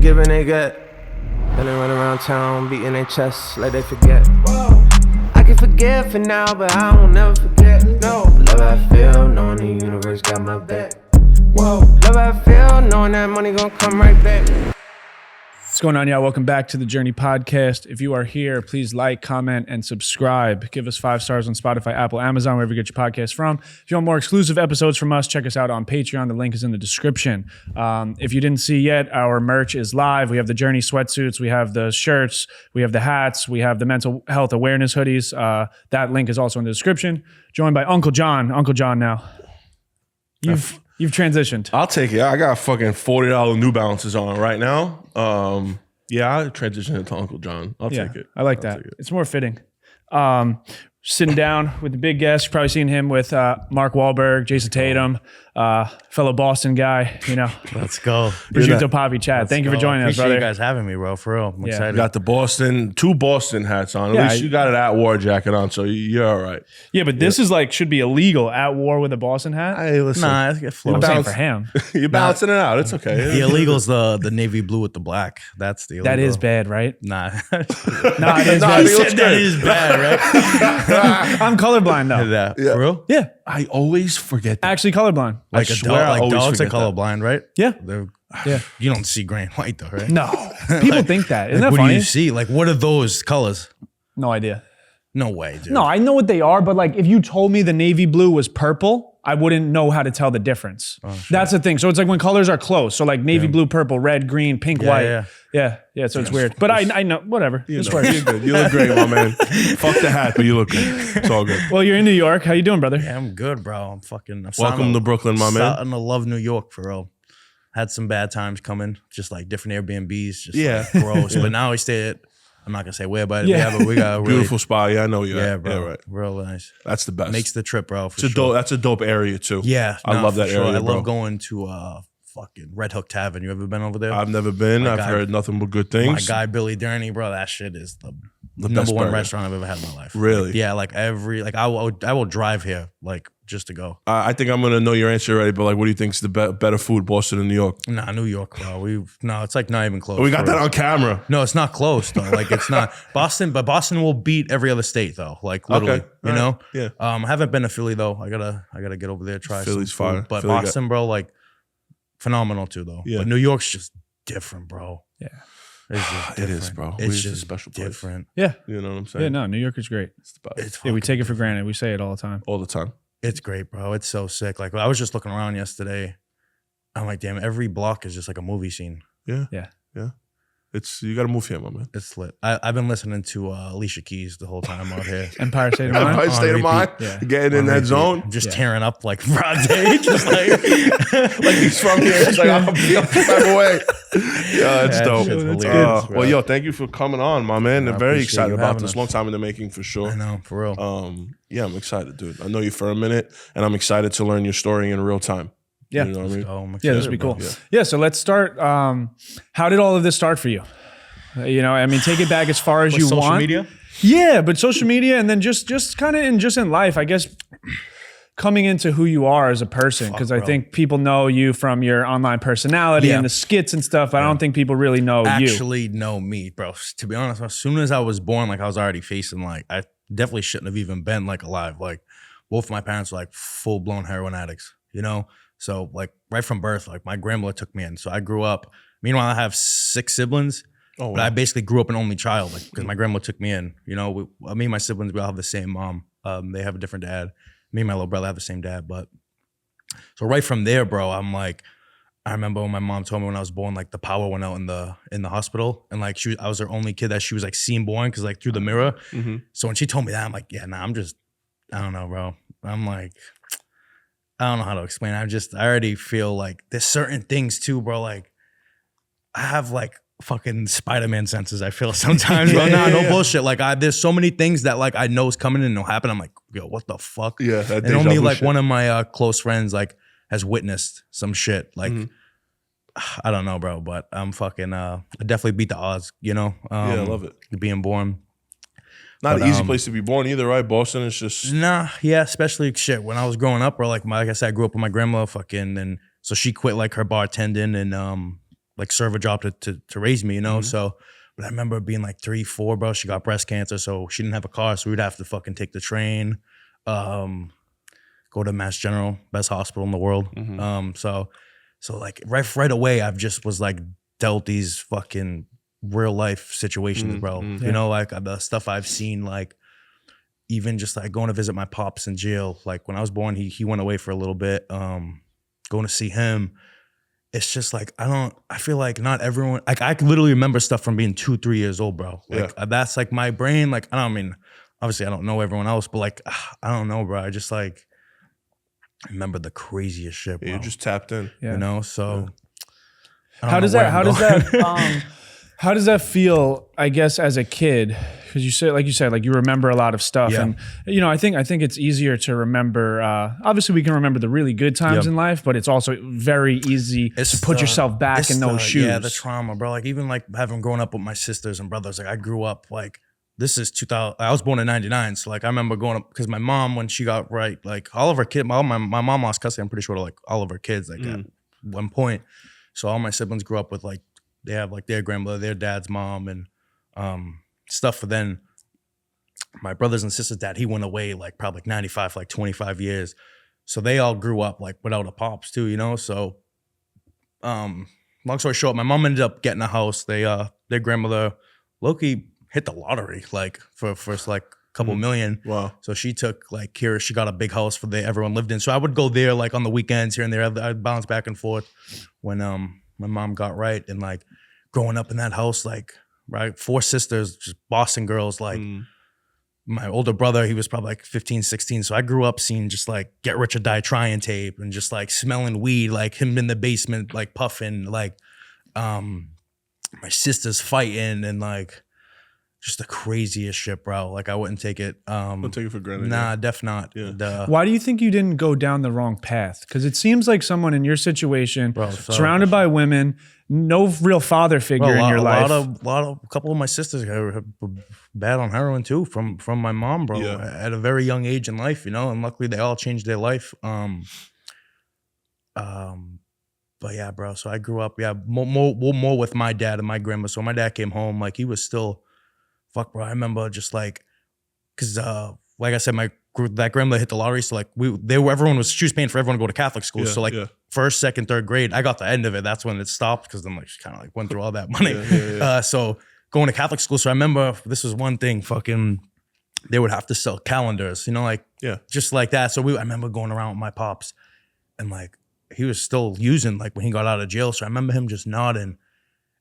give and they get. Then they run around town beating their chests like they forget. I can forget for now, but I won't never forget. No, love I feel, knowing the universe got my back. Whoa, love I feel, knowing that money gon' come right back. What's going on, y'all? Welcome back to the Journey Podcast. If you are here, please like, comment, and subscribe. Give us 5 stars on Spotify, Apple, Amazon, wherever you get your podcast from. If you want more exclusive episodes from us, check us out on Patreon. The link is in the description. If you didn't see yet, our merch is live. We have the Journey sweatsuits. We have the shirts. We have the hats. We have the mental health awareness hoodies. That link is also in the description. Joined by Uncle John. Uncle John now. You've transitioned. I'll take it. I got fucking $40 New Balances on right now. Yeah, I transitioned into Uncle John. I'll take it. I like that. It's more fitting. Sitting down with the big guest. You've probably seen him with Mark Wahlberg, Jason Tatum, fellow Boston guy, you know. Let's go. Prosciutto Papi, Chad. Thank you for joining us, brother. Appreciate you guys having me, bro. For real. I'm excited. You got the two Boston hats on. At least you got an at war jacket on, so you're all right. Yeah, but this is like, should be illegal, at war with a Boston hat. Hey, listen. Nah, it's I'm saying for him. You're balancing it out. It's okay. The illegal's the navy blue with the black. That's the illegal. That is bad, right? Nah. It is bad. That is bad, right? I'm colorblind, though. Yeah. Yeah. For real? Yeah. I always forget that. Actually colorblind. Like I swear I always dogs are forget that. colorblind, right? Yeah. Yeah. You don't see gray and white though, right? No. People think that. Isn't that What funny? do you see? Like, what are those colors? No idea. No way, dude. No, I know what they are, but like if you told me the navy blue was purple, I wouldn't know how to tell the difference. Oh, that's the thing. So it's like when colors are close. So like navy blue, purple, red, green, pink, white. Yeah. So it's weird. But I know, whatever. You're good. You look great, my man. Fuck the hat, but you look good. It's all good. Well, you're in New York. How you doing, brother? Yeah, I'm good, bro. Welcome to Brooklyn, my man. Starting to love New York, for real. Had some bad times coming, just like different Airbnbs, just like gross. But now we stay at, I'm not gonna say where, but we got a really beautiful spot. Yeah, I know you. Yeah, bro. Yeah, right. Real nice. That's the best. Makes the trip, bro. That's a dope area too. Yeah, I love that area. I bro. love going to fucking Red Hook Tavern. You ever been over there? I've never been. I've heard nothing but good things. My guy Billy Durney, bro. That shit is the best number one burger. restaurant I've ever had in my life. Really? Yeah, like I will drive here like just to go. I think I'm gonna know your answer already, but like, what do you think's the better food, Boston or New York? Nah, New York, bro. It's like not even close. We got that on camera. No, it's not close though. Like it's not Boston, but Boston will beat every other state though. Like literally, you know. Yeah. I haven't been to Philly though. I gotta get over there, try Philly's some food. fire. But Philly Boston, bro, like phenomenal too though. Yeah. But New York's just different, bro. Yeah. It's just It different. is, bro. It's It's just a special place. different. Yeah. You know what I'm saying? Yeah, no, New York is great. It's the best. It's Yeah, we take it for granted. We say it all the time. All the time. It's great, bro. It's so sick. Like I was just looking around yesterday. I'm like, damn, every block is just like a movie scene. Yeah. Yeah. You got to move here, my man. It's lit. I've been listening to Alicia Keys the whole time out here. Empire State of Mind. Empire State of repeat. Mind. Yeah. Getting in that zone. Just tearing up like broad day. Just like Like he's from here. It's like I'm feeling some type of way. Yeah, that's dope. shit's hilarious, bro. Well, yo, thank you for coming on, my man. I'm very appreciate excited you about having this. us. Long time in the making for sure. I know, for real. Yeah, I'm excited, dude. I know you for a minute, and I'm excited to learn your story in real time. Yeah. You know what I mean? I'm Yeah, excited, this would be bro. cool. Yeah, so let's start. How did all of this start for you? You know, I mean, take it back as far as you social want. media? Yeah, but social media and then just kind of in life, I guess, coming into who you are as a person. Because I bro. think people know you from your online personality Yeah. and the skits and stuff. I don't think people really know you. Actually know me, bro. To be honest, as soon as I was born, like I was already facing like I definitely shouldn't have even been like alive. Like both my parents were like full blown heroin addicts, you know? So like right from birth, like my grandmother took me in. So I grew up. Meanwhile, I have 6 siblings. Oh, But I basically grew up an only child, like because my grandma took me in. You know, me and my siblings, we all have the same mom. They have a different dad. Me and my little brother have the same dad. But so right from there, bro, I'm like, I remember when my mom told me when I was born, like the power went out in the hospital, and like I was her only kid that she was like seeing born because like through the mirror. Mm-hmm. So when she told me that, I'm like, yeah, nah, I don't know, bro. I'm like, I don't know how to explain. I already feel like there's certain things too, bro. Like I have like fucking Spider-Man senses, I feel sometimes, bro. No bullshit. Like there's so many things that like I know is coming and it'll happen. I'm like, yo, what the fuck? Yeah. That And only deja vu like shit. one of my close friends like has witnessed some shit. Like I don't know, bro, but I'm fucking I definitely beat the odds, you know? Yeah, I love it. Being born. Not But, an easy place to be born either, right? Boston is just Nah, yeah, especially shit. When I was growing up, bro, like I said, I grew up with my grandma fucking, and so she quit like her bartending and like serve a job to raise me, you know? So, but I remember being like 3, 4, bro. She got breast cancer, so she didn't have a car, so we'd have to fucking take the train, go to Mass General, best hospital in the world. So like right away, I've just was like dealt these fucking real life situations, bro. You know, like the stuff I've seen, like even just like going to visit my pops in jail. Like when I was born, he went away for a little bit. Going to see him. It's just like, I feel like not everyone, like I can literally remember stuff from being 2, 3 years old, bro. Like that's like my brain. Like, I mean, obviously I don't know everyone else, but like, I don't know, bro. I just like, I remember the craziest shit, bro. Yeah, you just tapped in. You know, so. How does that feel, I guess, as a kid? Because you said, like you remember a lot of stuff, and you know, I think it's easier to remember. Obviously, we can remember the really good times in life, but it's also very easy to put yourself back in those shoes. Yeah, the trauma, bro. Like even like having grown up with my sisters and brothers. Like I grew up like this is 2000. I was born in '99, so like I remember going up because my mom, when she got like all of her kids, my mom lost custody. I'm pretty sure to like all of her kids like at one point. So all my siblings grew up with like. They have like their grandmother, their dad's mom, and stuff. But then my brothers and sisters' dad, he went away like probably like 95, like 25 years. So they all grew up like without a pops too, you know? So long story short, my mom ended up getting a house. Their grandmother, Loki, hit the lottery like for first like a couple million. Wow. So she took like she got a big house for everyone lived in. So I would go there like on the weekends here and there. I'd bounce back and forth when my mom got right, and like growing up in that house, like right, 4 sisters, just Boston girls, like my older brother, he was probably like 15, 16. So I grew up seeing just like Get Rich or Die Trying tape and just like smelling weed, like him in the basement, like puffing, like my sisters fighting and like just the craziest shit, bro. Like I wouldn't take it. Don't take it for granted. Nah, def not. Yeah. Why do you think you didn't go down the wrong path? Because it seems like someone in your situation, Bro, surrounded by women, no real father figure in your life. A couple of my sisters were bad on heroin too from my mom, bro. At a very young age in life, you know, and luckily they all changed their life. But yeah, bro. So I grew up, more with my dad and my grandma. So my dad came home, like he was still, fuck, bro. I remember just like, cause like I said, that grandmother hit the lottery. So like she was paying for everyone to go to Catholic school. So like first, second, third grade, I got the end of it. That's when it stopped because then like she kind of like went through all that money. So going to Catholic school. So I remember this was one thing, fucking, they would have to sell calendars, you know, like just like that. So I remember going around with my pops, and like he was still using like when he got out of jail. So I remember him just nodding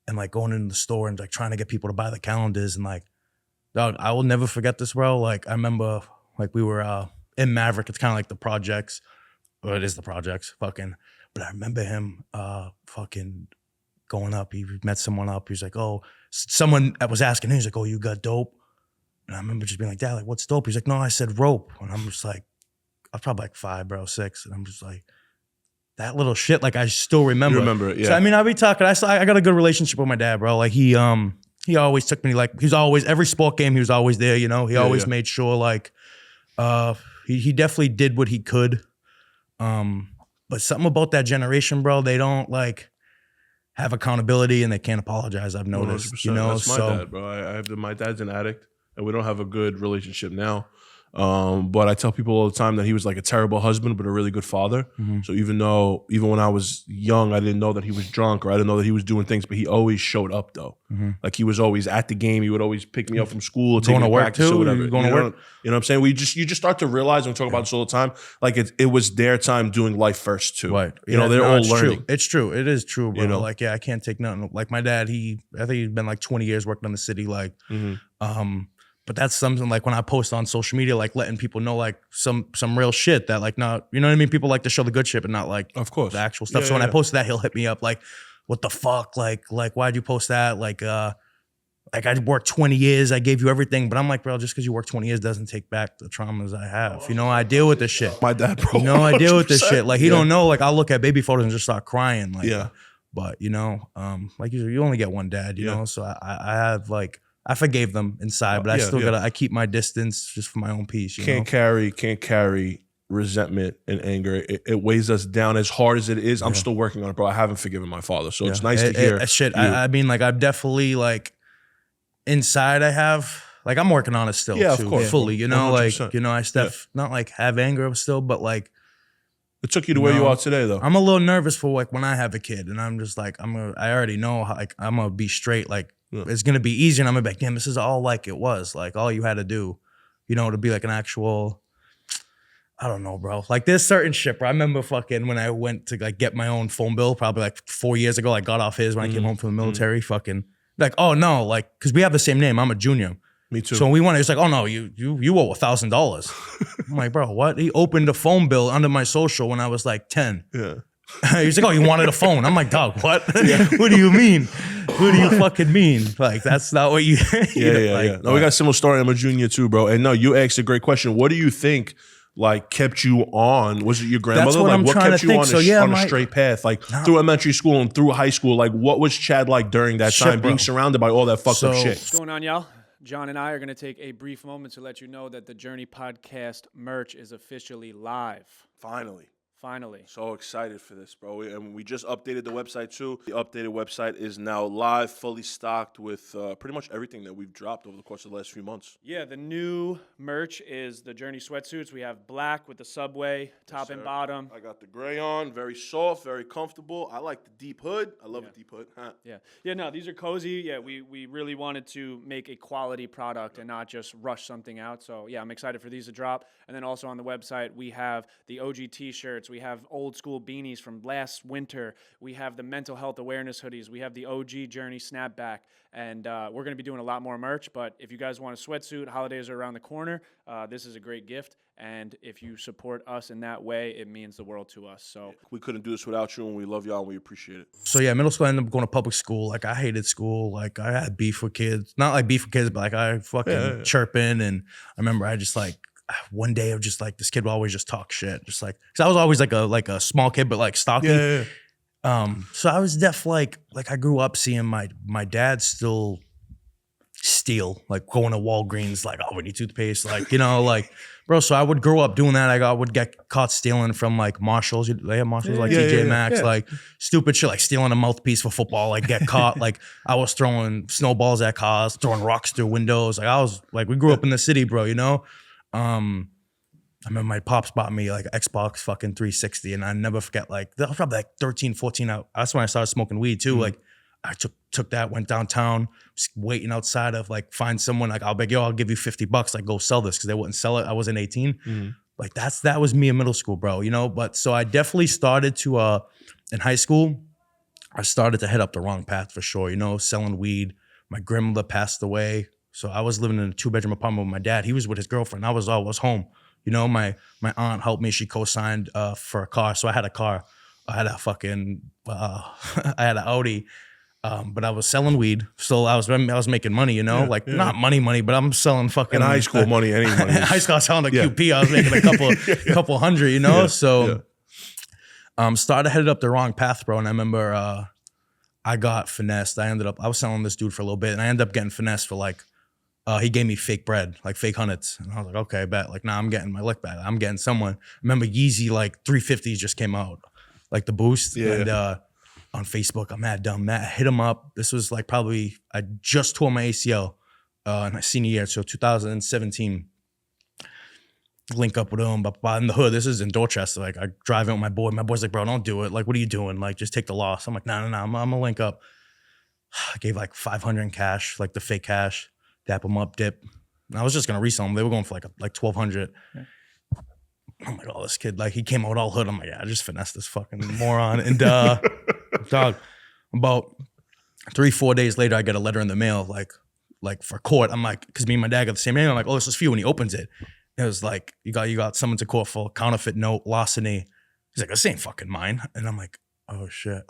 and like going into the store and like trying to get people to buy the calendars. And like, dog, I will never forget this, bro. Like I remember like we were in Maverick. It's kind of like the projects, or it is the projects, fucking. But I remember him fucking going up. He met someone up. He was like, oh, someone was asking him. He's like, oh, you got dope? And I remember just being like, Dad, like, what's dope? He's like, no, I said rope. And I'm just like, I was probably like 5, bro, 6. And I'm just like, that little shit, like I still remember. You remember it, yeah. So I mean, I'll be talking. I got a good relationship with my dad, bro. Like he always took me, like he's always, every sport game he was always there, you know. He always made sure like he definitely did what he could. But something about that generation, bro, they don't like have accountability and they can't apologize. I've noticed, you know. That's my dad, bro. My dad's an addict, and we don't have a good relationship now. But I tell people all the time that he was like a terrible husband, but a really good father. So even when I was young, I didn't know that he was drunk or I didn't know that he was doing things, but he always showed up though. Like he was always at the game. He would always pick me up from school, take me to work too, or whatever. You know what I'm saying? You just start to realize, when we talk about this all the time, like it was their time doing life first too. Right. You know, they're all learning. True. It's true. It is true, bro. You know? Like, I can't take nothing. Like my dad, I think he's been like 20 years working in the city. Like, but that's something like when I post on social media, like letting people know like some real shit that like not, you know what I mean? People like to show the good shit, but not like of course the actual stuff. So when I post that, he'll hit me up like, what the fuck? Like why'd you post that? Like I worked 20 years, I gave you everything. But I'm like, bro, just because you work 20 years doesn't take back the traumas I have. You know, I deal with this shit. My dad, bro. You know, I deal with this shit. Like he don't know, like I'll look at baby photos and just start crying. Like, yeah. But you know, like you only get one dad, you know? So I have like, I forgave them inside, but I still I keep my distance just for my own peace. You can't carry resentment and anger. It weighs us down as hard as it is. I'm still working on it, bro. I haven't forgiven my father. So it's nice to hear. Shit. I mean, like, I'm definitely like inside I have, like, I'm working on it still too, of course. fully, you know, 100%. like, you know, I not like have anger still, but like, it took you to where you are today, though. I'm a little nervous for like when I have a kid, and I'm just like, I already know how, like, I'm gonna be straight. Like, it's gonna be easy, and I'm gonna be like, damn, this is all like it was. Like, all you had to do, you know, to be like an actual, I don't know, bro. Like, there's certain shit, bro. I remember fucking when I went to like get my own phone bill, probably like 4 years ago. I got off his when I came home from the military. Fucking like, oh no, like, because we have the same name. I'm a junior. Me too. So when we went, it's like, oh no, you owe $1,000. I'm like, bro, what? He opened a phone bill under my social when I was like 10. Yeah. He's like, oh, you wanted a phone? I'm like, dog, what? What do you mean? What do you fucking mean? Like, that's not what you. Yeah. No, we got a similar story. I'm a junior too, bro. And no, you asked a great question. What do you think? Like, kept you on? Was it your grandmother? What like, I'm what trying kept to you think. on a straight path? Like, through elementary school and through high school, like, what was Chad like during that time, bro. being surrounded by all that fucked up shit? What's going on, y'all? John and I are going to take a brief moment to let you know that the Journey Podcast merch is officially live. Finally. Finally. So excited for this, bro. And we just updated the website too. The updated website is now live, fully stocked with pretty much everything that we've dropped over the course of the last few months. Yeah, the new merch is the Journey sweatsuits. We have black with the Subway, top and bottom. I got the gray on, very soft, very comfortable. I like the deep hood. I love a deep hood. Huh. Yeah, no, these are cozy. Yeah, we really wanted to make a quality product and not just rush something out. So, yeah, I'm excited for these to drop. And then also on the website, we have the OG t-shirts. We have old school beanies from last winter. We have the mental health awareness hoodies. We have the OG Journey snapback. And we're going to be doing a lot more merch. But if you guys want a sweatsuit, holidays are around the corner. This is a great gift. And if you support us in that way, it means the world to us. So we couldn't do this without you, and we love y'all and we appreciate it. So yeah, middle school, I ended up going to public school. Like, I hated school. Like, I had beef with kids. Not like beef with kids, but like I fucking chirping. And I remember I just like, one day of just like, this kid would always just talk shit. Just like, cause I was always like a small kid, but like stocky. So I was like I grew up seeing my dad still steal, like going to Walgreens, like, oh, we need toothpaste, like, you know, like, bro. So I would grow up doing that. I would get caught stealing from like Marshalls. They have Marshalls, like TJ Maxx, like stupid shit, like stealing a mouthpiece for football, like get caught. Like, I was throwing snowballs at cars, throwing rocks through windows. Like, I was like, we grew up in the city, bro, you know? I remember my pops bought me like Xbox fucking 360, and I never forget, like, that was probably like 13, 14 out. That's when I started smoking weed too. Like, I took that, went downtown, just waiting outside of like, find someone, like, I'll be like, yo, I'll give you $50, like, go sell this, because they wouldn't sell it. I wasn't 18. Like, that was me in middle school, bro, you know? But so I definitely started to, in high school, I started to head up the wrong path for sure, you know, selling weed. My grandmother passed away. So I was living in a 2-bedroom apartment with my dad. He was with his girlfriend. I was home. You know, my aunt helped me. She co-signed for a car. So I had a car. I had a fucking, I had an Audi. But I was selling weed. So I was making money, you know, not money, but I'm selling fucking. In high school, money, any money. In high school, I was selling a QP. I was making a couple hundred, you know? So started headed up the wrong path, bro. And I remember I got finessed. I was selling this dude for a little bit, and I ended up getting finessed for like, he gave me fake bread, like fake hundreds. And I was like, okay, bet. Like, nah, I'm getting my lick back. I'm getting someone. Remember Yeezy, like 350s just came out, like the boost. And on Facebook, I'm mad dumb. Matt hit him up. This was like probably, I just tore my ACL in my senior year. So 2017, link up with him, but in the hood, this is in Dorchester. Like, I drive in with my boy. My boy's like, bro, don't do it. Like, what are you doing? Like, just take the loss. I'm like, no, I'm gonna link up. I gave like 500 in cash, like the fake cash. Dap them up, dip. And I was just gonna resell them. They were going for like 1,200. I'm like, oh, this kid, like, he came out all hood. I'm like, yeah, I just finessed this fucking moron. And dog, about 3-4 days later, I get a letter in the mail, like for court. I'm like, because me and my dad got the same name. I'm like, oh, this is for you. When he opens it, it was like, you got summoned to court for counterfeit note, larceny. He's like, this ain't fucking mine. And I'm like, oh shit.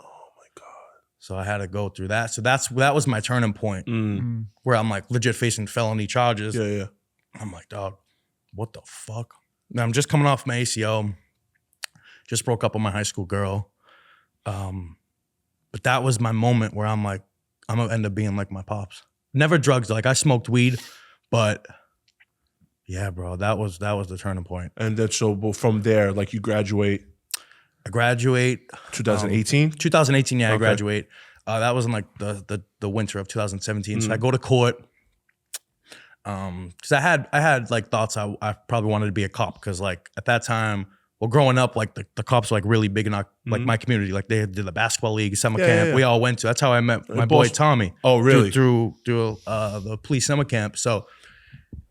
So I had to go through that. So that was my turning point where I'm like legit facing felony charges. I'm like, dog, what the fuck? And I'm just coming off my ACL. Just broke up with my high school girl. But that was my moment where I'm like, I'm gonna end up being like my pops. Never drugs. Like, I smoked weed, but Yeah, bro. That was the turning point. And then so from there, like you graduate. I graduate 2018? 2018, yeah, I Okay. graduate. That was in like the winter of 2017. So I go to court. Because I had like thoughts I probably wanted to be a cop because like at that time, well, growing up, like the cops were like really big in our, like my community. Like they did the basketball league, summer camp. yeah. We all went to. That's how I met my boy Tommy. Oh, really? Through the police summer camp. So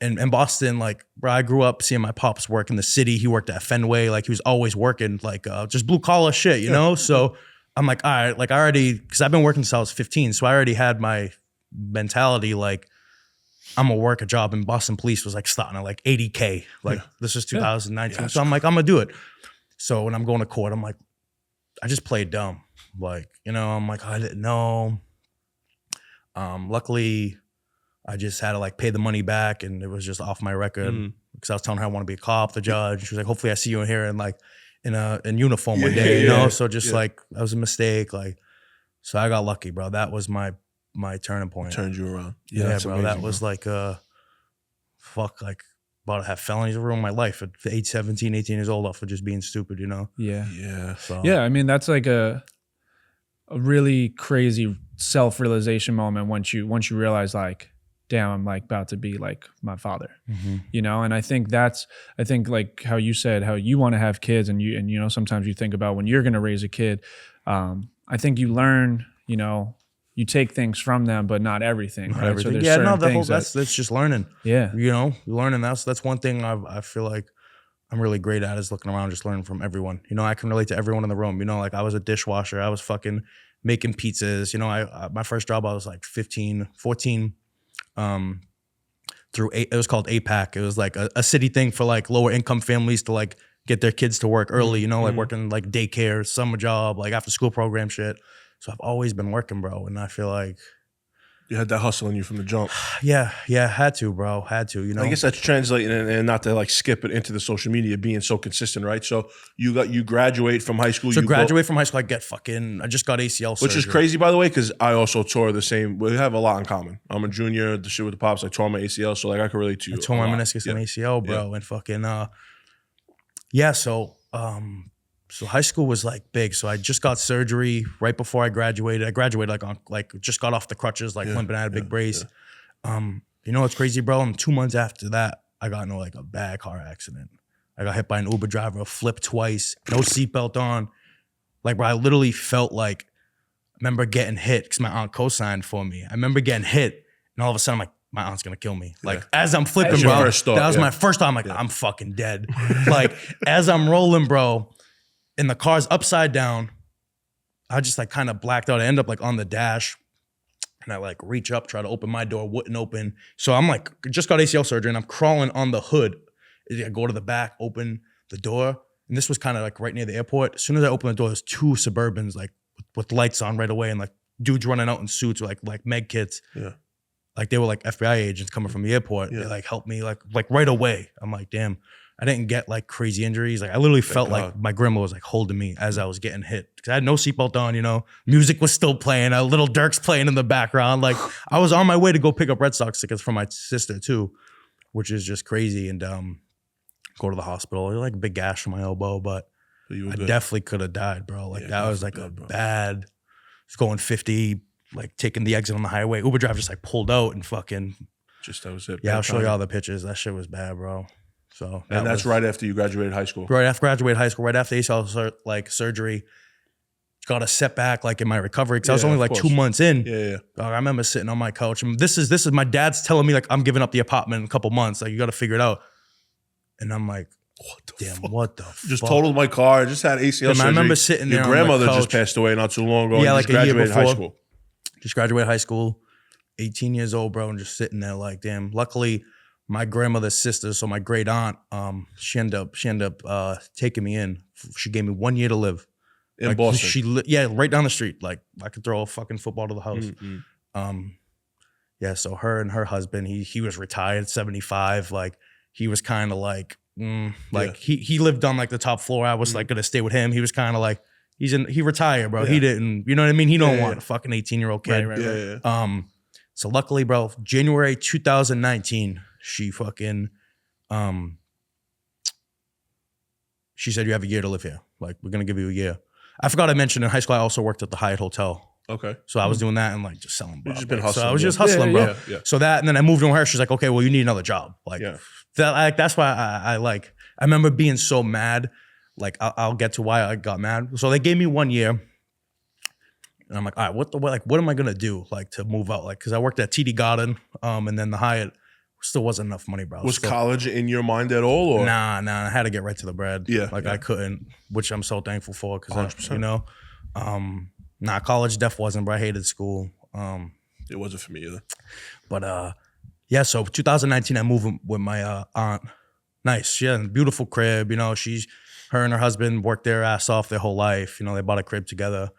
in Boston, like bro, I grew up seeing my pops work in the city. He worked at Fenway. Like he was always working like just blue collar shit, you know. So I'm like, all right, like I already, because I've been working since I was 15, so I already had my mentality like I'm gonna work a job. And Boston police was like starting at like 80K. Like this is 2019, so I'm like, I'm gonna do it. So when I'm going to court, I'm like, I just played dumb. Like, you know, I'm like, I didn't know. Luckily, I just had to like pay the money back, and it was just off my record because I was telling her I want to be a cop. The judge, she was like, hopefully I see you in here in uniform one day, you know. So just like that was a mistake. Like, so I got lucky, bro. That was my turning point. Turned you around. Yeah, that's bro. amazing, That was like fuck, like about to have felonies ruin my life at 17, 18 years old off of just being stupid, you know. Yeah. Yeah. So Yeah, I mean that's like a really crazy self-realization moment once you realize like, damn, I'm like about to be like my father, you know. And I think like how you said how you want to have kids, and you know sometimes you think about when you're going to raise a kid. I think you learn, you know, you take things from them, but not everything. Right? everything. So there's Yeah, certain no, the whole things that's just learning. yeah, You know, learning. That's one thing I feel like I'm really great at is looking around, just learning from everyone. You know, I can relate to everyone in the room. You know, like I was a dishwasher. I was fucking making pizzas. You know, I my first job I was like 14. It was called APAC. It was like a city thing for like lower income families to like get their kids to work early. You know, like working like daycare, summer job, like after school program shit. So I've always been working, bro, and I feel like You had that hustle in you from the jump. yeah, had to, bro, had to. You know, I guess that's translating and not to like skip it into the social media being so consistent, right? So you graduate from high school. So you graduate from high school, I just got ACL surgery. which is crazy, by the way, because I also tore the same. We have a lot in common. I'm a junior. The shit with the pops, I tore my ACL, so like I can relate to you. I tore my meniscus and ACL, bro, and fucking So high school was like big. So I just got surgery right before I graduated. I graduated just got off the crutches, like limping. I had a big brace. You know what's crazy, bro? And 2 months after that, I got into like a bad car accident. I got hit by an Uber driver, flipped twice, no seatbelt on. Like, bro, I literally felt like, I remember getting hit because my aunt co-signed for me. I remember getting hit, and all of a sudden I'm like, my aunt's gonna kill me. Like as I'm flipping, That's your bro, first thought, that was yeah. my first thought. I'm like, I'm fucking dead. Like as I'm rolling, bro, and the car's upside down, I just like kind of blacked out. I end up like on the dash, and I like reach up, try to open my door, wouldn't open. So I'm like, just got ACL surgery, and I'm crawling on the hood. I go to the back, open the door, and this was kind of like right near the airport. As soon as I open the door, there's two Suburbans like with lights on right away, and like dudes running out in suits with like med kits. Yeah. Like they were like FBI agents coming from the airport. Yeah. They like helped me like right away. I'm like, damn, I didn't get like crazy injuries. Like I literally felt like my grandma was like holding me as I was getting hit because I had no seatbelt on. You know, music was still playing. Little Dirk's playing in the background. Like I was on my way to go pick up Red Sox tickets for my sister too, which is just crazy. And go to the hospital. Like a big gash on my elbow, but I definitely could have died, bro. Like that was like a bad. It's going 50. Like taking the exit on the highway. Uber driver just like pulled out and fucking. Just that was it. Yeah, I'll show you all the pictures. That shit was bad, bro. So And that's right after you graduated high school. Right after graduated high school, right after ACL like surgery, got a setback like in my recovery because I was only like 2 months in. Yeah. I remember sitting on my couch. And this is my dad's telling me like I'm giving up the apartment in a couple months. Like you got to figure it out. And I'm like, what the Just fuck? totaled my car. Just had ACL surgery. I remember sitting there Your on my grandmother just couch. passed away not too long ago. Yeah, and like just a year graduated high before. school. Just graduated high school, 18 years old, bro, and just sitting there like, damn. Luckily, my grandmother's sister, so my great aunt, she ended up taking me in. She gave me 1 year to live. In Boston. Right down the street. Like I could throw a fucking football to the house. So her and her husband, he was retired, 75. Like he was kind of like, he lived on like the top floor. I was like gonna stay with him. He was kind of like, he retired, bro. Yeah. He didn't, you know what I mean? He don't want a fucking 18-year-old kid. Right. So luckily, bro, January 2019, she fucking She said, you have a year to live here. Like, we're going to give you a year. I forgot I mentioned in high school, I also worked at the Hyatt Hotel. Okay. So I was doing that and like just selling, bro. You've just been So hustling. I was just hustling, bro. Yeah. So that, and then I moved on her. She's like, okay, well, you need another job. Like, that's why I remember being so mad. Like, I'll get to why I got mad. So they gave me 1 year. And I'm like, all right, what am I going to do? Like, to move out? Like, cause I worked at TD Garden, and then the Hyatt still wasn't enough money, bro. Was college in your mind at all? Or? Nah, I had to get right to the bread. Yeah. Like I couldn't, which I'm so thankful for. Cause 100%. you know, college def wasn't, bro. I hated school. It wasn't for me either. But yeah, so 2019, I moved with my aunt. Nice. She had a beautiful crib. You know, her and her husband worked their ass off their whole life. You know, they bought a crib together.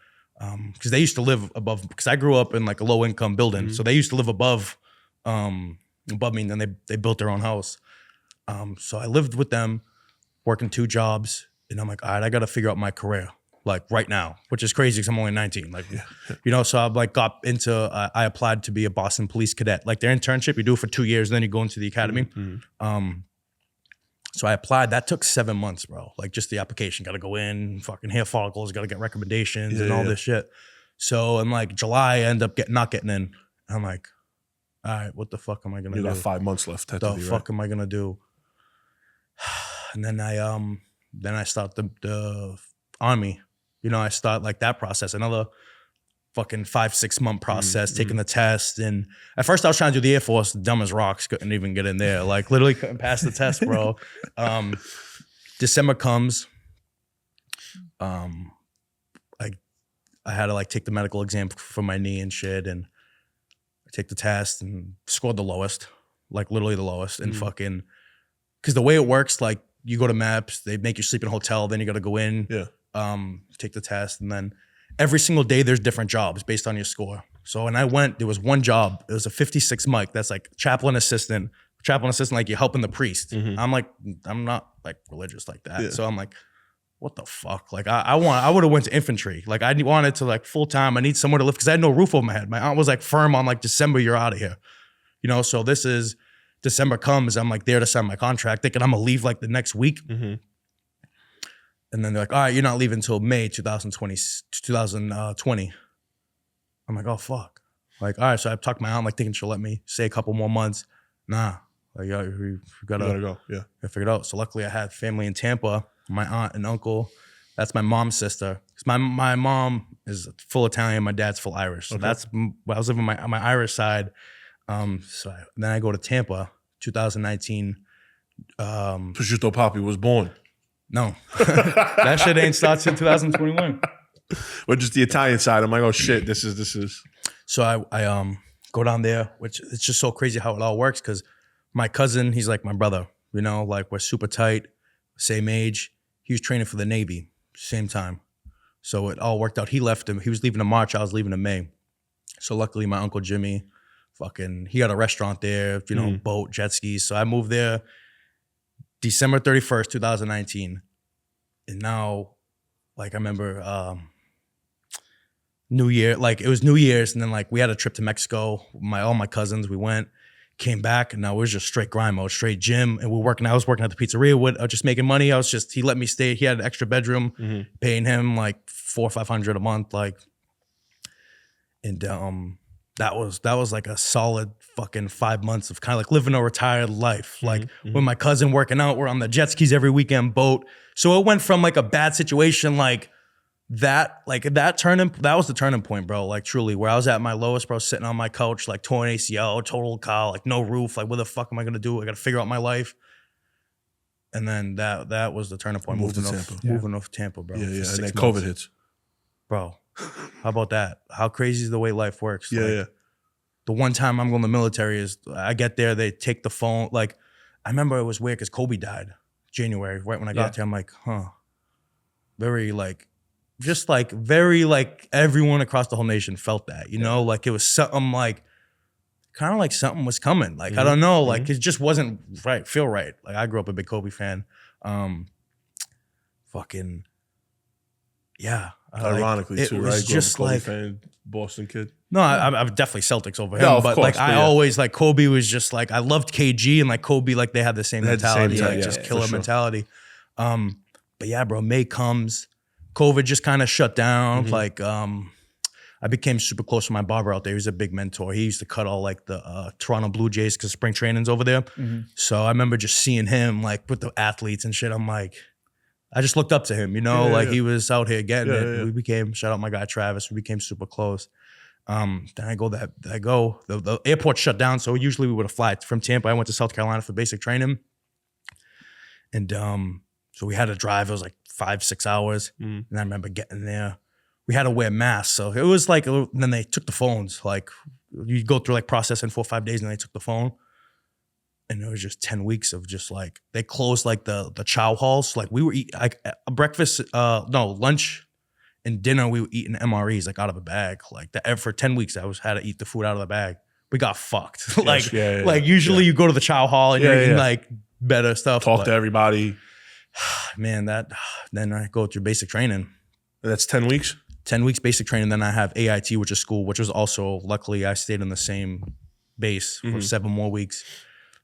Because they used to live above, because I grew up in like a low income building. Mm-hmm. So they used to live above me, and then they built their own house. So I lived with them, working 2 jobs. And I'm like, all right, I got to figure out my career. Like right now, which is crazy because I'm only 19. Like, you know, so I like got into, I applied to be a Boston police cadet. Like their internship, you do it for 2 years, and then you go into the academy. So I applied. That took 7 months, bro. Like just the application, got to go in, fucking hair follicles, got to get recommendations and all this shit. So in like July, I end up not getting in. I'm like, all right, what the fuck am I gonna do? You got 5 months left. What the fuck am I gonna do? And then I start the army. You know, I start like that process, another fucking 5-6 month process, taking the test. And at first I was trying to do the Air Force, dumb as rocks, couldn't even get in there. Like literally couldn't pass the test, bro. December comes. I had to like take the medical exam for my knee and shit. And I take the test and scored the lowest, like literally the lowest. And fucking, cause the way it works, like you go to MAPS, they make you sleep in a hotel, then you got to go in. Yeah. Take the test, and then every single day there's different jobs based on your score. So when I went, there was one job. It was a 56 mic. That's like chaplain assistant, like you're helping the priest. I'm like, I'm not like religious like that. Yeah. So I'm like, what the fuck? Like I would have went to infantry. Like I wanted to like full time. I need somewhere to live because I had no roof over my head. My aunt was like firm on like December, you're out of here. You know, so this is December comes. I'm like there to sign my contract, thinking I'm gonna leave like the next week. And then they're like, all right, you're not leaving until May 2020. I'm like, oh, fuck. Like, all right, so I talked to my aunt, like thinking she'll let me stay a couple more months. Nah, like, yeah, we gotta go. Yeah. I figured it out. So luckily I had family in Tampa, my aunt and uncle. That's my mom's sister. 'Cause my mom is full Italian, my dad's full Irish. So that's, I was living on my Irish side. Then I go to Tampa, 2019. Prosciutto Papi was born. No, that shit ain't started in 2021. Or just the Italian side. I'm like, oh shit, this is. So I go down there, which it's just so crazy how it all works. Cause my cousin, he's like my brother, you know, like we're super tight, same age. He was training for the Navy, same time. So it all worked out. He left him. He was leaving in March. I was leaving in May. So luckily my Uncle Jimmy, he got a restaurant there, you know, boat, jet skis. So I moved there December 31st, 2019. And now, like, I remember New Year, like, it was New Year's, and then, like, we had a trip to Mexico. All my cousins, we went, came back, and now it was just straight grind mode, straight gym. And I was working at the pizzeria, just making money. He let me stay. He had an extra bedroom, paying him, like, $400 or $500 a month, like, and that was like a solid fucking 5 months of kind of like living a retired life. Like with my cousin working out, we're on the jet skis every weekend, boat. So it went from like a bad situation that was the turning point, bro. Like truly, where I was at my lowest, bro, sitting on my couch, like torn ACL, total cow, like no roof. Like what the fuck am I gonna do? I gotta figure out my life. And then that was the turning point. Moving off Tampa, bro. Yeah. And then months. COVID hits. Bro, how about that? How crazy is the way life works? Yeah, like, the one time I'm going to the military is I get there, they take the phone. Like, I remember it was weird because Kobe died January, right when I got there. I'm like, very like, just like, very like everyone across the whole nation felt that, you know? Like it was something like, kind of like something was coming. Like, I don't know, like it just wasn't feel right. Like I grew up a big Kobe fan. Ironically, it too, was right? Just Kobe like fan, Boston kid. No, I'm definitely Celtics over him. No, of but course, like but I yeah. always like Kobe was just like I loved KG and like Kobe, like they had the same They had the same mentality, mentality, like yeah, just for killer sure. mentality. But yeah, bro, May comes, COVID just kind of shut down. Mm-hmm. Like I became super close to my barber out there. He was a big mentor. He used to cut all like the Toronto Blue Jays because spring training's over there. So I remember just seeing him like with the athletes and shit. I'm like, I just looked up to him, you know, Yeah, like yeah. he was out here getting Yeah, it. yeah. We became, shout out my guy Travis, we became super close. Then the airport shut down. So usually we would have fly from Tampa. I went to South Carolina for basic training. And so we had to drive. It was like 5-6 hours. And I remember getting there. We had to wear masks. So it was like, then they took the phones. Like you go through like process in 4 or 5 days and they took the phone. And it was just 10 weeks of just like, they closed like the chow halls. Like we were eating like lunch and dinner, we were eating MREs like out of a bag. Like for 10 weeks, had to eat the food out of the bag. We got fucked. Like usually you go to the chow hall and you're eating like better stuff. Talk to everybody. Man, then I go through basic training. That's 10 weeks? 10 weeks basic training. Then I have AIT, which is school, which was also, luckily I stayed in the same base for 7 more weeks.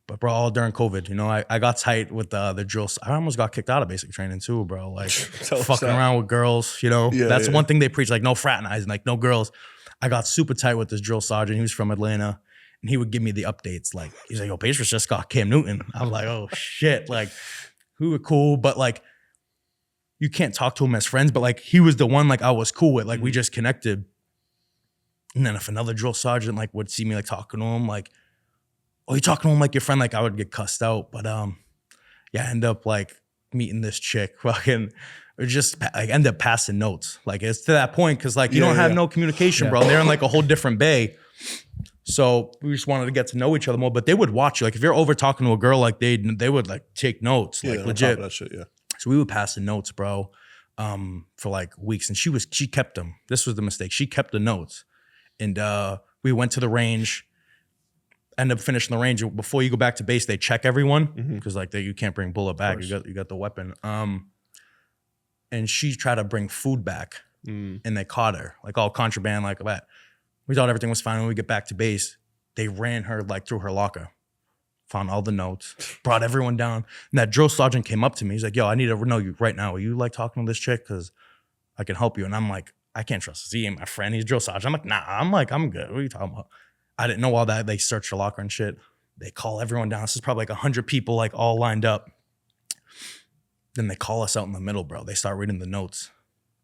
But bro, all during COVID, you know, I got tight with the drills. I almost got kicked out of basic training too, bro. Like fucking around with girls, you know. That's one thing they preach, like no fraternizing, like no girls. I got super tight with this drill sergeant. He was from Atlanta. And he would give me the updates. Like, he's like, yo, Pacers just got Cam Newton. I'm like, oh shit. Like, we were cool, but like, you can't talk to him as friends. But like, he was the one like I was cool with. Like, we just connected. And then if another drill sergeant like would see me like talking to him, like, oh, you talking to him like your friend? Like, I would get cussed out. But yeah, I end up like meeting this chick. Fucking, or just like end up passing notes. Like, it's to that point because like you don't have no communication, bro. They're in like a whole different bay. So we just wanted to get to know each other more. But they would watch you. Like if you're over talking to a girl, like they would like take notes, like legit. That shit, So we would pass the notes, bro, for like weeks. And she kept them. This was the mistake. She kept the notes. And we went to the range. Ended up finishing the range. Before you go back to base, they check everyone because like you can't bring bullet back. You got the weapon. And she tried to bring food back, and they caught her like all contraband like that. We thought everything was fine. When we get back to base, they ran her like through her locker, found all the notes, brought everyone down. And that drill sergeant came up to me. He's like, yo, I need to know you right now. Are you like talking to this chick? Because I can help you. And I'm like, I can't trust this. He ain't my friend. He's drill sergeant. I'm like, nah. I'm good. What are you talking about? I didn't know all that. They searched her locker and shit. They call everyone down. This is probably like 100 people like all lined up. Then they call us out in the middle, bro. They start reading the notes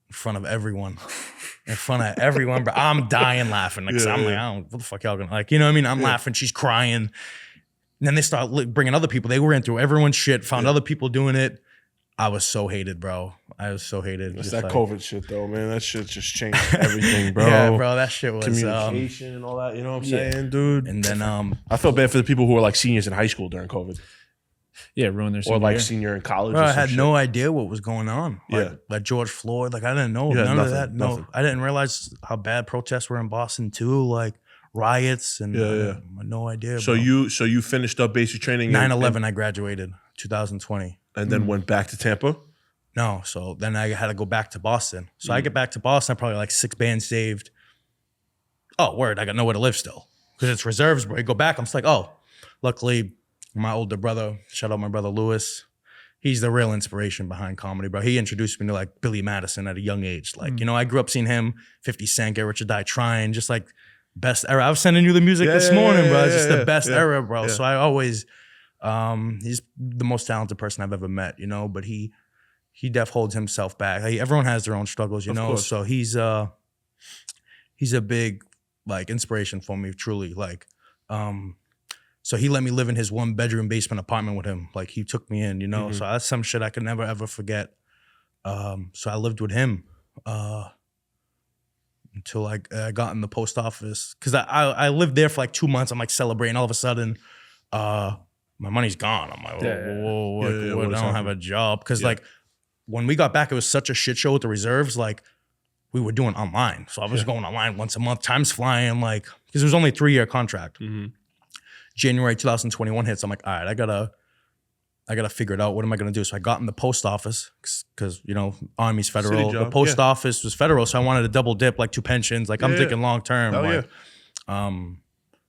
in front of everyone. Bro. I'm dying laughing. Like, I'm like, I don't, what the fuck y'all gonna like? You know what I mean? I'm laughing. She's crying. And then they start bringing other people. They ran through everyone's shit, found other people doing it. I was so hated, bro. I was so hated. It's Just that like, COVID shit though, man. That shit just changed everything, bro. Yeah, bro. That shit was communication and all that. You know what I'm saying, dude? And then I felt bad for the people who were like seniors in high school during COVID. Yeah, ruin their senior Or like year. senior in college. bro, or I some had shit. no idea what was going on. Like George Floyd. Like I didn't know none of that. No, I didn't realize how bad protests were in Boston too. Like riots and I had no idea. So bro. you finished up basic training 9/11. I graduated 2020. and then went back to Tampa. No, so then I had to go back to Boston. So I get back to Boston, probably like 6 bands saved. Oh, word, I got nowhere to live still. Because it's reserves, bro. I go back, I'm just like, oh, luckily my older brother, shout out my brother Lewis, he's the real inspiration behind comedy, bro. He introduced me to like Billy Madison at a young age. Like, you know, I grew up seeing him, 50 Cent, Get Rich or Die Trying, just like best era. I was sending you the music this morning, bro. It's just the best era, bro. So I always, he's the most talented person I've ever met, you know, but he holds himself back. Like, everyone has their own struggles, you know. Course. So he's a big like inspiration for me, truly. Like, so he let me live in his 1-bedroom basement apartment with him. Like he took me in, you know. So that's some shit I could never ever forget. So I lived with him until I got in the post office because I lived there for like 2 months. I'm like celebrating. All of a sudden, my money's gone. I'm like, whoa, I don't have a job because like. When we got back, it was such a shit show with the reserves. Like, we were doing online. So I was going online once a month. Time's flying, like, because it was only a 3-year contract. January 2021 hits. I'm like, all right, I gotta I got to figure it out. What am I going to do? So I got in the post office because, you know, Army's federal. City job, The post office was federal. So I wanted to double dip, like 2 pensions. Like I'm thinking long term. Hell Like,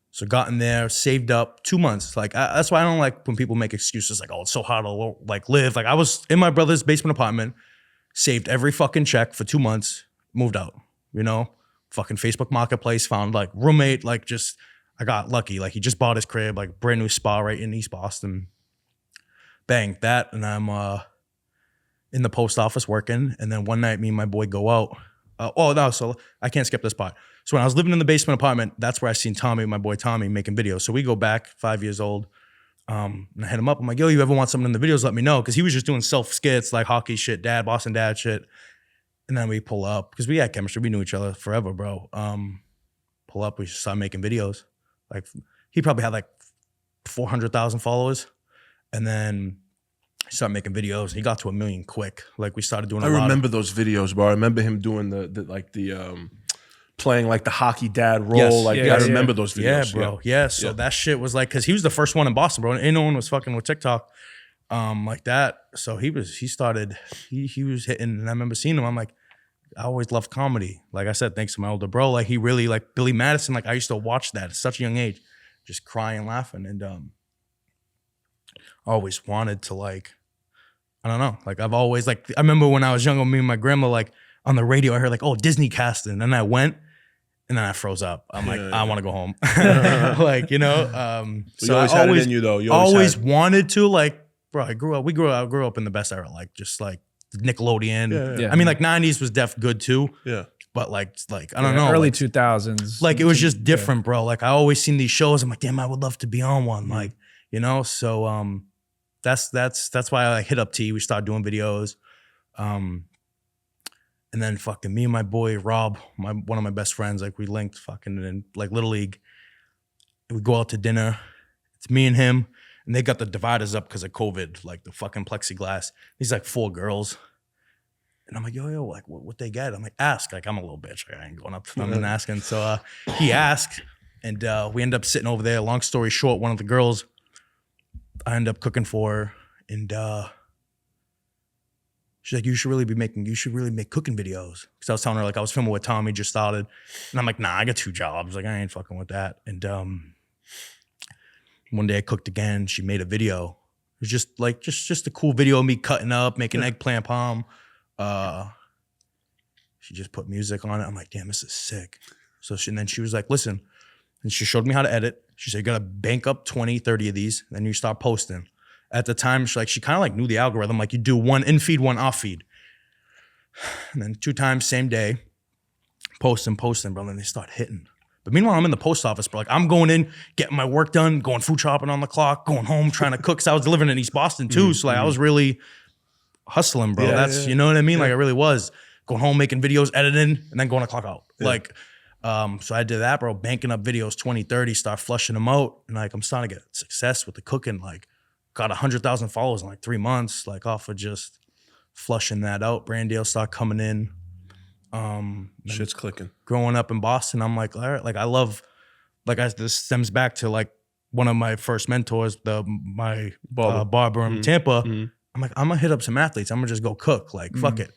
so got in there, saved up 2 months. Like that's why I don't like when people make excuses like, oh, it's so hard to like live. Like I was in my brother's basement apartment, saved every fucking check for 2 months, moved out, you know, fucking Facebook Marketplace, found like roommate, like just, I got lucky. Like he just bought his crib, like brand new spa right in East Boston. Bang, that, and I'm in the post office working. And then one night, me and my boy go out. So I can't skip this part. So when I was living in the basement apartment, that's where I seen Tommy, my boy Tommy, making videos. So we go back, 5 years old, and I hit him up. I'm like, yo, you ever want something in the videos? Let me know. Because he was just doing self skits, like hockey shit, Boston dad shit. And then we pull up, because we had chemistry. We knew each other forever, bro. Pull up, we just started making videos. Like he probably had like 400,000 followers. And then he started making videos. And he got to 1 million quick. Like we started doing. I remember those videos, bro. I remember him doing the playing like the hockey dad role. Yes. I remember those videos. Yeah, bro. Yeah. So that shit was like, because he was the first one in Boston, bro. And no one was fucking with TikTok like that. So he was hitting. And I remember seeing him. I'm like, I always loved comedy. Like I said, thanks to my older bro. Like he really, like Billy Madison. Like I used to watch that at such a young age, just crying, laughing, and always wanted to, like, I don't know. Like I've always, like, I remember when I was younger, me and my grandma, like on the radio, I heard like, oh, Disney casting. And then I went and then I froze up. I'm like, I want to go home. Like, you know, so I had it in you though. You always wanted to, like, bro, I grew up in the best era, like just like Nickelodeon. Yeah. I mean, like 90s was good too. Yeah. But like I don't know. Early like, 2000s. Like it was just different, bro. Like I always seen these shows. I'm like, damn, I would love to be on one. Like, you know, so that's why I hit up T. We started doing videos. And then fucking me and my boy Rob, one of my best friends, like we linked fucking in like Little League. We go out to dinner. It's me and him. And they got the dividers up because of COVID, like the fucking plexiglass. These like 4 girls. And I'm like, yo, like what they get? I'm like, ask. Like I'm a little bitch. Like, I ain't going up to them and asking. So he asked, and we end up sitting over there. Long story short, one of the girls I end up cooking for her, and she's like, you should really make cooking videos. Because I was telling her, like, I was filming with Tommy, just started. And I'm like, nah, I got 2 jobs. Like, I ain't fucking with that. And one day I cooked again. She made a video. It was just like, just a cool video of me cutting up, making eggplant palm. She just put music on it. I'm like, damn, this is sick. So and then she was like, listen, and she showed me how to edit. She said, you gotta bank up 20, 30 of these, then you start posting. At the time, she kind of like knew the algorithm. Like you do 1 in feed, 1 off feed. And then 2 times, same day, posting, bro, and then they start hitting. But meanwhile, I'm in the post office, bro. Like I'm going in, getting my work done, going food shopping on the clock, going home, trying to cook. Cause I was living in East Boston too. So like I was really hustling, bro. You know what I mean? Like I really was going home, making videos, editing, and then going to clock out. Like, so I did that, bro, banking up videos, 20, 30, start flushing them out. And like, I'm starting to get success with the cooking. Like got 100,000 followers in like 3 months, like off of just flushing that out. Brand deals start coming in. Shit's clicking. Growing up in Boston, I'm like, all right, like I love, like this stems back to like one of my first mentors, my barber in Tampa. I'm like, I'm gonna hit up some athletes. I'm gonna just go cook. Like, fuck it.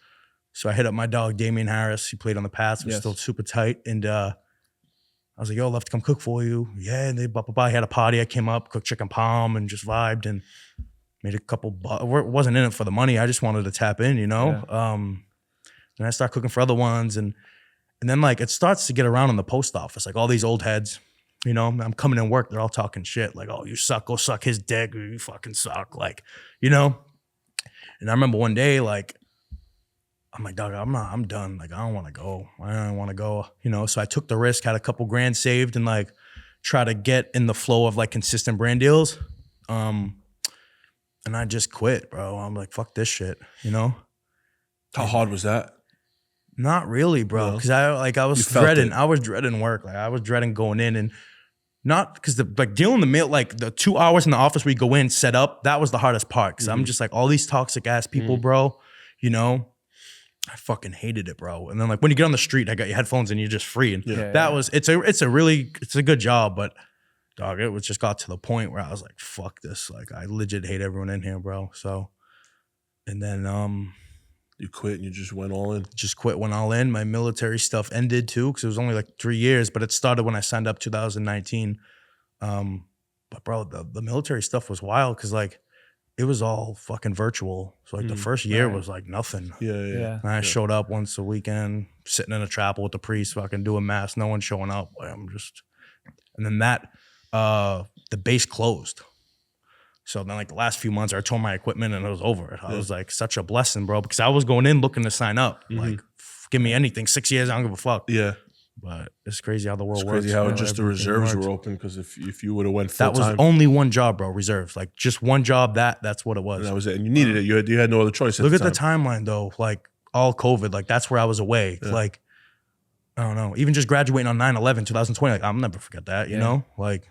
So I hit up my dog, Damian Harris. He played on the Pats. We're still super tight. And I was like, yo, I'd love to come cook for you. Yeah, and they he had a party. I came up, cooked chicken palm, and just vibed and made a couple. Wasn't in it for the money. I just wanted to tap in, you know. And I start cooking for other ones, and then like it starts to get around in the post office, like all these old heads, you know. I'm coming in work, they're all talking shit, like, oh, you suck, go suck his dick, or you fucking suck, like, you know. And I remember one day, like, I'm like, dog, I'm done. Like, I don't want to go. I don't want to go, you know. So I took the risk, had a couple grand saved, and like try to get in the flow of like consistent brand deals. And I just quit, bro. I'm like, fuck this shit, you know. How hard was that? Not really, bro. Because I was dreading work. Like I was dreading going in, and not because dealing the mail, like the 2 hours in the office where you go in, set up, that was the hardest part. Because I'm just like, all these toxic ass people, bro, you know, I fucking hated it, bro. And then like when you get on the street, I got your headphones and you're just free. And it's a good job, but dog, it was just got to the point where I was like, fuck this. Like, I legit hate everyone in here, bro. So, and then you quit and you just went all in. Just quit, went all in. My military stuff ended too, because it was only like 3 years, but it started when I signed up 2019. But bro, the military stuff was wild because like it was all fucking virtual. So like the first year was like nothing. Yeah. And I showed up once a weekend, sitting in a chapel with the priest, fucking doing mass. No one showing up. And then that the base closed. So then like the last few months I tore my equipment and it was over. I was like such a blessing, bro, because I was going in looking to sign up. Like, give me anything. 6 years, I don't give a fuck. Yeah. But it's crazy how the world It's works. crazy how man. just the Everything reserves works. were open, because if you would have went full That was time, only one job, bro, reserves. Like just one job, that's what it was. and that was it. And you needed it. You had no other choice. Look at the timeline though. Like all COVID, like that's where I was away. Yeah. Like, I don't know. Even just graduating on 9/11, 2020, like I'll never forget that, you know? Like,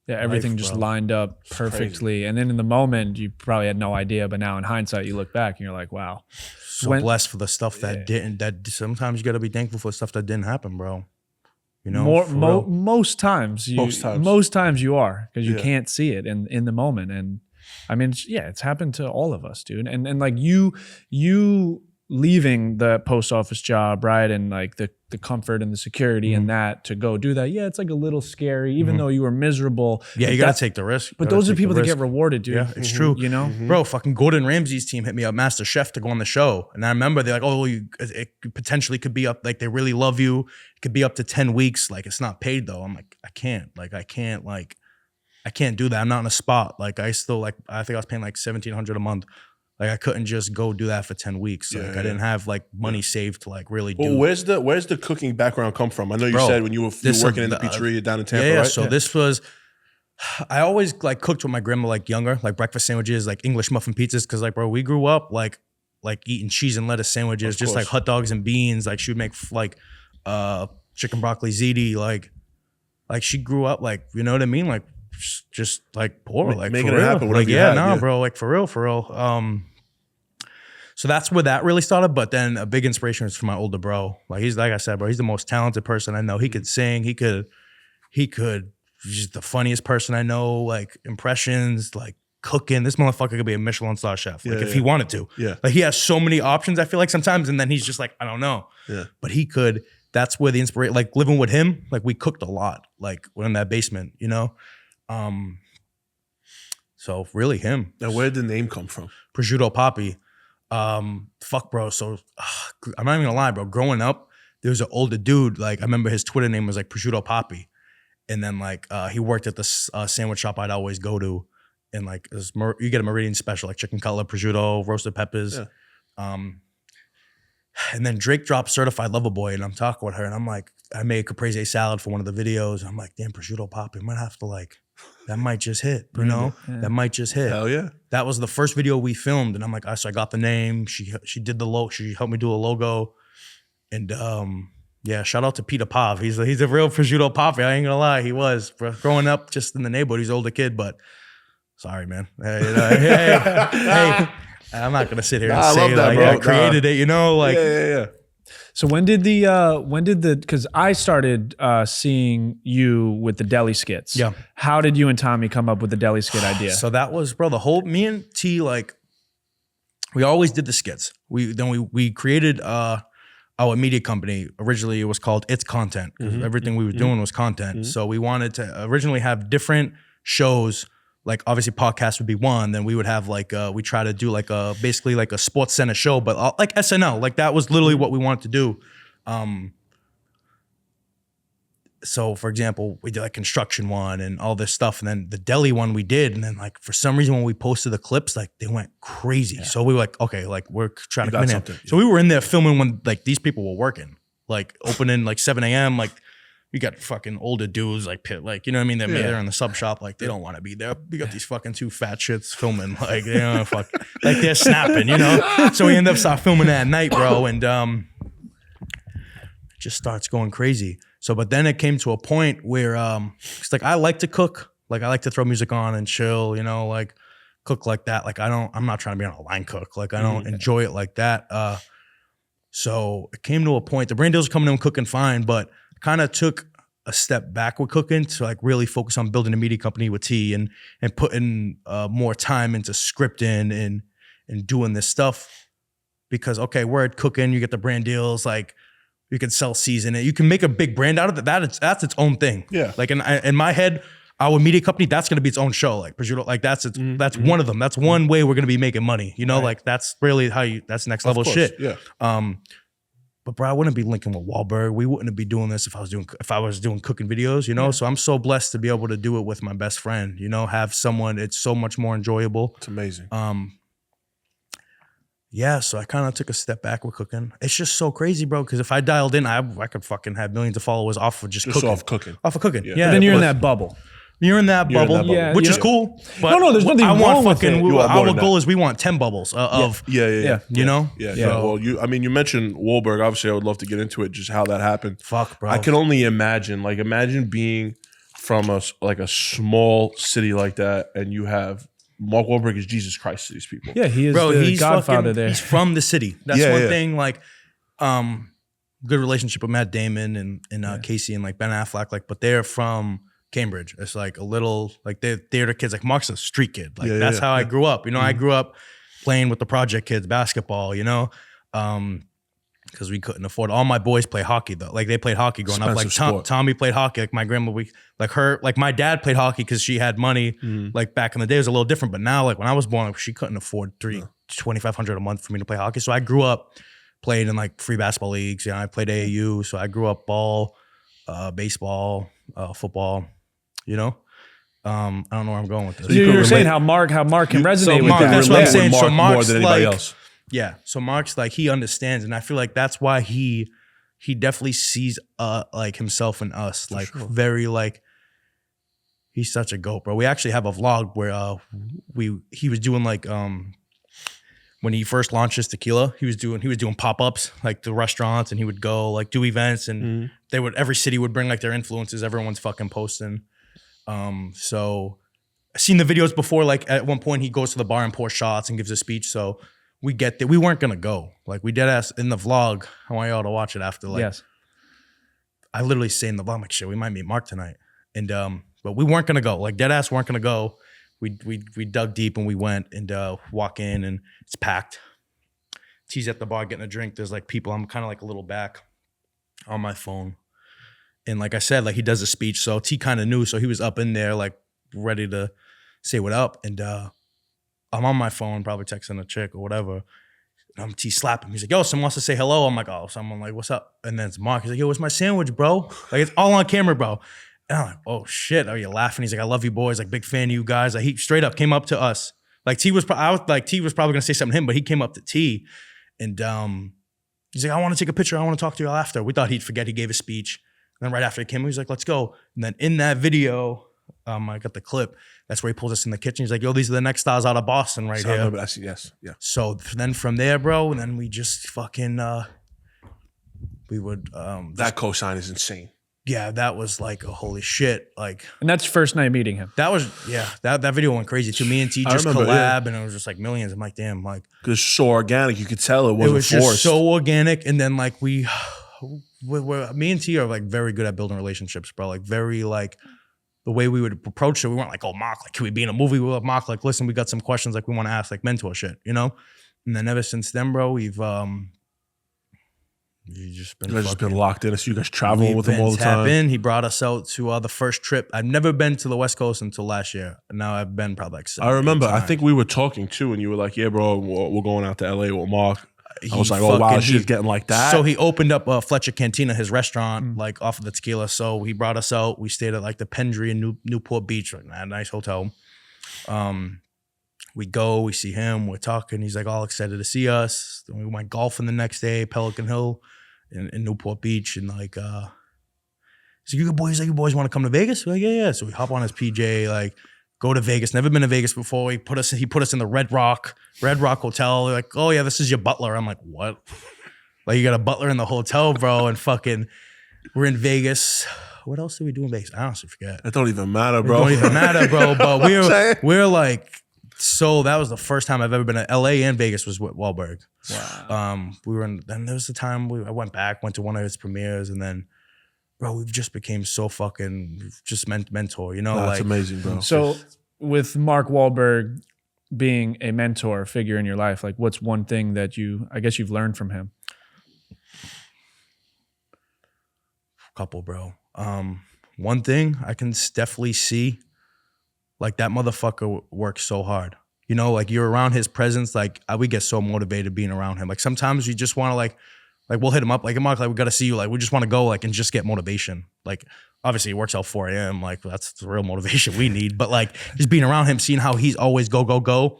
Yeah, everything life, just bro. lined up perfectly. And then in the moment, you probably had no idea, but now in hindsight, you look back and you're like, wow. so blessed for the stuff that didn't, that sometimes you gotta be thankful for stuff that didn't happen, bro. You know? For real. Most times you are, because you Yeah. can't see it in the moment. And I mean, it's happened to all of us, dude. And like you leaving the post office job, right? And like the comfort and the security and that to go do that. Yeah, it's like a little scary, even though you were miserable. Yeah, you gotta take the risk. But those are people that get rewarded, dude. Yeah, it's true. You know? Bro, fucking Gordon Ramsay's team hit me up, Master Chef, to go on the show. And I remember they're like, oh, it potentially could be up, like they really love you. It could be up to 10 weeks. Like it's not paid though. I'm like, I can't do that. I'm not in a spot. Like I think I was paying like $1,700 a month. Like I couldn't just go do that for 10 weeks. Like I didn't have like money saved to like really do. Well, where's the cooking background come from? I know you said when you were working in the pizzeria down in Tampa, right? So this was, I always like cooked with my grandma like younger, like breakfast sandwiches, like English muffin pizzas. Cause like, bro, we grew up like eating cheese and lettuce sandwiches, just like hot dogs and beans. Like she would make like chicken broccoli ziti. Like she grew up like, you know what I mean? Like just like poor, like making for it real. happen. Like, bro, like for real. So that's where that really started. But then a big inspiration was from my older bro. Like he's, like I said, bro, he's the most talented person I know. He could sing. He could, just the funniest person I know. Like impressions, like cooking. This motherfucker could be a Michelin star chef. Like if he wanted to. Yeah. Like he has so many options, I feel like sometimes. And then he's just like, I don't know. Yeah. But he could. That's where the inspiration, like living with him, like we cooked a lot. Like we're in that basement, you know? So really him. Now, where did the name come from? Prosciutto Papi. Fuck, bro. So I'm not even gonna lie, bro. Growing up, there was an older dude. Like I remember his Twitter name was like Prosciutto Papi, and then like he worked at this sandwich shop I'd always go to, and like you get a Meridian special, like chicken cutlet, prosciutto, roasted peppers. Yeah. And then Drake dropped Certified Lover Boy, and I'm talking with her, and I'm like, I made caprese salad for one of the videos. And I'm like, damn, Prosciutto Papi, I might have to like, that might just hit, you know? Yeah. That might just hit. Hell yeah. That was the first video we filmed, and I'm like, so I got the name. She did the logo. She helped me do a logo, and yeah, shout out to Peter Pav. He's a real Prosciutto Papi. I ain't gonna lie, he was growing up just in the neighborhood. He's an older kid, but sorry, man. Hey. I'm not gonna sit here and say like I created it, you know, like yeah. So when did because I started seeing you with the deli skits. Yeah. How did you and Tommy come up with the deli skit idea? So that was, bro, me and T, like we always did the skits. We created our media company. Originally it was called It's Content. Everything we were doing was content. So we wanted to originally have different shows. Like obviously podcast would be one. Then we would have like we try to do like basically like a sports center show, but like SNL. Like that was literally what we wanted to do. So for example, we did like construction one and all this stuff, and then the deli one we did, and then like for some reason when we posted the clips, like they went crazy. Yeah. So we were like, okay, like we're trying to come in there. So we were in there filming when like these people were working, like opening like 7 a.m. Like you got fucking older dudes like you know what I mean? They're in the sub shop, like they don't want to be there. We got these fucking two fat shits filming, like they don't fuck, like they're snapping, you know. So we end up start filming that night, bro, and it just starts going crazy. So, but then it came to a point where it's like I like to cook, like I like to throw music on and chill, you know, like cook like that. Like I'm not trying to be on a line cook, like I don't enjoy it like that. So it came to a point. The brand deals were coming in cooking fine, but kind of took a step back with cooking to like really focus on building a media company with T and putting more time into scripting and doing this stuff. Because okay, we're at cooking, you get the brand deals, like you can sell season it, you can make a big brand out of it. That's its own thing. Yeah. Like in my head, our media company, that's gonna be its own show. Like Prosciutto, like that's one of them. That's one way we're gonna be making money. You know, like that's really that's next level shit. Yeah. But bro, I wouldn't be linking with Wahlberg. We wouldn't be doing this if I was doing cooking videos, you know? So I'm so blessed to be able to do it with my best friend, you know, have someone, it's so much more enjoyable. It's amazing. Yeah, so I kind of took a step back with cooking. It's just so crazy, bro, because if I dialed in, I could fucking have millions of followers off of just cooking. Off cooking. Off of cooking. Yeah. Yeah. But then you're in that bubble. You're in that bubble, Yeah, which you is know- cool. But No, there's nothing I wrong want with fucking, it. You want more our than goal that. is we want 10 bubbles of, Yeah. you know? Yeah. Yeah. So, well, you mentioned Wahlberg. Obviously, I would love to get into it, just how that happened. Fuck, bro. I can only imagine, like, imagine being from a small city like that, and you have Mark Wahlberg is Jesus Christ to these people. Yeah, he is Bro, the he's godfather fucking, there. he's from the city. That's Yeah, one yeah. thing. Like, good relationship with Matt Damon and Casey and like Ben Affleck. Like, but they're from Cambridge. It's like a little like they're theater kids. Like Mark's a street kid. Like that's how I grew up. You know, I grew up playing with the Project Kids basketball. You know, because we couldn't afford. All my boys play hockey though. Like they played hockey growing up. Like Expensive sport. Tommy played hockey. Like my grandma, like my dad played hockey because she had money. Like back in the day, it was a little different. But now, like when I was born, she couldn't afford $2,500 a month for me to play hockey. So I grew up playing in like free basketball leagues. You know, I played AAU. So I grew up ball, baseball, football. You know, I don't know where I'm going with this. You were saying how Mark can resonate with Mark, that. that's what I'm relate saying. with So Mark more Mark's than anybody like- else. Yeah. So Mark's like, he understands. And I feel like that's why he definitely sees like himself in us. Like very like, he's such a goat, bro. We actually have a vlog where he was doing like when he first launched his tequila, he was doing pop-ups like the restaurants, and he would go like do events, and every city would bring like their influences. Everyone's fucking posting. So I've seen the videos before. Like at one point he goes to the bar and pours shots and gives a speech. So we get that we weren't gonna go. Like we dead ass in the vlog. I want y'all to watch it after. Like Yes. I literally say in the vlog, I'm like, shit, we might meet Mark tonight. And but we weren't gonna go. Like dead ass weren't gonna go. We dug deep and we went and walk in and it's packed. T's at the bar getting a drink. There's like people. I'm kind of like a little back on my phone. And like I said, like he does a speech. So T kind of knew. So he was up in there like ready to say what up. And I'm on my phone, probably texting a chick or whatever. And I'm T slapping. He's like, yo, someone wants to say hello. I'm like, oh, someone like, what's up? And then it's Mark. He's like, yo, what's my sandwich, bro? Like it's all on camera, bro. And I'm like, oh shit, are you laughing? He's like, I love you boys, like big fan of you guys. Like he straight up came up to us. Like T was probably gonna say something to him, but he came up to T and he's like, I want to take a picture. I want to talk to you after. We thought he'd forget. He gave a speech. And then right after he came, he was like, let's go. And then in that video, I got the clip. That's where he pulls us in the kitchen. He's like, yo, these are the next stars out of Boston right here. But I see, yes, yeah. So then from there, bro, and then we just fucking we would That cosign is insane. yeah, that was like a holy shit. Like And that's first night meeting him. that was that video went crazy too. Me and T I just remember, collab and it was just like millions. I'm like, damn, like Because it's so organic, you could tell it it wasn't was forced. just so organic. And then like we're me and T are like very good at building relationships, bro. Like very like the way we would approach it, we weren't like, oh, Mark, like, can we be in a movie with Mark? Like, listen, we got some questions like we want to ask, like mentor shit, you know? And then ever since then, bro, we've just been You guys just been fucking- locked in. So you guys traveling we've with him been all the time. in. He brought us out to the first trip. I've never been to the West Coast until last year. And now I've been probably like 7 I remember. I times. think we were talking too, and you were like, "Yeah, bro, we're going out to LA with Mark." I was He like, "Oh wow, fucking- shit's getting like that." So he opened up Fletcher Cantina, his restaurant, like off of the tequila. So he brought us out. We stayed at like the Pendry in Newport Beach, like a nice hotel. We go, we see him, we're talking. He's like all excited to see us. Then we went golfing the next day, Pelican Hill in Newport Beach. And like, he's like, you boys want to come to Vegas? We're like, yeah. So we hop on his PJ, like, go to Vegas. Never been to Vegas before. He put us in the Red Rock Hotel. They're like, oh yeah, this is your butler. I'm like, what? Like you got a butler in the hotel, bro, and fucking we're in Vegas. What else did we do in Vegas? I honestly forget. it don't even matter, It bro. don't even matter, bro. But saying? we're like, so that was the first time I've ever been to LA and Vegas was with Wahlberg. Wow. We were in, then there was the time I went to one of his premieres, and then bro, we've just became so fucking just mentor, you know? Nah, like it's amazing, bro. So with Mark Wahlberg being a mentor figure in your life, like what's one thing that I guess you've learned from him? Couple, bro. One thing I can definitely see, like that motherfucker works so hard. You know, like you're around his presence, like we get so motivated being around him. Like sometimes you just want to like we'll hit him up, like, Mark, like we got to see you. Like we just want to go like and just get motivation. Like obviously he works out 4 a.m. Like that's the real motivation we need. But like just being around him, seeing how he's always go.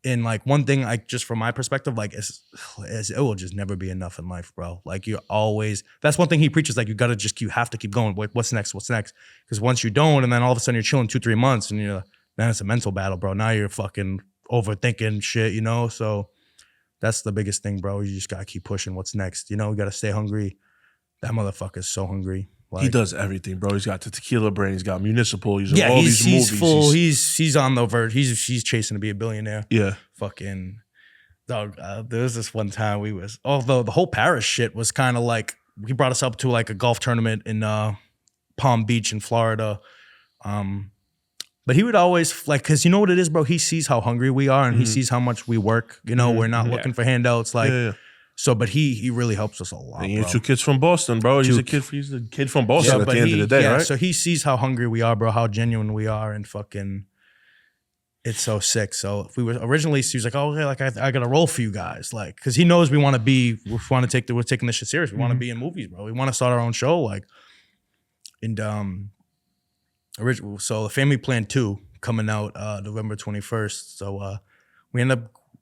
And like one thing, like just from my perspective, like is it will just never be enough in life, bro. Like you're always, that's one thing he preaches. Like you have to keep going. Like what's next? Because once you don't, and then all of a sudden you're chilling 2-3 months, and then it's a mental battle, bro. Now you're fucking overthinking shit, you know? So that's the biggest thing, bro. You just gotta keep pushing. What's next? You know, you gotta stay hungry. That motherfucker's so hungry. Like, he does everything, bro. He's got the tequila brain. He's got municipal. He's in yeah, all he's these movies. full. He's on the verge. He's chasing to be a billionaire. Yeah. Fucking dog. There was this one time although the whole Paris shit was kind of like, he brought us up to like a golf tournament in Palm Beach in Florida. But he would always like, cause you know what it is, bro? He sees how hungry we are, and he sees how much we work. You know, we're not looking for handouts. Like, so, but he really helps us a lot. And you bro. 2 kids from Boston, bro. He's a kid from Boston at the end of the day, right? So he sees how hungry we are, bro, how genuine we are, and fucking, it's so sick. So if we were originally, he was like, oh, okay, like I got a role for you guys, like, because he knows we're taking this shit serious. We want to be in movies, bro. We want to start our own show, like, and so the Family Plan 2 coming out November 21st. So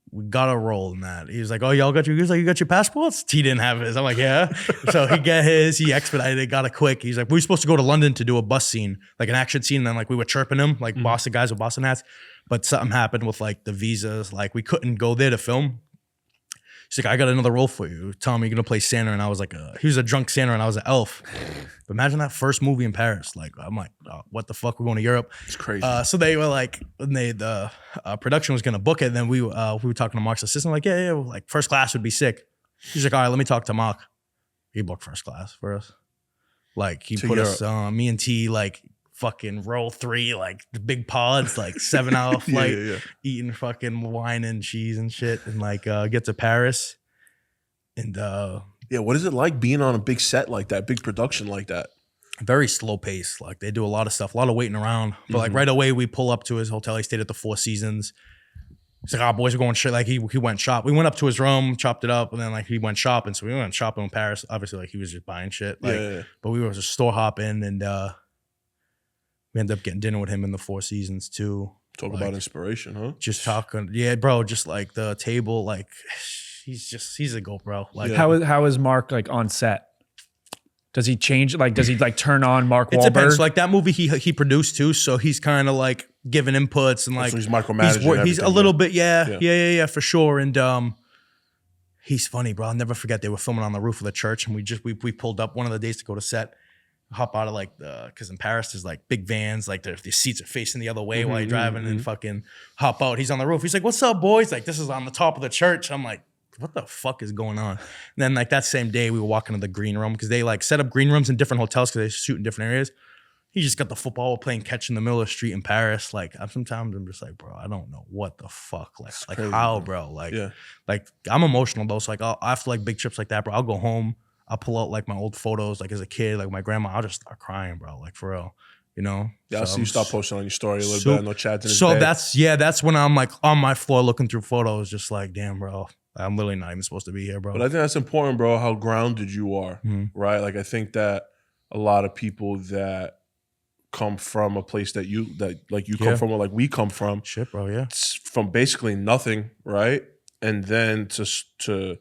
we got a role in that. He was like, oh, y'all got you got your passports? He didn't have his. I'm like, yeah. So he got his, he expedited it, got it quick. He's like, we were supposed to go to London to do a bus scene, like an action scene. And then like we were chirping him, like Boston guys with Boston hats. But something happened with like the visas. Like we couldn't go there to film. He's like, I got another role for you. Tell me you're gonna play Santa. And I was like, he was a drunk Santa and I was an elf. But imagine that first movie in Paris. Like, I'm like, oh, what the fuck? We're going to Europe. It's crazy. So they were like, when the production was gonna book it, then we were talking to Mark's assistant, like, yeah, like first class would be sick. He's like, all right, let me talk to Mark. He booked first class for us. Like he put us, me and T, like fucking row 3, like the big pods, like 7-hour flight, eating fucking wine and cheese and shit, and like get to Paris. And what is it like being on a big set like that, big production like that? Very slow pace. Like they do a lot of stuff, a lot of waiting around. But like right away, we pull up to his hotel. He stayed at the Four Seasons. He's like, boys are going shit. Like he went shop. We went up to his room, chopped it up, and then like he went shopping. So we went shopping in Paris. Obviously, like he was just buying shit. Like, but we were just store hopping, and we ended up getting dinner with him in the Four Seasons too. Talk about inspiration, huh? Just talking, bro. Just like the table, like he's a goat, bro. Like how is Mark like on set? Does he change? Like, does he like turn on Mark Wahlberg? It depends. So, like that movie he produced too, so he's kind of like giving inputs and like so he's micromanaging. He's a little bit, yeah, for sure. And he's funny, bro. I'll never forget. They were filming on the roof of the church, and we pulled up one of the days to go to set. Hop out of like because in Paris there's like big vans, like the seats are facing the other way while you're driving, and fucking hop out. He's on the roof. He's like, "What's up, boys?" Like this is on the top of the church. I'm like, what the fuck is going on? And then like that same day we were walking to the green room because they like set up green rooms in different hotels because they shoot in different areas. He just got the football playing catch in the middle of the street in Paris. Like sometimes I'm just like, bro, I don't know what the fuck. Like crazy, how, bro? Like, like I'm emotional though. So like after like big trips like that, bro, I'll go home. I'll pull out like my old photos, like as a kid, like my grandma. I'll just start crying, bro. Like for real, you know. Yeah, so I see you start posting on your story a little bit. No chats in his bed. That's when I'm like on my floor looking through photos, just like, damn, bro. I'm literally not even supposed to be here, bro. But I think that's important, bro, how grounded you are, right? Like I think that a lot of people that come from a place that you come from or like we come from. Shit, bro, yeah. From basically nothing, right? And then to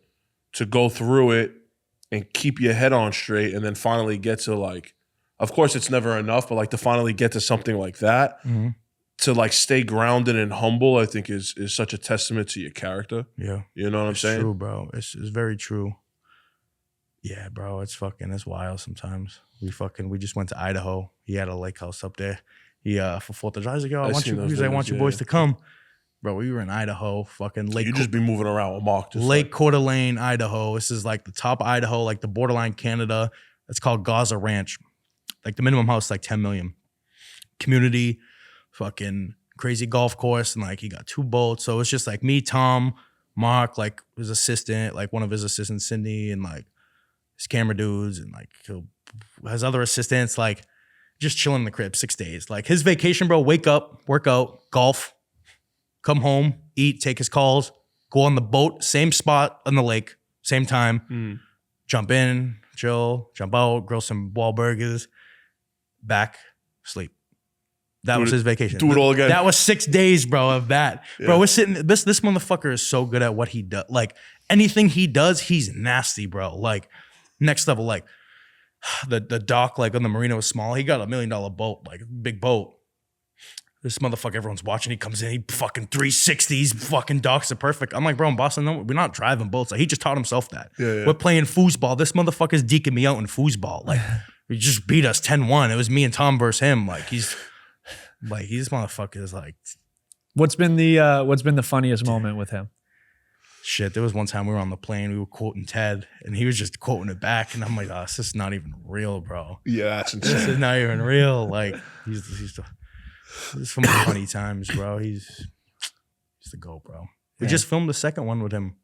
go through it and keep your head on straight and then finally get to like, of course it's never enough, but like to finally get to something like that, to like stay grounded and humble, I think is such a testament to your character. Yeah. You know what I'm saying? It's true, bbro. It's very true. Yeah, bro. It's wild sometimes. We just went to Idaho. He had a lake house up there. He for 4th of July, he's like, yo, I want you boys to come. Bro, we were in Idaho, fucking Lake. You just be moving around with Mark. Lake Coeur d'Alene, Idaho. This is like the top of Idaho, like the borderline Canada. It's called Gaza Ranch. like the minimum house is like 10 million. Community, fucking crazy golf course, and like he got 2 boats. So it's just like me, Tom, Mark, like his assistant, like one of his assistants, Cindy, and like his camera dudes, and like his other assistants, like just chilling in the crib 6 days. Like his vacation, bro, wake up, work out, golf, come home, eat, take his calls, go on the boat, same spot on the lake, same time, jump in, chill, jump out, grill some Wahlburgers, back, sleep. That was his vacation. Do it all again. That was 6 days, bro, of that. Yeah. Bro, we're sitting, this motherfucker is so good at what he does. Like anything he does, he's nasty, bro. Like next level, like the dock, like on the marina was small. He got $1 million boat, like big boat. This motherfucker, everyone's watching. He comes in, he fucking 360s, fucking docks are perfect. I'm like, bro, in Boston, no, we're not driving boats. Like he just taught himself that. Yeah. We're playing foosball. This motherfucker's deking me out in foosball. Like he just beat us 10-1. It was me and Tom versus him. Like he's motherfuckers like. What's been the funniest moment with him? Shit, there was one time we were on the plane, we were quoting Ted, and he was just quoting it back, and I'm like, oh, this is not even real, bro. Yeah, that's This insane. is not even real. Like, he's some funny times, bro. He's the GOAT, bro. We just filmed the second one with him.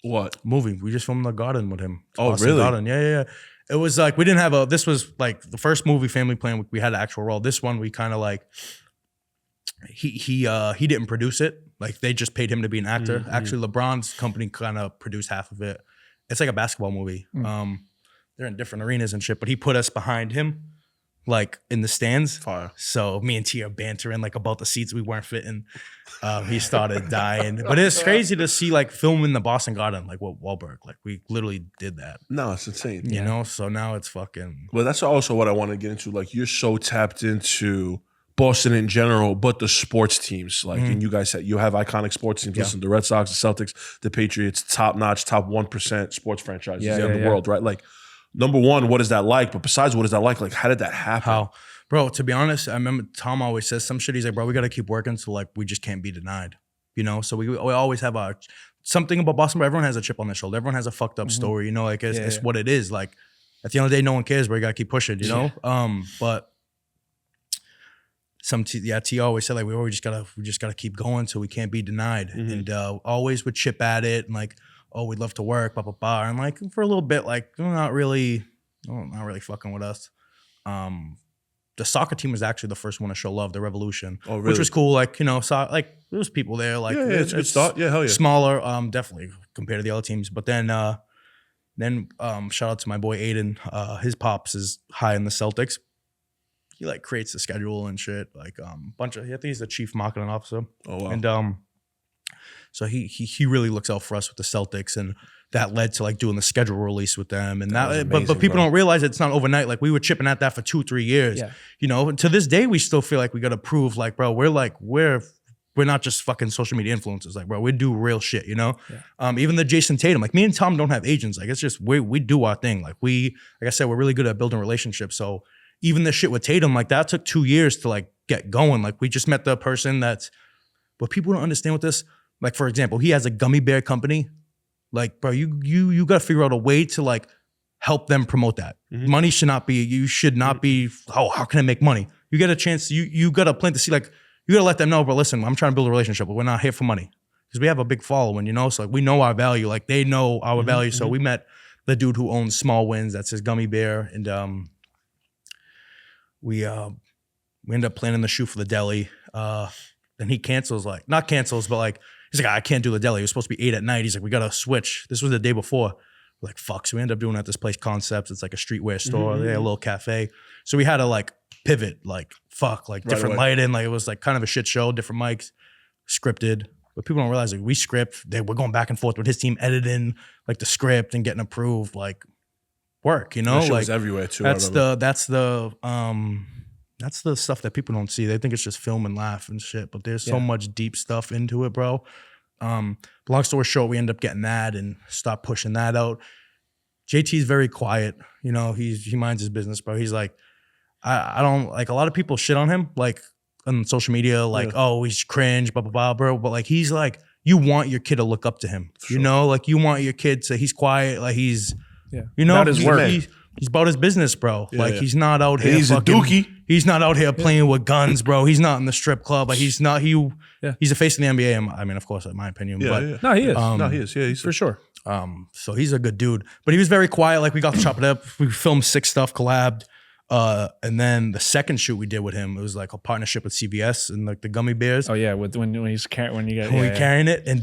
What? Movie. We just filmed The Garden with him. Oh, Boston really? Garden. Yeah. It was like, we didn't have this was like the first movie, Family Plan, we had an actual role. This one, we kind of like, he didn't produce it. Like they just paid him to be an actor. Actually, LeBron's company kind of produced half of it. It's like a basketball movie. They're in different arenas and shit, but he put us behind him, like in the stands. Fire. So me and T are bantering like about the seats we weren't fitting. He started dying. But it's crazy to see like film in the Boston Garden, like what Wahlberg. Like we literally did that. No, it's insane. You know? So now it's fucking. Well, that's also what I want to get into. Like, you're so tapped into Boston in general, but the sports teams, like, and you guys you have iconic sports teams. Yeah. Listen, the Red Sox, the Celtics, the Patriots, top notch, top 1% sports franchises in the world, right? Like, number one, what is that like? But besides, what is that like how did that happen? How? Bro, to be honest, I remember Tom always says some shit. He's like, bro, we got to keep working so like we just can't be denied, you know? So we always have something about Boston, but everyone has a chip on their shoulder. Everyone has a fucked up story, you know? Like it's what it is. Like at the end of the day, no one cares, but you got to keep pushing, you know? But T always said like we just gotta keep going so we can't be denied, and always would chip at it and like, oh, we'd love to work, blah blah blah, and like for a little bit like not really fucking with us. The soccer team was actually the first one to show love, the Revolution, which was cool. Like, you know, like there was people there, like it's a good start. Yeah, hell yeah. Smaller, definitely compared to the other teams, but then shout out to my boy Aiden. His pops is high in the Celtics. He like creates the schedule and shit. Like bunch of, I think he's the chief marketing officer. Oh wow. And so he really looks out for us with the Celtics, and that led to like doing the schedule release with them. And that but people don't realize it's not overnight. Like we were chipping at that for 2-3 years. Yeah. You know, to this day we still feel like we gotta prove like, bro, we're not just fucking social media influencers. Like, bro, we do real shit, you know? Yeah. Even the Jason Tatum, like me and Tom don't have agents. Like it's just we do our thing. Like I said, we're really good at building relationships. So even the shit with Tatum, like that took 2 years to like get going. Like we just met the person but people don't understand with this. Like for example, he has a gummy bear company. Like, bro, you got to figure out a way to like help them promote that. Money should not be, how can I make money? You get a chance, you got to plant the seed. Like you got to let them know, bro, listen, I'm trying to build a relationship, but we're not here for money. Because we have a big following, you know? So like we know our value, like they know our value. So we met the dude who owns Small Wins, that's his gummy bear. And we ended up planning the shoot for the deli. Then he cancels, like, not cancels, but like, he's like, I can't do the deli. It was supposed to be 8 at night. He's like, we got to switch. This was the day before. We're like, fuck. So we ended up doing it at this place, Concepts. It's like a streetwear store. They had a little cafe. So we had to like pivot, like, fuck, like different lighting. Like it was like kind of a shit show, different mics, scripted. But people don't realize like we script. We're going back and forth with his team editing like the script and getting approved, like work, you know? That shit like was everywhere too. That's the stuff that people don't see. They think it's just film and laugh and shit, but there's so much deep stuff into it, bro. Long story short, we end up getting that and stop pushing that out. JT's very quiet. You know, he minds his business, bro. He's like, I don't, like, a lot of people shit on him, like on social media, like, oh, he's cringe, blah, blah, blah, bro. But like, he's like, you want your kid to look up to him. You know, like you want your kid to, he's quiet, like he's, you know, about his work. He's about his business, bro. Yeah, like yeah. he's not out here. He's a dookie. He's not out here playing with guns, bro. He's not in the strip club. Like he's not. He's a face in the NBA. I mean, of course, in my opinion. Yeah, but yeah. No, he is. No, he is. Yeah, he's for sure. so he's a good dude. But he was very quiet. Like we got to chop it up. We filmed sick stuff, collabed. And then the second shoot we did with him, it was like a partnership with CVS and like the gummy bears. Oh yeah, when he's Carrying it, and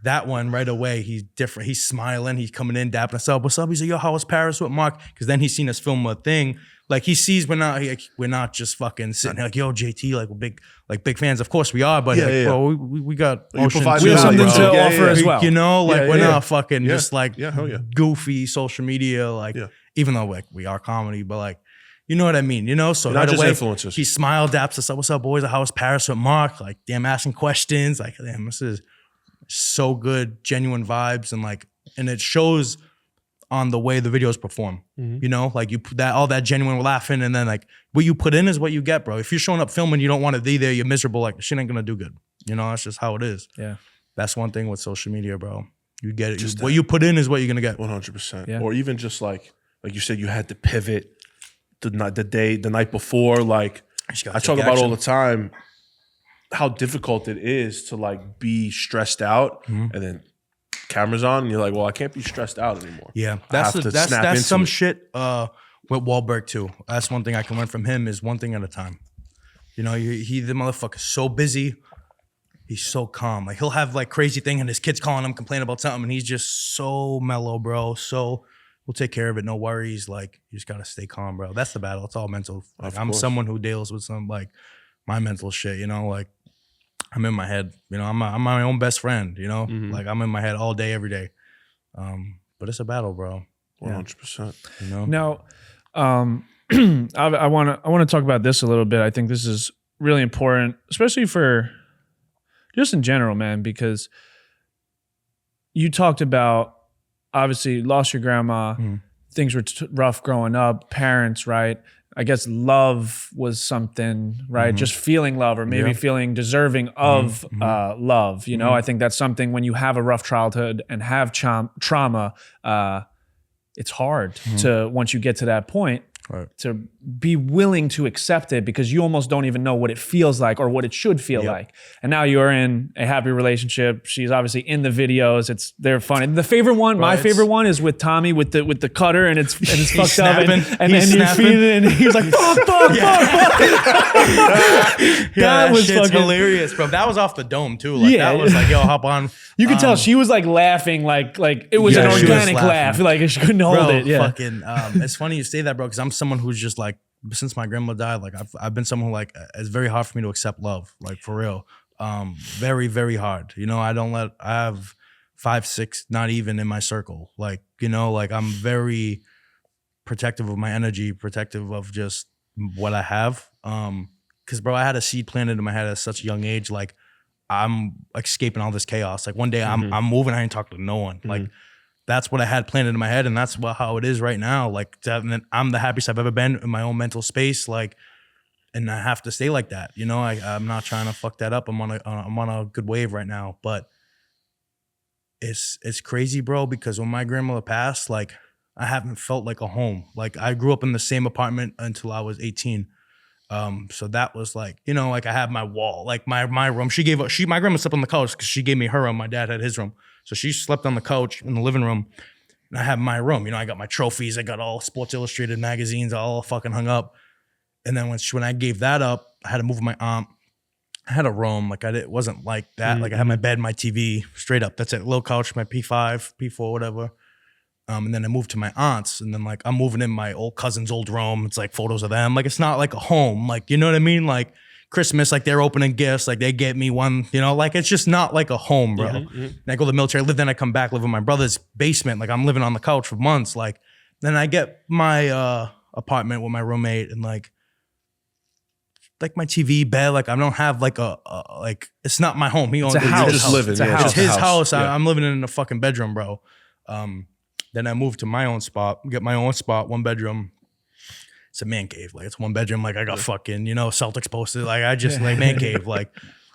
that one right away, he's different. He's smiling. He's coming in, dapping us up. What's up? He's like, yo, how was Paris with Mark? Because then he's seen us film a thing. Like he sees we're not just fucking sitting here like, yo, JT, like we're big fans. Of course we are, but bro, we got You provide we have value, something bro. to offer as well. You know, like Yeah, we're yeah. not fucking just like hell yeah. goofy social media, like even though like we are comedy, but like you know what I mean, you know? So You're not right just away, influencers. he smiled, daps us up, what's up, boys? How was Paris with Mark? Like, damn, asking questions. Like, damn, this is so good, genuine vibes, and it shows on the way the videos perform. You know, like you put that all that genuine laughing, and then like what you put in is what you get, bro. If you're showing up filming, you don't want to be there, you're miserable, like shit ain't gonna do good. You know, that's just how it is. Yeah. That's one thing with social media, bro. You get it. What you put in is what you're gonna get. 100%. Yeah. Or even just like you said, you had to pivot the night before. Like I talk about all the time how difficult it is to like be stressed out and then cameras on and you're like, well, I can't be stressed out anymore. Yeah, I have to snap into some it. shit with Wahlberg too. That's one thing I can learn from him is one thing at a time. You know, the motherfucker's so busy. He's so calm. Like he'll have like crazy thing and his kid's calling him, complaining about something, and he's just so mellow, bro. So we'll take care of it. No worries. Like you just gotta stay calm, bro. That's the battle. It's all mental. Like I'm someone who deals with some like my mental shit, you know, like I'm in my head, you know, I'm my own best friend, you know, like I'm in my head all day, every day. But it's a battle, bro. 100%. You know? Now, I want to talk about this a little bit. I think this is really important, especially for just in general, man, because you talked about obviously lost your grandma, things were rough growing up, parents, right? I guess love was something, right? Just feeling love or maybe feeling deserving of love. You know, I think that's something when you have a rough childhood and have trauma, it's hard to, once you get to that point, to be willing to accept it because you almost don't even know what it feels like or what it should feel like. And now you're in a happy relationship. She's obviously in the videos. They're funny. The favorite one, my favorite one is with Tommy with the cutter and it's fucked up and then you're feeding it and he's like, fuck. That was fucking hilarious, bro. That was off the dome too. Like that was like, yo, hop on. You could tell she was like laughing like it was an she was organic laughing. laugh. Like she couldn't hold it. Yeah. Fucking, it's funny you say that, bro, because I'm someone who's just like, since my grandma died, like I've been someone who like, it's very hard for me to accept love, like for real. Very, very hard. You know, I have 5, 6, not even in my circle. Like, you know, like I'm very protective of my energy, protective of just what I have. Cause bro, I had a seed planted in my head at such a young age. Like I'm escaping all this chaos. Like one day I'm moving, I ain't talking to no one. Like that's what I had planted in my head, and that's how it is right now. Like I'm the happiest I've ever been in my own mental space. Like, and I have to stay like that. You know, I'm not trying to fuck that up. I'm on a good wave right now, but it's crazy, bro. Because when my grandmother passed, like I haven't felt like a home. Like I grew up in the same apartment until I was 18. So that was like, you know, like I have my wall, like my room. My grandma slept on the couch because she gave me her room. My dad had his room. So she slept on the couch in the living room. And I have my room. You know, I got my trophies. I got all Sports Illustrated magazines all fucking hung up. And then when I gave that up, I had to move with my aunt. I had a room. Like it wasn't like that. Like I had my bed, my TV, straight up. That's it. Little couch, my P5, P4, whatever. And then I moved to my aunt's, and then like I'm moving in my old cousin's old room. It's like photos of them. Like it's not like a home. Like, you know what I mean? Like Christmas, like they're opening gifts, like they get me one, you know, like it's just not like a home, bro. And I go to the military, I live, then I come back, live in my brother's basement. Like I'm living on the couch for months. Like then I get my apartment with my roommate and like my TV, bed. Like I don't have like like it's not my home. He owns a house. Just living. It's a Yeah, house. It's his house. Yeah. I'm living in a fucking bedroom, bro. Then I moved to my own spot, get my own spot, 1 bedroom. It's a man cave. Like it's 1 bedroom. Like I got fucking, you know, Celtics posted. Like I just like man cave. Like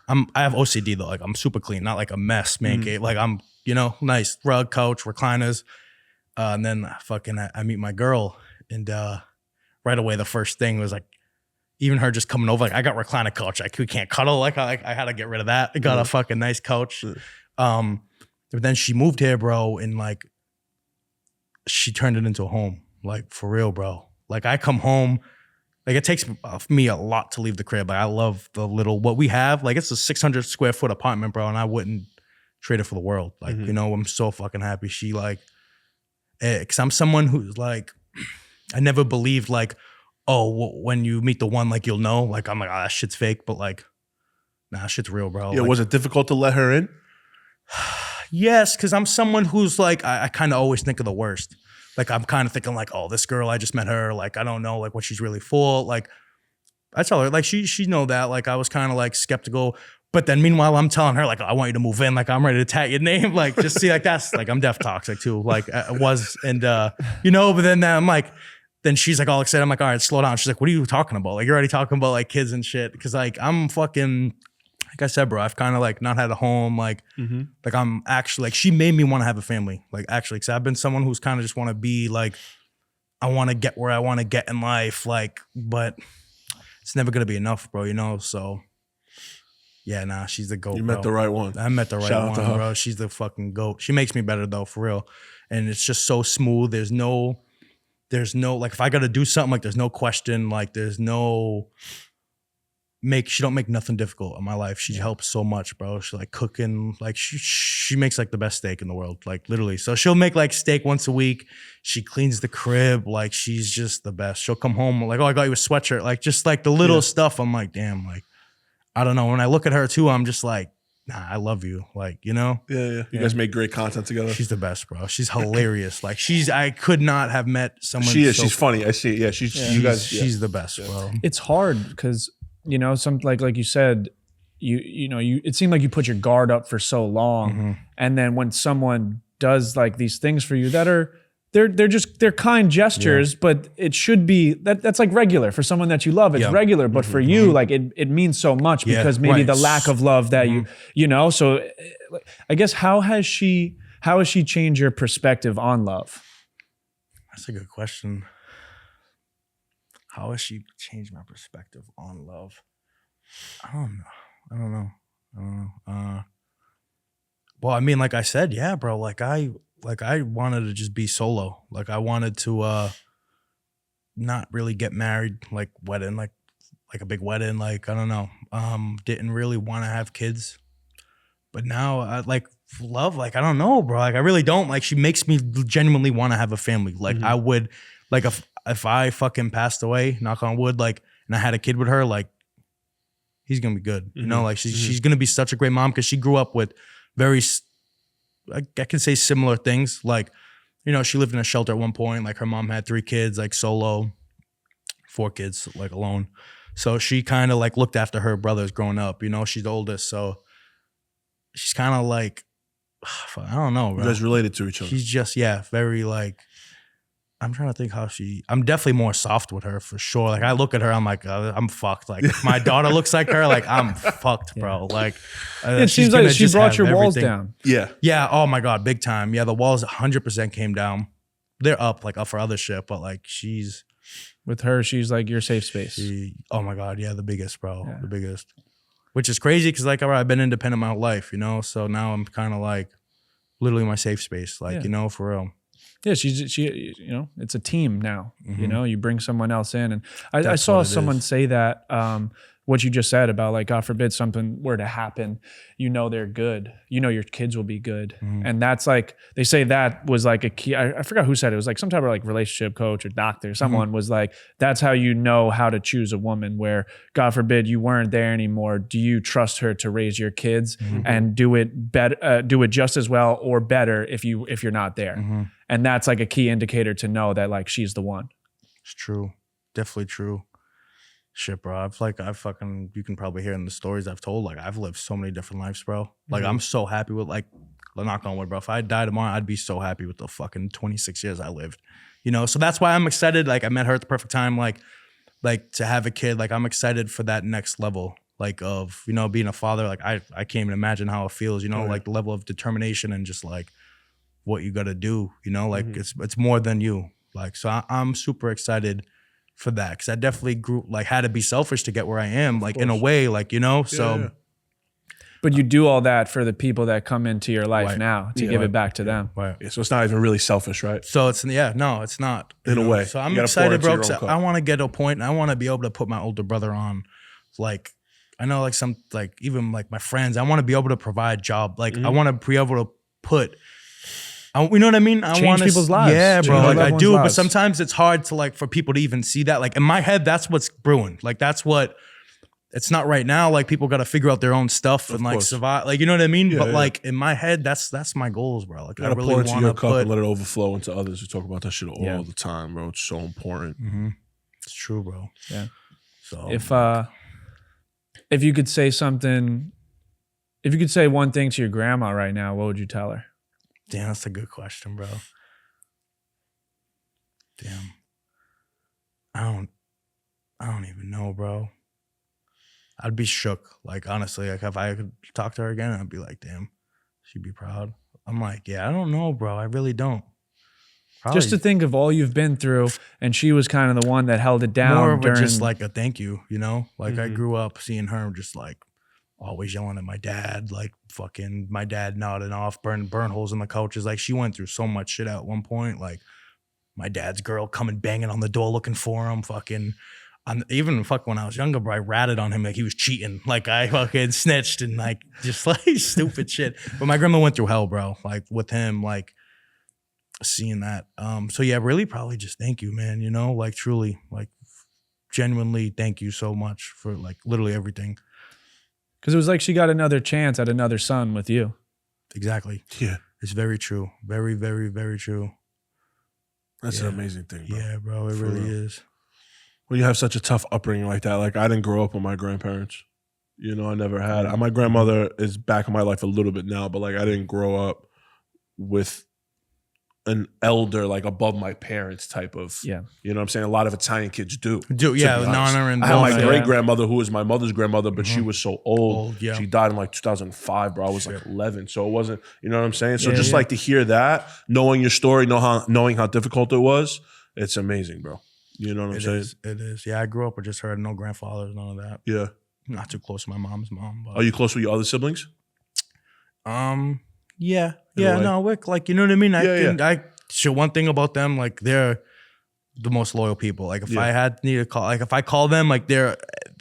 I have OCD though. Like I'm super clean, not like a mess man cave. Like I'm, you know, nice rug, couch, recliners. And then I meet my girl And right away, the first thing was like, even her just coming over, like I got recliner couch. Like we can't cuddle. Like I had to get rid of that. I got a fucking nice couch. But then she moved here, bro, and like she turned it into a home. Like for real, bro. Like I come home, like it takes me a lot to leave the crib. Like I love the little what we have. Like it's a 600 square foot apartment, bro, and I wouldn't trade it for the world. Like you know, I'm so fucking happy. She like, because I'm someone who's like, I never believed like, oh, when you meet the one, like you'll know. Like I'm like, oh, that shit's fake, but like, nah, shit's real, bro. Yeah, like, was it difficult to let her in? Yes, because I'm someone who's like, I kind of always think of the worst. Like I'm kind of thinking like, oh, this girl, I just met her. Like I don't know like what she's really for. Like I tell her like she know that. Like I was kind of like skeptical. But then meanwhile, I'm telling her like, I want you to move in. Like I'm ready to tag your name. Like just see like that's like I'm deaf toxic too. Like I was and you know. But then I'm like. Then she's like all excited. I'm like, all right, slow down. She's like, what are you talking about? Like, you're already talking about like kids and shit. Cause like, I'm fucking, like I said, bro, I've kind of like not had a home. Like, like I'm actually like, she made me want to have a family. Like actually, cause I've been someone who's kind of just want to be like, I want to get where I want to get in life. Like, but it's never going to be enough, bro, you know? So yeah, nah, she's the GOAT, You met the right one. I met the right Shout out to one, her. bro. She's the fucking GOAT. She makes me better though, for real. And it's just so smooth. There's no, like if I got to do something, like there's no question, like there's no she don't make nothing difficult in my life. She helps so much, bro. She like cooking, like she makes like the best steak in the world, like literally. So she'll make like steak once a week. She cleans the crib. Like she's just the best. She'll come home like, oh, I got you a sweatshirt. Like just like the little stuff. I'm like, damn, like, I don't know. When I look at her too, I'm just like, nah, I love you. Like, you know? Yeah. You guys make great content together. She's the best, bro. She's hilarious. Like I could not have met someone. She is. So She's funny. I see. Yeah. She's the best, bro. It's hard because, you know, some like you said, you know, it seemed like you put your guard up for so long. And then when someone does like these things for you that are, they're kind gestures, but it should be that's like regular for someone that you love. It's regular, but for you, like it means so much because maybe the lack of love that you know. So I guess how has she changed your perspective on love? That's a good question. How has she changed my perspective on love? I don't know. Well, I mean, like I said, yeah, bro. Like I wanted to just be solo. Like I wanted to not really get married, like wedding, like a big wedding. Like I don't know. Didn't really want to have kids. But now I like love, like I don't know, bro. Like I really don't. Like she makes me genuinely want to have a family. Like I would, like if I fucking passed away, knock on wood, like and I had a kid with her, like he's gonna be good. You know, like she's gonna be such a great mom because she grew up with very, I can say similar things. Like, you know, she lived in a shelter at one point. Like her mom had 3 kids, like solo, 4 kids, like alone. So she kind of like looked after her brothers growing up. You know, she's the oldest, so she's kind of like, I don't know, bro. You guys related to each other. She's just, very like, I'm trying to think how I'm definitely more soft with her for sure. Like I look at her, I'm like, I'm fucked. Like if my daughter looks like her, like I'm fucked, bro. Like It seems like she brought your walls down. Yeah. Yeah. Oh my God. Big time. Yeah. The walls 100% came down. They're up for other shit, but like With her, she's like your safe space. Oh my God. Yeah. The biggest, bro. Yeah. The biggest. Which is crazy because like, all right, I've been independent my whole life, you know? So now I'm kind of like literally my safe space, like, you know, for real. Yeah, she, you know, it's a team now. You know, you bring someone else in, and I saw someone say that what you just said about like, God forbid something were to happen, you know, they're good. You know, your kids will be good, and that's like they say that was like a key. I forgot who said it. It was like some type of like relationship coach or doctor. Someone was like, that's how you know how to choose a woman. Where God forbid you weren't there anymore, do you trust her to raise your kids and do it better, do it just as well or better if you're not there? And that's like a key indicator to know that like she's the one. It's true. Definitely true. Shit, bro. You can probably hear in the stories I've told, like I've lived so many different lives, bro. Like I'm so happy with like, knock on wood, bro. If I die tomorrow, I'd be so happy with the fucking 26 years I lived, you know? So that's why I'm excited. Like I met her at the perfect time, like to have a kid. Like I'm excited for that next level, like of, you know, being a father. Like I can't even imagine how it feels, you know, like the level of determination and just like, what you got to do, you know, like it's more than you, Like, so I'm super excited for that because I definitely grew, like, had to be selfish to get where I am, like, in a way, like, you know, so. Yeah. But you do all that for the people that come into your life Right. now to give it back to them. Right. Yeah, so it's not even really selfish, right? So it's, no, it's not. In a way. So I'm You gotta pour excited, into bro, your own 'cause cup. I want to get to a point and I want to be able to put my older brother on, like, I know, like, some, like, even like my friends, I want to be able to provide job. Like, I want to be able to put, you know what I mean? I Change want people's lives. Yeah, bro. Change Like, I everyone's do, but lives. sometimes it's hard to, like, for people to even see that. Like, in my head, that's what's brewing. Like, that's what, it's not right now. Like, people got to figure out their own stuff and, like, course. survive. Like, you know what I mean? Yeah, but yeah. like, in my head, that's my goals, bro. Like, You I gotta really pour into want your to cup put. and let it overflow into others. We talk about that shit all Yeah. the time, bro. It's so important. It's true, bro. Yeah. So If you could say something, if you could say one thing to your grandma right now, what would you tell her? damn, that's a good question, bro. Damn. I don't even know, bro. I'd be shook. Like, honestly, like, if I could talk to her again, I'd be like, damn, she'd be proud. I'm like, yeah, I don't know, bro. I really don't. Just to Probably think of all you've been through, and she was kind of the one that held it down more of during. just like a thank you, you know? Like, I grew up seeing her just like always yelling at my dad, like fucking my dad nodding off, burn holes in the couches. Like, she went through so much shit at one point. Like, my dad's girl coming banging on the door looking for him. Fucking, even when I was younger, bro, I ratted on him like he was cheating. Like, I fucking snitched and like just like stupid shit. But my grandma went through hell, bro. Like, with him, like seeing that. So yeah, really probably just thank you, man. You know, like, truly, like, genuinely thank you so much for, like, literally everything. Because it was like she got another chance at another son with you. Exactly. Yeah. It's very true. Very, very, very true. That's Yeah. an amazing thing, bro. Yeah, bro. It For really real. is. When you have such a tough upbringing like that, like I didn't grow up with my grandparents. You know, I never had. My grandmother is back in my life a little bit now, but like I didn't grow up with an elder like above my parents type of. Yeah. You know what I'm saying? A lot of Italian kids do. Yeah, be honest. honor and I had my Yeah. great grandmother who was my mother's grandmother, but she was so old. Old, yeah. She died in like 2005, bro. I was like 11, so it wasn't. You know what I'm saying? So Yeah, just yeah. like to hear that, knowing your story, knowing how difficult it was, it's amazing, bro. You know what I'm saying? It is. Yeah, I grew up with just her, no grandfathers, none of that. Yeah. Not too close to my mom's mom. But, Are you close with your other siblings? yeah, In a yeah, way? no, we're like, you know what I mean? Yeah, So one thing about them, like, they're the most loyal people. Like, if Yeah. I need to call, like, if I call them, like, they're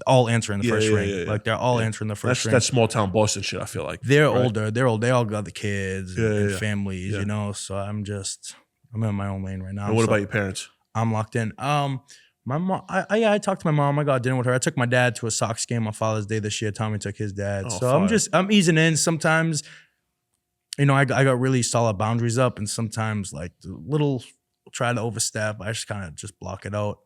all answering the Yeah, first yeah, ring. yeah, yeah. Like, they're all answering the first ring. That's small town Boston shit, I feel like. They're right? older. They're old. They all got the kids and yeah. families, Yeah. you know? So I'm in my own lane right now. And what So about your parents? I'm locked in. My mom, I talked to my mom. I got dinner with her. I took my dad to a Sox game on Father's Day this year. Tommy took his dad. Oh, So fire. I'm easing in. Sometimes, you know, I got really solid boundaries up, and sometimes like the little try to overstep. I just kind of just block it out.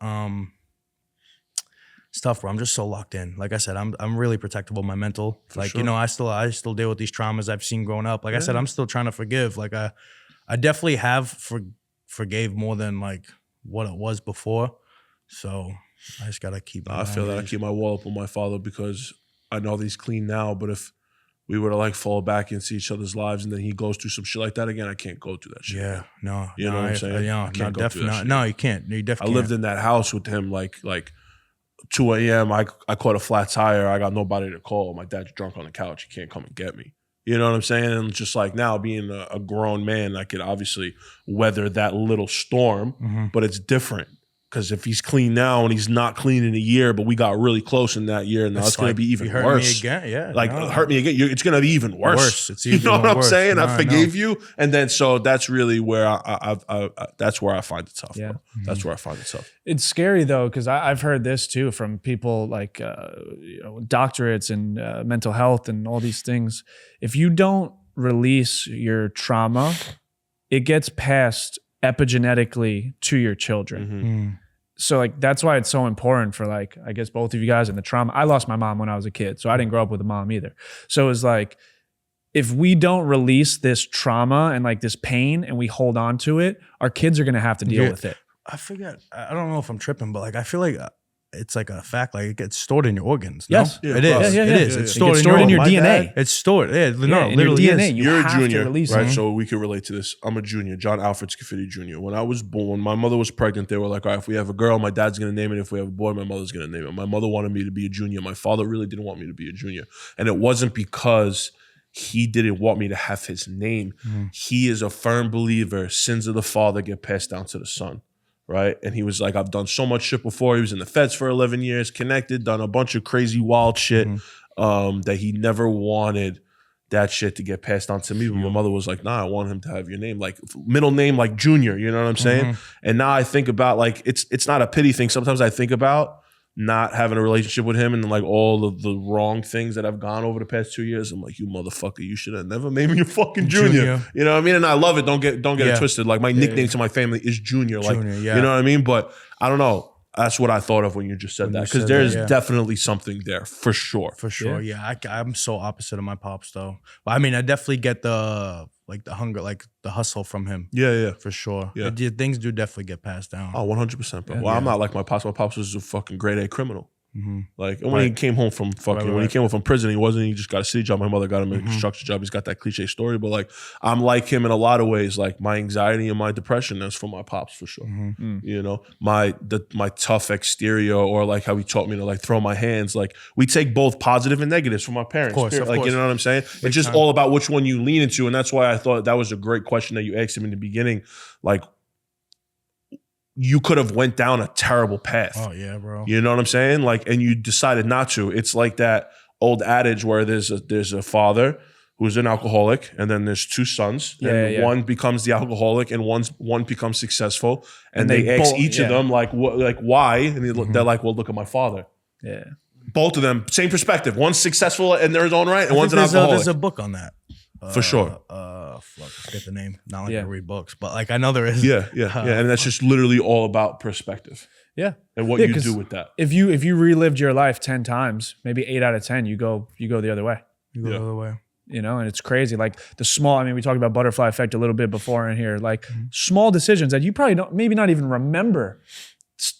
It's tough, bro. I'm just so locked in. Like I said, I'm really protective of my mental. Like, sure. you know, I still deal with these traumas I've seen growing up. Like I said, I'm still trying to forgive. Like I definitely have forgave more than like what it was before. So I just gotta keep. I feel that I boundaries. keep my wall up with my father because I know that he's clean now, but if we were to like fall back and see each other's lives and then he goes through some shit like that again, I can't go through that shit. Yeah, no, You know what I'm saying? Yeah, I can't go through that shit. No, you can't. You I definitely. lived in that house with him like 2 a.m. I caught a flat tire. I got nobody to call. My dad's drunk on the couch. He can't come and get me. You know what I'm saying? And just like now being a grown man, I could obviously weather that little storm, but it's different. Because if he's clean now and he's not clean in a year, but we got really close in that year, now it's going to be even you hurt worse. Me again, yeah. Like no. hurt me again. It's going to be even worse. It's you even know what I'm worse. saying? No, I forgave you, and then so that's really where I that's where I find it tough. Yeah. Bro. That's where I find it tough. It's scary though, because I've heard this too from people like doctorates in mental health and all these things. If you don't release your trauma, it gets passed epigenetically to your children. So like that's why it's so important for like I guess both of you guys in the trauma. I lost my mom when I was a kid, so I didn't grow up with a mom either. So it's like if we don't release this trauma and like this pain and we hold on to it, our kids are gonna have to deal with it. I forget. I don't know if I'm tripping, but like I feel like it's like a fact. Like it gets stored in your organs. No? Yes. Yeah, it is. yeah, It is. It's It gets stored in your DNA. dad- It's stored. Yeah, no, in your literally DNA. is. You You're a have to junior, release right? it. So we can relate to this. I'm a junior, John Alfred Scafidi Jr. When I was born, my mother was pregnant. They were like, all right, if we have a girl, my dad's going to name it. If we have a boy, my mother's going to name it. My mother wanted me to be a junior. My father really didn't want me to be a junior. And it wasn't because he didn't want me to have his name. He is a firm believer sins of the father get passed down to the son. Right. And he was like, I've done so much shit before. He was in the feds for 11 years, connected, done a bunch of crazy, wild shit that he never wanted that shit to get passed on to me. But my mother was like, nah, I want him to have your name, like middle name, like Junior. You know what I'm saying? And now I think about like, it's not a pity thing. Sometimes I think about not having a relationship with him and like all of the wrong things that I've gone over the past 2 years. I'm like, you motherfucker, you should have never made me a fucking junior. You know what I mean? And I love it. Don't get it twisted. Like my nickname to my family is Junior. Like, you know what I mean? But I don't know. That's what I thought of when you just said that. Because there's definitely something there for sure. For sure. Yeah. I'm so opposite of my pops though. But I mean, I definitely get the hunger, like the hustle from him. Yeah. For sure. Yeah. Things do definitely get passed down. Oh, 100%, bro. Well, I'm not like my pops. My pops was a fucking grade A criminal. Like, and when he came home from when he came home from prison, he just got a city job. My mother got him a construction job. He's got that cliche story, but like, I'm like him in a lot of ways. Like my anxiety and my depression is from my pops for sure. You know, my tough exterior, or like how he taught me to like throw my hands. Like we take both positive and negatives from our parents. Of course. You know what I'm saying? It's just all about which one you lean into. And that's why I thought that was a great question that you asked him in the beginning. Like, you could have went down a terrible path. Oh yeah, bro. You know what I'm saying? Like, and you decided not to. It's like that old adage where there's a father who's an alcoholic, and then there's two sons, and one becomes the alcoholic, and one becomes successful, and they ask each of them like why, and they're like, well, look at my father. Yeah. Both of them, same perspective. One's successful in their own right, and one's an alcoholic. There's a book on that. For sure. I forget the name. Not like I read books, but like I know there is. Yeah. And that's just literally all about perspective. Yeah. And what you do with that. If you relived your life 10 times, maybe 8 out of 10, you go the other way. You go the other way. You know, and it's crazy. Like the small, I mean, we talked about butterfly effect a little bit before in here, like small decisions that you probably don't, maybe not even remember,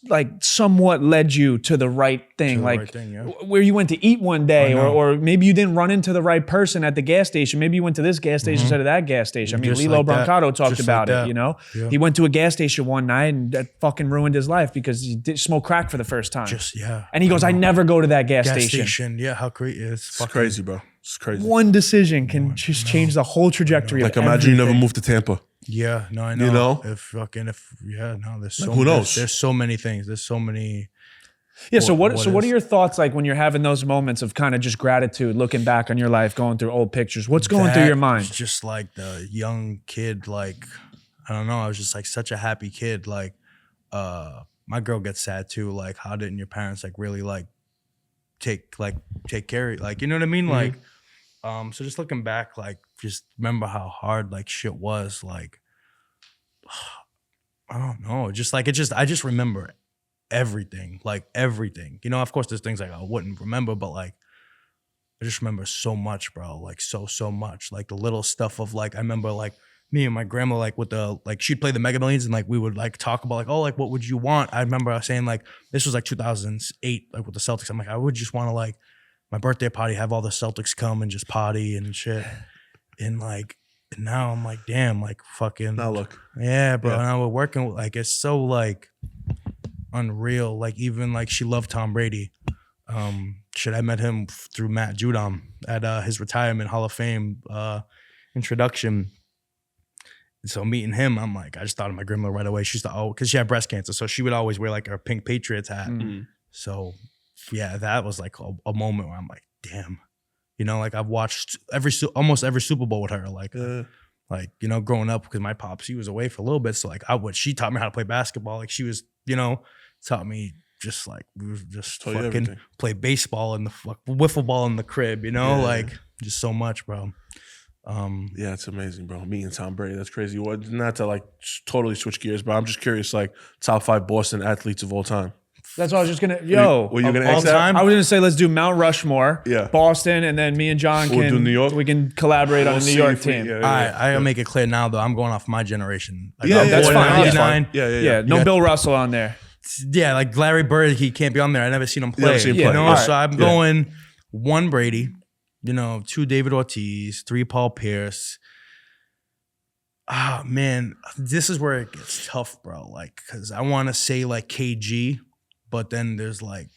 like somewhat led you to the right thing. Where you went to eat one day, or maybe you didn't run into the right person at the gas station. Maybe you went to this gas station instead of that gas station. I mean, Lilo Brancato talked about it, you know? Yeah. He went to a gas station one night and that fucking ruined his life because he did smoke crack for the first time. And he goes, I never go to that gas station. Yeah, how crazy. It's crazy, bro. It's crazy. One decision can just change the whole trajectory of everything. Imagine you never moved to Tampa. Yeah, no, I know. You know? There's so who knows? There's so many things. There's so many. Yeah. So what are your thoughts like when you're having those moments of kind of just gratitude, looking back on your life, going through old pictures? What's going through your mind? Just like the young kid, like, I don't know. I was just like such a happy kid. Like, my girl gets sad too. Like, how didn't your parents like really like take care of you? Like, you know what I mean? Like, so just looking back, like, just remember how hard like shit was. Like, I don't know. I just remember everything, like everything. You know, of course, there's things like I wouldn't remember, but like, I just remember so much, bro. Like so much. Like the little stuff of like, I remember like me and my grandma, like with the, like she'd play the Mega Millions and like we would like talk about like, oh, like what would you want? I remember saying like, this was like 2008, like with the Celtics. I'm like, I would just want to like, my birthday party, have all the Celtics come and just party and shit. And like, and now I'm like, damn, like fucking. Now look. Yeah, bro. Yeah. Now we're working with, like, it's so like unreal. Like even like she loved Tom Brady. I met him through Matt Judom at his retirement Hall of Fame introduction. And so meeting him, I'm like, I just thought of my grandma right away. She used to, because she had breast cancer. So she would always wear like her pink Patriots hat. So yeah, that was like a moment where I'm like, damn, you know, like I've watched almost every Super Bowl with her, like, you know, growing up, because my pops, he was away for a little bit. So like she taught me how to play basketball. Like she was, you know, taught me just like, we were just fucking play baseball and the wiffle ball in the crib, you know, like just so much, bro. Yeah, it's amazing, bro. Meeting Tom Brady, that's crazy. Not to like totally switch gears, but I'm just curious, like top 5 Boston athletes of all time. That's what I was just gonna. Were you gonna ask that? I was gonna say let's do Mount Rushmore, yeah, Boston, and then me and John can do New York. We can collaborate on the New York team. All right, I gotta make it clear now though. I'm going off my generation. That's fine. 99. Yeah. No Bill Russell on there. Yeah, like Larry Bird, he can't be on there. I never seen him play. Never seen him play. You know, Yeah. so I'm going 1 Brady, 2 David Ortiz, 3 Paul Pierce. Ah, man, this is where it gets tough, bro. Like, cause I want to say like KG, but then there's like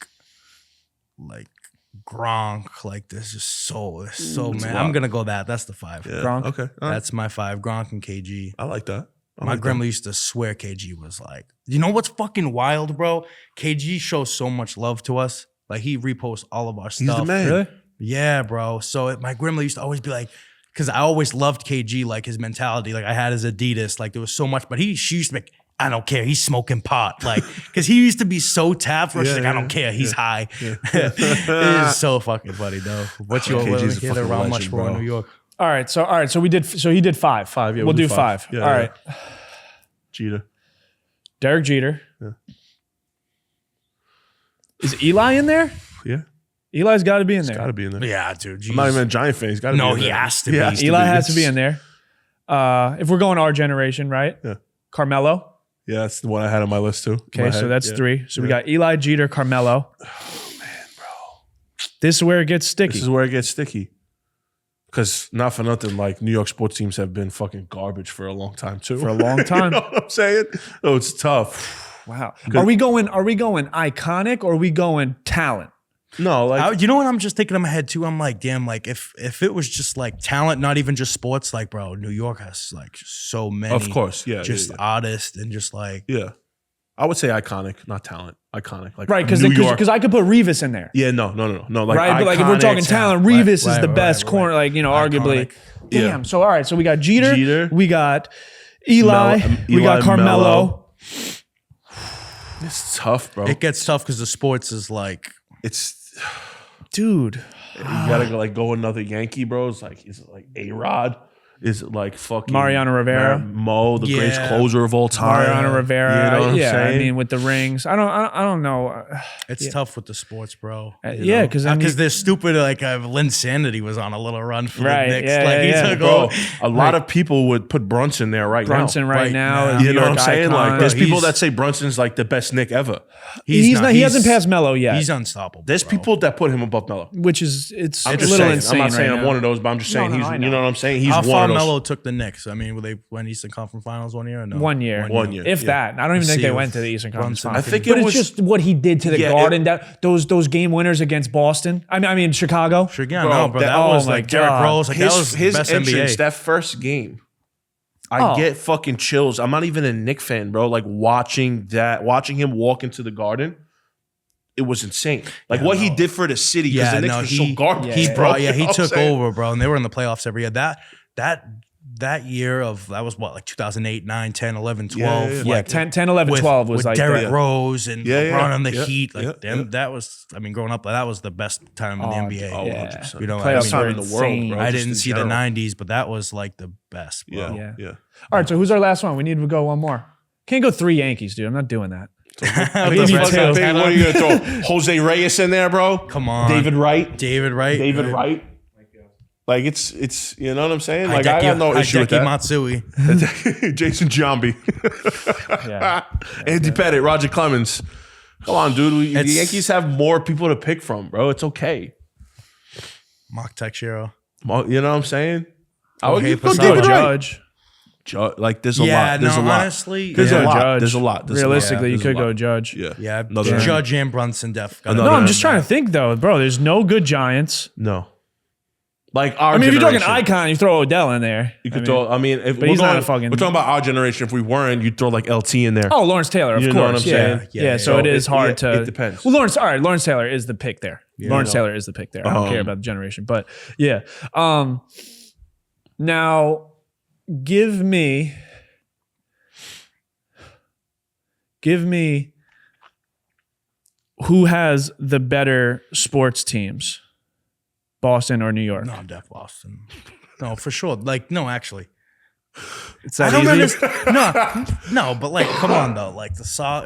Gronk. Like, there's so man. I'm gonna go that. That's the 5. Yeah. Gronk. Okay. All right. That's my 5. Gronk and KG. I like that. My grandma used to swear KG was like, you know what's fucking wild, bro? KG shows so much love to us. Like, he reposts all of our stuff. He's the man. Really? Yeah, bro. So my grandma used to always be like, because I always loved KG, like his mentality. Like, I had his Adidas. Like, there was so much, but she used to be like, I don't care. He's smoking pot. Like, because he used to be so tapped. She's like, I don't care. He's high. It is so fucking funny, though. What's your KG's a hear fucking around much legend, for in bro. New York? All right. So he did 5. 5. Yeah, We'll do 5. Yeah, All right. Jeter. Derek Jeter. Yeah. Is Eli in there? Yeah. Eli's got to be in there. Got to be in there. Yeah, dude. I'm not even a Giant fan. He's got to be in there. he has to be. Eli has to be in there. If we're going our generation, right? Yeah. Carmelo. Yeah, that's the one I had on my list too. Okay, so that's 3. So we got Eli, Jeter, Carmelo. Oh, man, bro. This is where it gets sticky. This is where it gets sticky. Because not for nothing, like New York sports teams have been fucking garbage for a long time too. For a long time. You know what I'm saying? Oh, it's tough. Wow. Are we going iconic or are we going talent? No, like You know what? I'm just thinking in my head too. I'm like, damn, like if it was just like talent, not even just sports, like, bro, New York has like so many. of course, yeah, just yeah. artists and just like. Yeah. I would say iconic, not talent. Iconic, like Right, New York. because I could put Revis in there. Yeah, no. Like, Right, but like if we're talking talent, Right, Revis is right, the right, best right. corner, like, arguably. Iconic. Damn. Yeah. So all right, so we got Jeter. We got Eli. We Eli, got Carmelo. Melo. It's tough, bro. It gets tough because the sports is like. It's Dude. you gotta go another Yankee, bro. It's like is it like A-Rod? Is it like fucking Mariano Rivera? Mo, the greatest Yeah. closer of all time? Mariano Rivera. You know what I'm yeah, I saying? mean with the rings. I don't know. It's tough with the sports, bro. Yeah, because they're stupid. Like Lynn Sanity was on a little run for Right, the Knicks. yeah, like yeah, yeah. took Bro, over. a lot of people would put Brunson there right Brunson now. right Right now. now. is You New know what York I'm saying? icon. Like, there's people he's- that say Brunson's like the best Nick ever. he hasn't passed Melo yet. He's unstoppable. There's bro. people that put him above Melo. which is it's I'm a just little saying. insane. I'm not saying right I'm now. one of those, but I'm just saying No, he's. I You know. know what I'm saying? He's How one far of those. Melo took the Knicks? I mean, they went Eastern Conference Finals 1 year or no? 1 year. 1 year. If Yeah. that. I don't even think See they if went to the Eastern Conference Brunson- Finals. I think but it it's was- just what he did to the Yeah, Garden. Those game winners against Boston. I mean Chicago. Sure, yeah, Bro, no, bro. that- That oh was my like Derrick God. Rose. Like that was his best entrance, NBA. that first game, I Oh. get fucking chills. I'm not even a Knick fan, bro. Like watching him walk into the Garden, it was insane. Like what he did for the city because the Knicks were so garbage. He bro. brought, You know he what I'm took saying? over, bro, and they were in the playoffs every year. That year that was what, like 2008, 9, 10, 11, 12. Yeah, Yeah, like 10, 11, 12 was with like Derrick that. Rose and Yeah, LeBron on the yeah, Heat. Like yeah, them, yeah. that was, I mean, growing up, that was the best time in the NBA. Oh, Yeah. 100%. You know, Playoffs I were mean, in the world, insane. bro. I just didn't in see general. the 90s, but that was like the best, bro. Yeah, yeah. All right, so who's our last one? We need to go one more. Can't go 3 Yankees, dude. I'm not doing that. I'll give you two. What are you gonna throw? Jose Reyes in there, bro? Come on. David Wright. David Wright. Wright. Like it's you know what I'm saying? Like I got no issue with Hideki that. Matsui. Jason Giambi. Yeah. Andy Pettit, Roger Clemens. Come on, dude. The It's- Yankees have more people to pick from, bro. It's okay. Mark Teixeira. You know what I'm saying? I would Jorge go Posada. David Wright. Judge. Like there's a Yeah, lot. There's no, a lot. honestly, There's Go a lot. Judge. There's a lot. There's a lot. Realistically, you There's a could go lot. Judge. Yeah. Yeah, Another- Judge and Brunson def. Another- No, I'm just Yeah. trying to think though, bro. There's no good Giants. No. Like our I mean, if you're talking generation. icon, you throw Odell in there. You could throw. I mean, if but he's not a fucking- We're talking about our generation. If we weren't, you'd throw like LT in there. Oh, Lawrence Taylor, of You course. know what I'm saying? Yeah. Yeah, So so it is hard it to. depends. Well, Lawrence Taylor is the pick there. Lawrence no. Taylor is the pick there. I don't care about the generation, but yeah. Now, give me who has the better sports teams, Boston or New York? No, I'm deaf Boston. No, for sure. Like, no, actually. It's I that don't easy. understand. No, but like, come on though. Like the Sox.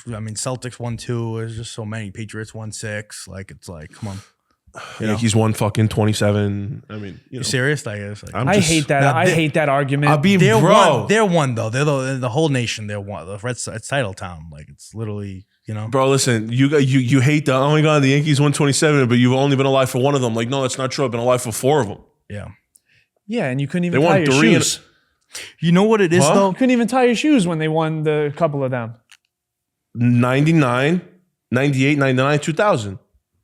I mean, Celtics 1-2. There's just so many. Patriots 1-6. Like, it's like, come on. You know? Yankees won fucking 27. I mean, You serious? I guess. Like, I hate that. Now, I hate that argument. I'll be they're bro. one. They're one though. They're the whole nation. They're one. It's title town. Like it's literally, you know. Bro, listen, you hate the, oh my God, the Yankees won 27, but you've only been alive for one of them. Like, no, that's not true. I've been alive for 4 of them. Yeah. Yeah, and you couldn't They even tie won your 3 shoes. You know what it is though? You couldn't even tie your shoes when they won the couple of them. 99, 98, 99, 2000.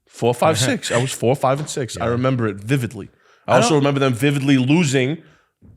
4, 5, 6. I was 4, 5, and 6. I remember it vividly. I also remember them vividly losing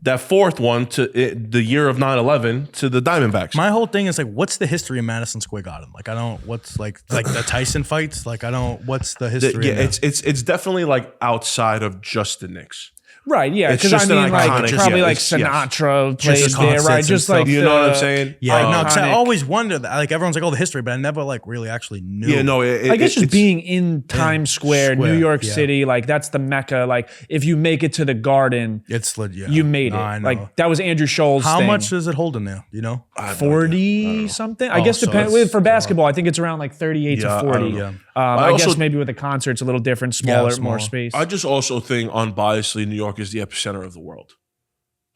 that 4th one to the year of 9/11 to the Diamondbacks. My whole thing is like, what's the history of Madison Square Garden? Like, I don't. What's like the Tyson fights? Like, I don't. What's the history? Yeah, of that? it's definitely like outside of just the Knicks. Right, yeah, It's because I just an mean, like iconic- probably yeah, like it's- yes. Sinatra played Just there, right? concerts Just and like stuff. You know what I'm saying? Yeah, no, 'cause I iconic- always wondered that. Like, everyone's like, oh, the history, but I never like really actually knew. Yeah, no. I guess just it's- being in Times Square, New Square, York yeah. City, like that's the mecca. Like if you make it to the Garden, It's legit. you made No, it. I know. Like that was Andrew Scholl's How thing. much does it hold in there? You know, 40 something? I Oh, guess so depend it's- for basketball. I think it's around like 38 Yeah, to I 40. don't know. I guess also- maybe with the concerts a little different, smaller, more smaller. space. I just also think unbiasedly, New York is the epicenter of the world.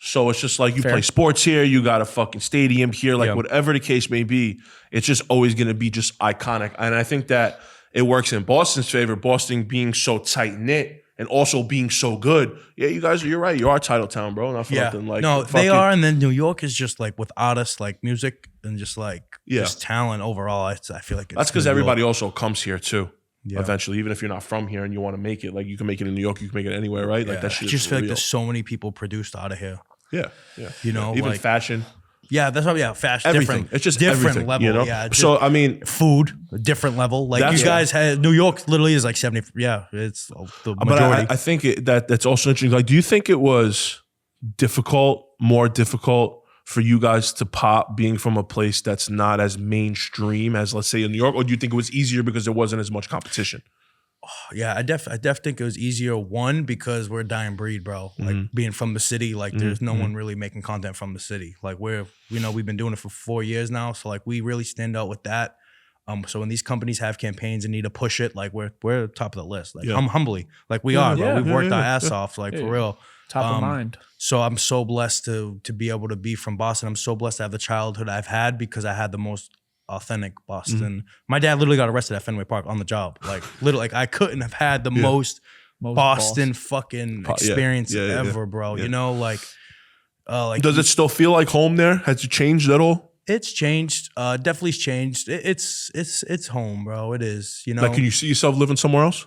So it's just like you Fair. play sports here, you got a fucking stadium here, like Yeah. whatever the case may be, it's just always going to be just iconic. And I think that it works in Boston's favor, Boston being so tight knit and also being so good. Yeah, you guys, you're right. You are title town, bro. Not for nothing. Like, no, fuck they it. are, and then New York is just like with artists, like music and just like Yeah. just talent overall. I feel like it's That's because New York. everybody also comes here too. Yeah. Eventually, even if you're not from here and you want to make it, like you can make it in New York, you can make it anywhere, right? Like Yeah. that shit. I just is feel like real. there's so many people produced out of here. Yeah, yeah. You know, even like fashion, yeah, that's what fashion, everything. different. It's just different everything, level. you know. Yeah, just So I mean, food, a different level. Like That's- you guys had New York literally is like 70. Yeah, it's the majority. but I think that's also interesting. Like, do you think it was more difficult for you guys to pop being from a place that's not as mainstream as, let's say, in New York, or do you think it was easier because there wasn't as much competition? Yeah, I def think it was easier. One, because we're a dying breed, bro. Like being from the city, like there's no one really making content from the city. Like we've been doing it for 4 years now, so like we really stand out with that. So when these companies have campaigns and need to push it, like we're top of the list. Like Yeah. humbly, like we are, bro. yeah, We've worked yeah, our ass off, like for real. Top of mind. So I'm so blessed to be able to be from Boston. I'm so blessed to have the childhood I've had because I had the most authentic Boston. My dad literally got arrested at Fenway Park on the job. Like literally, like I couldn't have had the most Boston fucking experience ever, bro. Yeah. You know, like Does it still feel like home there? Has it changed at all? it's changed. Definitely changed. It's home, bro. It is. You know, Like, can you see yourself living somewhere else?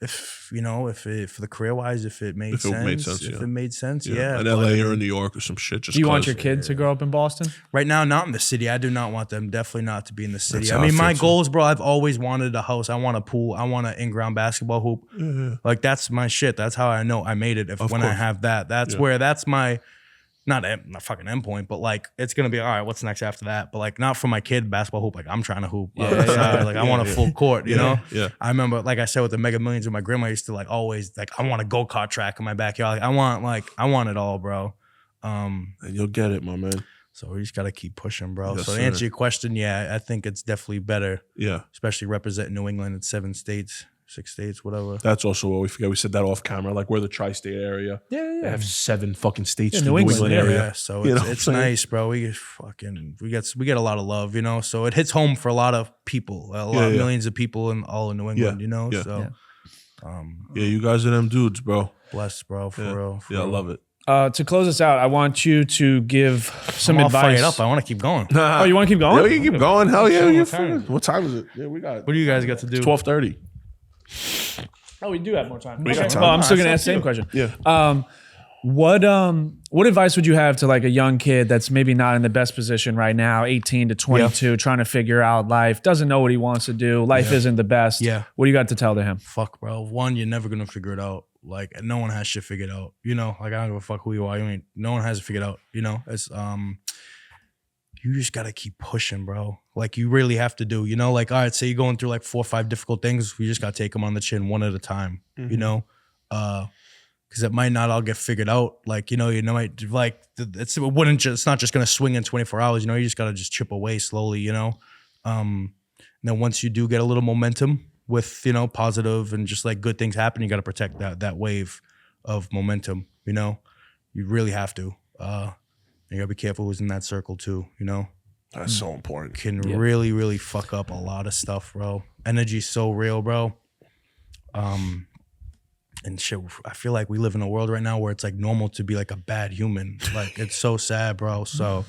if for the career wise, if it made If it sense, made sense, if yeah. it made sense, yeah. in but LA or in New York or some shit. Just Do you want 'cause. your kids to grow up in Boston? Right now, not in the city. I do not want them. Definitely not to be in the city. That's I how mean, I my feel, too. goals, bro. I've always wanted a house. I want a pool. I want an in-ground basketball hoop. Like that's my shit. That's how I know I made it. When I course. have that, that's where that's my not fucking endpoint, but like it's gonna be all right. What's next after that? But like not for my kid basketball hoop. Like I'm trying to hoop. Like I want a full court. You know. Yeah. I remember, like I said, with the Mega Millions, with my grandma used to like always like I want a go-kart track in my backyard. Like I want it all, bro. And you'll get it, my man. So we just gotta keep pushing, bro. Yes, So to sir. answer your question, yeah, I think it's definitely better, Yeah. especially representing New England in 7 states, 6 states, whatever. That's also what we forget. We said that off camera. Like, we're the tri-state area. Yeah, They have 7 fucking states Yeah, in New the New England, England Yeah, area. so You know it's, what it's I'm saying? nice, bro. We get a lot of love, you know. So it hits home for a lot of people, millions of people in all in New England, you know. yeah. So Yeah, you guys are them dudes, bro. blessed, bro, for Yeah, real. For yeah, I real. love it. To close us out, I want you to give some I'm all advice. fired up. I want to keep going. Oh, you want to keep going? Yeah, we can keep going. Hell yeah. What What time time, what time is it? Yeah, we got What do you guys got to do? 12:30. Oh, we do have more time. We got time. Well, I'm still Nah, gonna it's ask the up same to you. question. Yeah. What advice would you have to like a young kid that's maybe not in the best position right now, 18 to 22, trying to figure out life, doesn't know what he wants to do, life isn't the best. Yeah. What do you got to tell to him? Fuck, bro. One, you're never gonna figure it out. Like no one has shit figured out. You know, like I don't give a fuck who you are. No one has it figured out. You know, it's you just gotta keep pushing, bro. Like you really have to do. You know, like all right, say you're going through like 4 or 5 difficult things. You just gotta take them on the chin one at a time. You know, because it might not all get figured out. Like you might like it's not just gonna swing in 24 hours. You know, you just gotta just chip away slowly. You know, and then once you do get a little momentum, with, you know, positive and just like good things happen. You got to protect that wave of momentum, you know? You really have to. You got to be careful who's in that circle too, you know? That's so important. Can really, really fuck up a lot of stuff, bro. Energy's so real, bro. And shit, I feel like we live in a world right now where it's like normal to be like a bad human. Like it's so sad, bro. So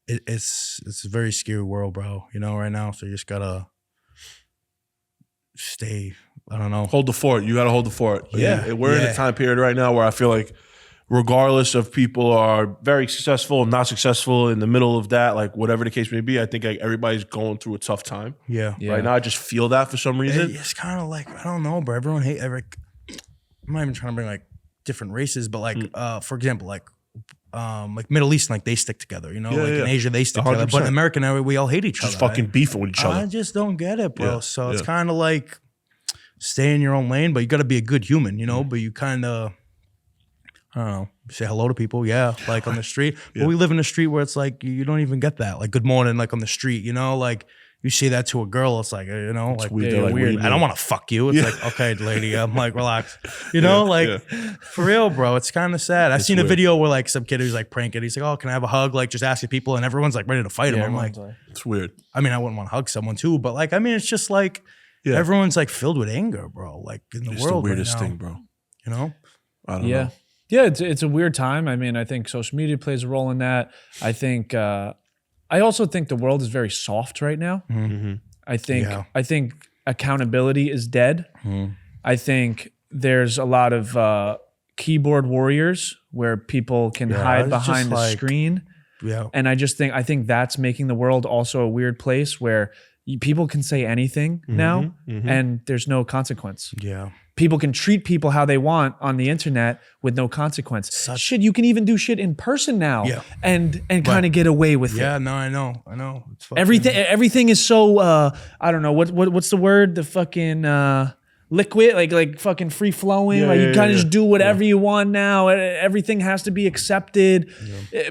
it's a very scary world, bro. You know, right now. So you just gotta stay. I don't know. Hold the fort. You gotta hold the fort. Yeah. We're in a time period right now where I feel like, regardless of people are very successful and not successful in the middle of that, like whatever the case may be, I think like everybody's going through a tough time. Yeah. Right now, I just feel that for some reason. It's kind of like, I don't know, bro. Everyone hate I'm not even trying to bring like different races, but like, for example, like Middle East, like they stick together, you know, in Asia, they stick 100%. Together, but in American area, we all hate each other. Just fucking beefing with each other. I just don't get it, bro. So it's kind of like stay in your own lane, but you got to be a good human, you know, but you kind of, I don't know, say hello to people, like on the street. But we live in a street where it's like, you don't even get that. Like, good morning, like on the street, you know, like, you say that to a girl, it's like, you know, it's like weird. I don't want to fuck you. It's like, okay, lady, I'm like, relax. You know, for real, bro. It's kind of sad. I've seen a video where like some kid who's like pranking. He's like, oh, can I have a hug? Like just asking people, and everyone's like ready to fight him. I'm like, it's weird. I mean, I wouldn't want to hug someone too, but like, I mean, it's just like everyone's like filled with anger, bro. Like in the world, the weirdest right now, thing, bro. You know? I don't know. Yeah, it's a weird time. I mean, I think social media plays a role in that. I think I also think the world is very soft right now. Mm-hmm. I think accountability is dead. I think there's a lot of keyboard warriors where people can hide behind the screen. Yeah. And I think that's making the world also a weird place where people can say anything now and there's no consequence. Yeah. People can treat people how they want on the internet with no consequence. Shit, you can even do shit in person now and kind of get away with it. Yeah, no, I know. It's everything is so I don't know what's the word? The fucking liquid, like fucking free flowing. Like you kind of just do whatever you want now. Everything has to be accepted.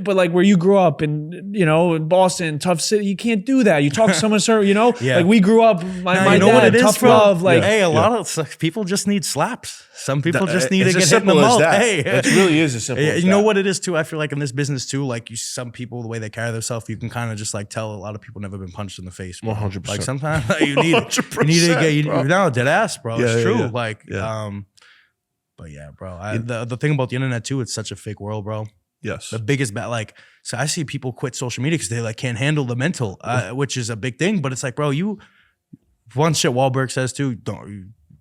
But like where you grew up in, you know, in Boston, tough city, you can't do that. You talk to someone, you know, like we grew up. My dad, tough love. Like, hey, a lot of people just need slaps. Some people just need to get hit in the mouth. Hey, it really is as simple as that. You know what it is too? I feel like in this business too, like some people, the way they carry themselves, you can kind of just like tell a lot of people never been punched in the face. 100%. Like sometimes you need to get dead ass, bro. It's true. Like, but yeah, bro. The thing about the internet too, it's such a fake world, bro. Yes. The biggest so I see people quit social media because they like can't handle the mental, which is a big thing. But it's like, bro, one shit Wahlberg says too,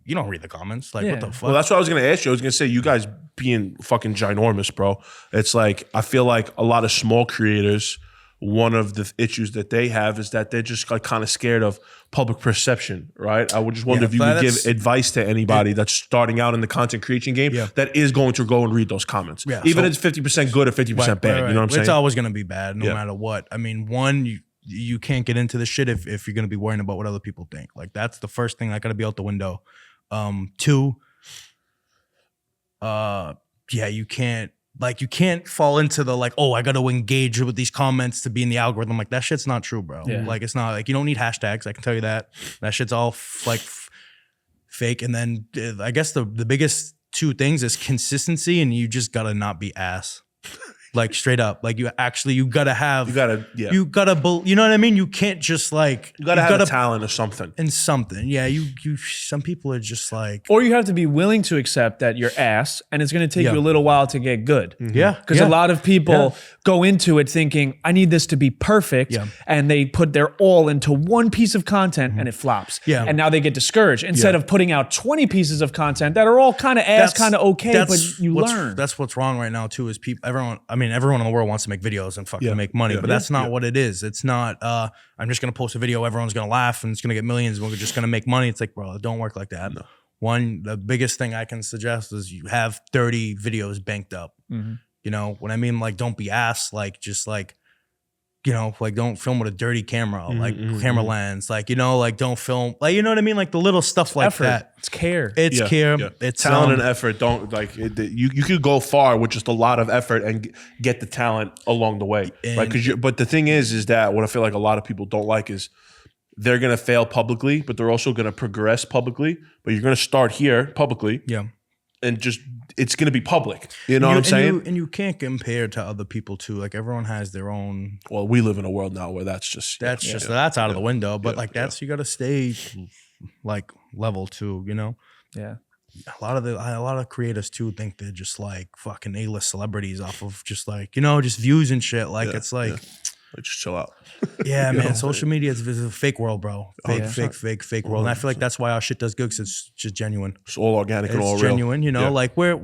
you don't read the comments. Like, what the fuck? Well, that's what I was going to ask you. I was going to say, you guys being fucking ginormous, bro. It's like, I feel like a lot of small creators, one of the issues that they have is that they're just like kind of scared of public perception, right? I would just wonder if you could give advice to anybody that's starting out in the content creation game that is going to go and read those comments. Yeah, even if it's 50% good or 50% bad. You know what I'm saying? It's always going to be bad no matter what. I mean, one, you can't get into this shit if you're going to be worrying about what other people think. Like, that's the first thing that got to be out the window. Two, you can't fall into the like, oh, I got to engage with these comments to be in the algorithm. Like, that shit's not true, bro. Yeah. Like, it's not like, you don't need hashtags. I can tell you that. That shit's all fake. And then I guess the biggest two things is consistency, and you just gotta not be ass. Like, straight up, like you gotta have, you know what I mean? You can't just like, you gotta have a talent or something. And something. Yeah, some people are just like, or you have to be willing to accept that you're ass and it's gonna take you a little while to get good. Mm-hmm. Yeah. Because a lot of people go into it thinking, I need this to be perfect. Yeah. And they put their all into one piece of content and it flops. Yeah. And now they get discouraged instead of putting out 20 pieces of content that are all kind of ass, kind of okay, but you learn. That's what's wrong right now too, is everyone in the world wants to make videos and fucking make money, but that's not what it is. It's not, I'm just going to post a video, everyone's going to laugh and it's going to get millions and we're just going to make money. It's like, bro, it don't work like that. No. One, the biggest thing I can suggest is you have 30 videos banked up. Mm-hmm. You know what I mean? Like, don't be ass. Like, just like, you know, like, don't film with a dirty camera, like camera lens, like, you know, like, don't film, like, you know what I mean? Like, the little stuff like effort. that. It's care. It's care. Yeah. It's talent and effort. Don't like you could go far with just a lot of effort and get the talent along the way, right? But the thing is that what I feel like a lot of people don't like is they're gonna fail publicly, but they're also gonna progress publicly. But you're gonna start here publicly, and just it's gonna be public. You know what I'm saying? And you can't compare to other people too. Like everyone has their own. Well, we live in a world now where that's out of the window. But you got to stay like level too. You know. Yeah. A lot of creators too think they're just like fucking A-list celebrities off of just like, you know, just views and shit. Like it's like just chill out. Yeah, man. Social media is a fake world, bro. Fake world. And I feel like that's why our shit does good, because it's just genuine. It's all organic and all real. It's genuine, you know. Like we're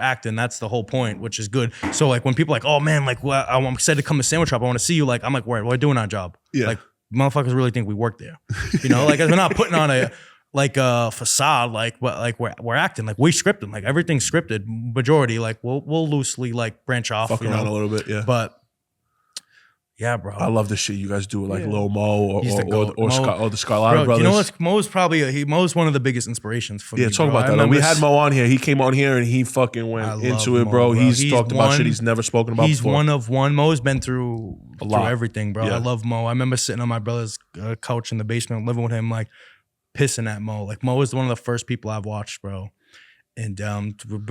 acting. That's the whole point, which is good. So like when people are like, oh man, like I'm excited to come to Sandwich Shop, I want to see you. Like I'm like, we're doing our job. Yeah. Like motherfuckers really think we work there. You know, like we're not putting on a facade, we're acting, like we scripted, like everything's scripted majority, like we'll loosely like branch off, fuck around a little bit, but yeah, bro, I love the shit you guys do with like Lil Mo or the Scarlatti brothers. You know what? Mo's one of the biggest inspirations for me. Yeah, talk about that. Like, we had Mo on here. He came on here and he fucking went into it, bro. He's talked about shit he's never spoken about before. He's one of one. Mo's been through everything, bro. I love Mo. I remember sitting on my brother's couch in the basement, living with him, like pissing at Mo. Like Mo is one of the first people I've watched, bro. And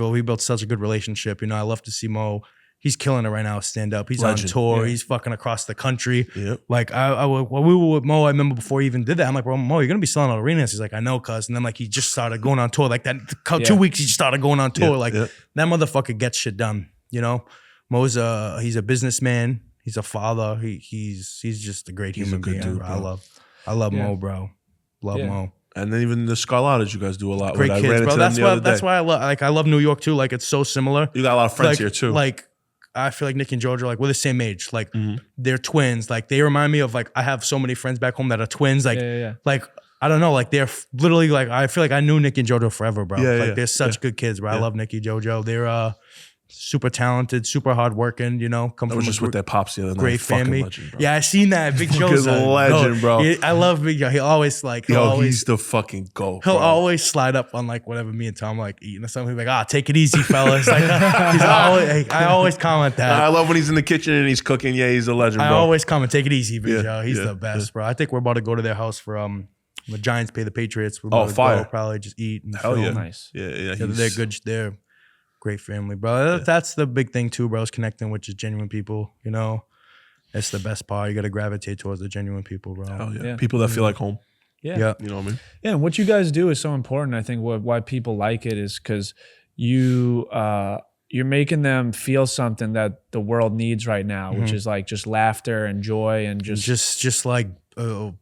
we built such a good relationship. You know, I love to see Mo. He's killing it right now, stand up. He's Legend. On tour. Yeah. He's fucking across the country. Yep. Like when we were with Mo, I remember before he even did that, I'm like, bro, Mo, you're gonna be selling out arenas. He's like, I know, cuz. And then like he just started going on tour. Like that 2 weeks, he just started going on tour. Like that motherfucker gets shit done. You know, Mo's he's a businessman. He's a father. He's just a great human being. Dude, bro. I love Mo, bro. Love Mo. And then even the Scarlattis, you guys do a lot. Great kids, bro. That's why I love New York too. Like it's so similar. You got a lot of friends here too. Like I feel like Nick and George are like, we're the same age. Like they're twins. Like they remind me of like, I have so many friends back home that are twins. Like, like I don't know. Like they're literally like, I feel like I knew Nick and Jojo forever, bro. Like they're such good kids, bro. I love Nicky, Jojo. They're super talented, super hardworking, you know. Come from just with their pops the other night. Great family. Legend, yeah, I seen that. Big Joe's a legend, bro. I love Big Joe. He always like, he's the fucking GOAT. He'll always slide up on like whatever me and Tom like eating or something. He's like, take it easy, fellas. Like he's always, I always comment that. I love when he's in the kitchen and he's cooking. Yeah, he's a legend, bro. I always comment, take it easy, Big Joe. He's the best, bro. I think we're about to go to their house for the Giants play the Patriots. We're about to go, probably just eat and Hell yeah. Nice. Yeah. They're good. They're great family, bro. That's the big thing too, bro, is connecting with just genuine people, you know. It's the best part. You got to gravitate towards the genuine people, bro. Hell yeah. People that feel like home. Yeah. You know what I mean? Yeah, and what you guys do is so important. I think why people like it is because you're making them feel something that the world needs right now, which is like just laughter and joy and just like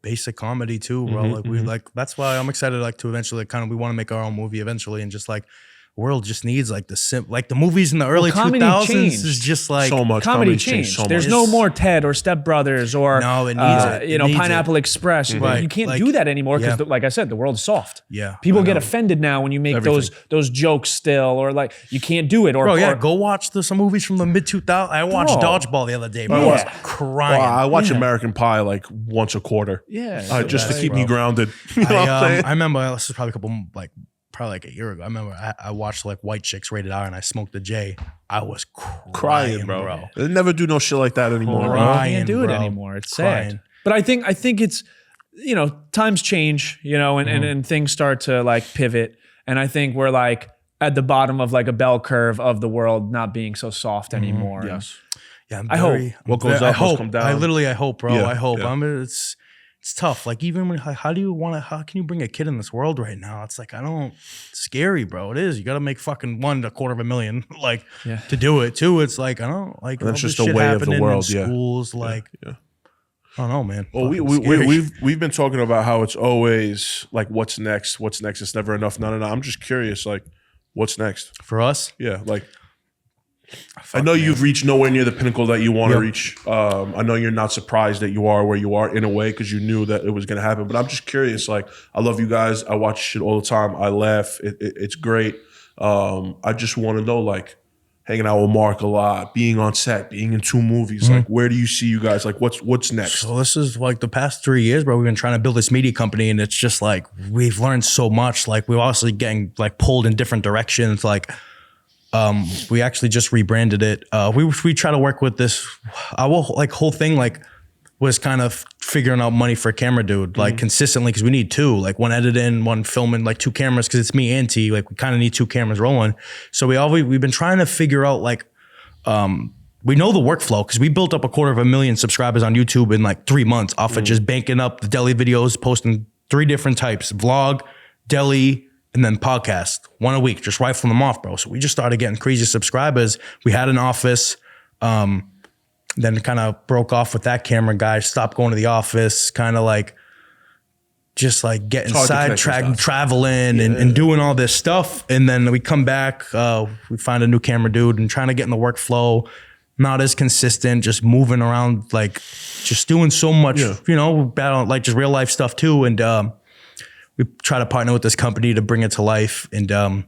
basic comedy too, bro. Like we that's why I'm excited like to eventually we want to make our own movie eventually, and just like world just needs like the movies in the early 2000s is just like so much comedy changed. So much. There's no more Ted or Step Brothers or it needs Pineapple Express. Right. You can't do that anymore because, like I said, the world's soft. Yeah, people get offended now when you make those jokes still, or like you can't do it. Or go watch some movies from the mid 2000s. I watched Dodgeball the other day, bro. I was crying. I watch American Pie like once a quarter. Yeah, just to keep me grounded. I remember this was probably probably like a year ago. I remember I watched like White Chicks Rated R and I smoked a J. I was crying, bro. They never do no shit like that anymore. You can't do it anymore. It's sad. But I think it's, you know, times change, you know, and things start to like pivot. And I think we're like at the bottom of like a bell curve of the world not being so soft anymore. Yes. Yeah. I hope. What goes up must come down. I hope, bro. I hope. It's tough. Like even when, how can you bring a kid in this world right now? It's like, it's scary, bro. It is. You got to make fucking $250,000 like to do it too. It's like, I don't like, that's just the way of the world. Schools, like, I don't know, man. Well, we've been talking about how it's always like, what's next? What's next? It's never enough. No. I'm just curious, like, what's next for us? Yeah. Like, I know you've reached nowhere near the pinnacle that you want to reach. I know you're not surprised that you are where you are in a way because you knew that it was going to happen. But I'm just curious. Like, I love you guys. I watch shit all the time. I laugh. It's great. I just want to know, like, hanging out with Mark a lot, being on set, being in 2 movies. Like, where do you see you guys? Like, what's next? So this is like the past 3 years, bro. We've been trying to build this media company, and it's just like we've learned so much. Like, we're obviously getting like pulled in different directions. Like, we actually just rebranded it. We try to work with this, our whole thing, like was kind of figuring out money for a camera dude, like consistently, because we need two, like one editing, one filming, like two cameras, because it's me and T, like we kind of need two cameras rolling. So we've been trying to figure out like, we know the workflow because we built up 250,000 subscribers on YouTube in like 3 months off of just banking up the deli videos, posting 3 different types: vlog, deli, and then podcast, one a week, just rifling them off, bro. So we just started getting crazy subscribers. We had an office, then kind of broke off with that camera guy, stopped going to the office, kind of like just like getting sidetracked, traveling and doing all this stuff. And then we come back, we find a new camera dude and trying to get in the workflow, not as consistent, just moving around, like just doing so much, you know, like just real life stuff too. And we try to partner with this company to bring it to life. And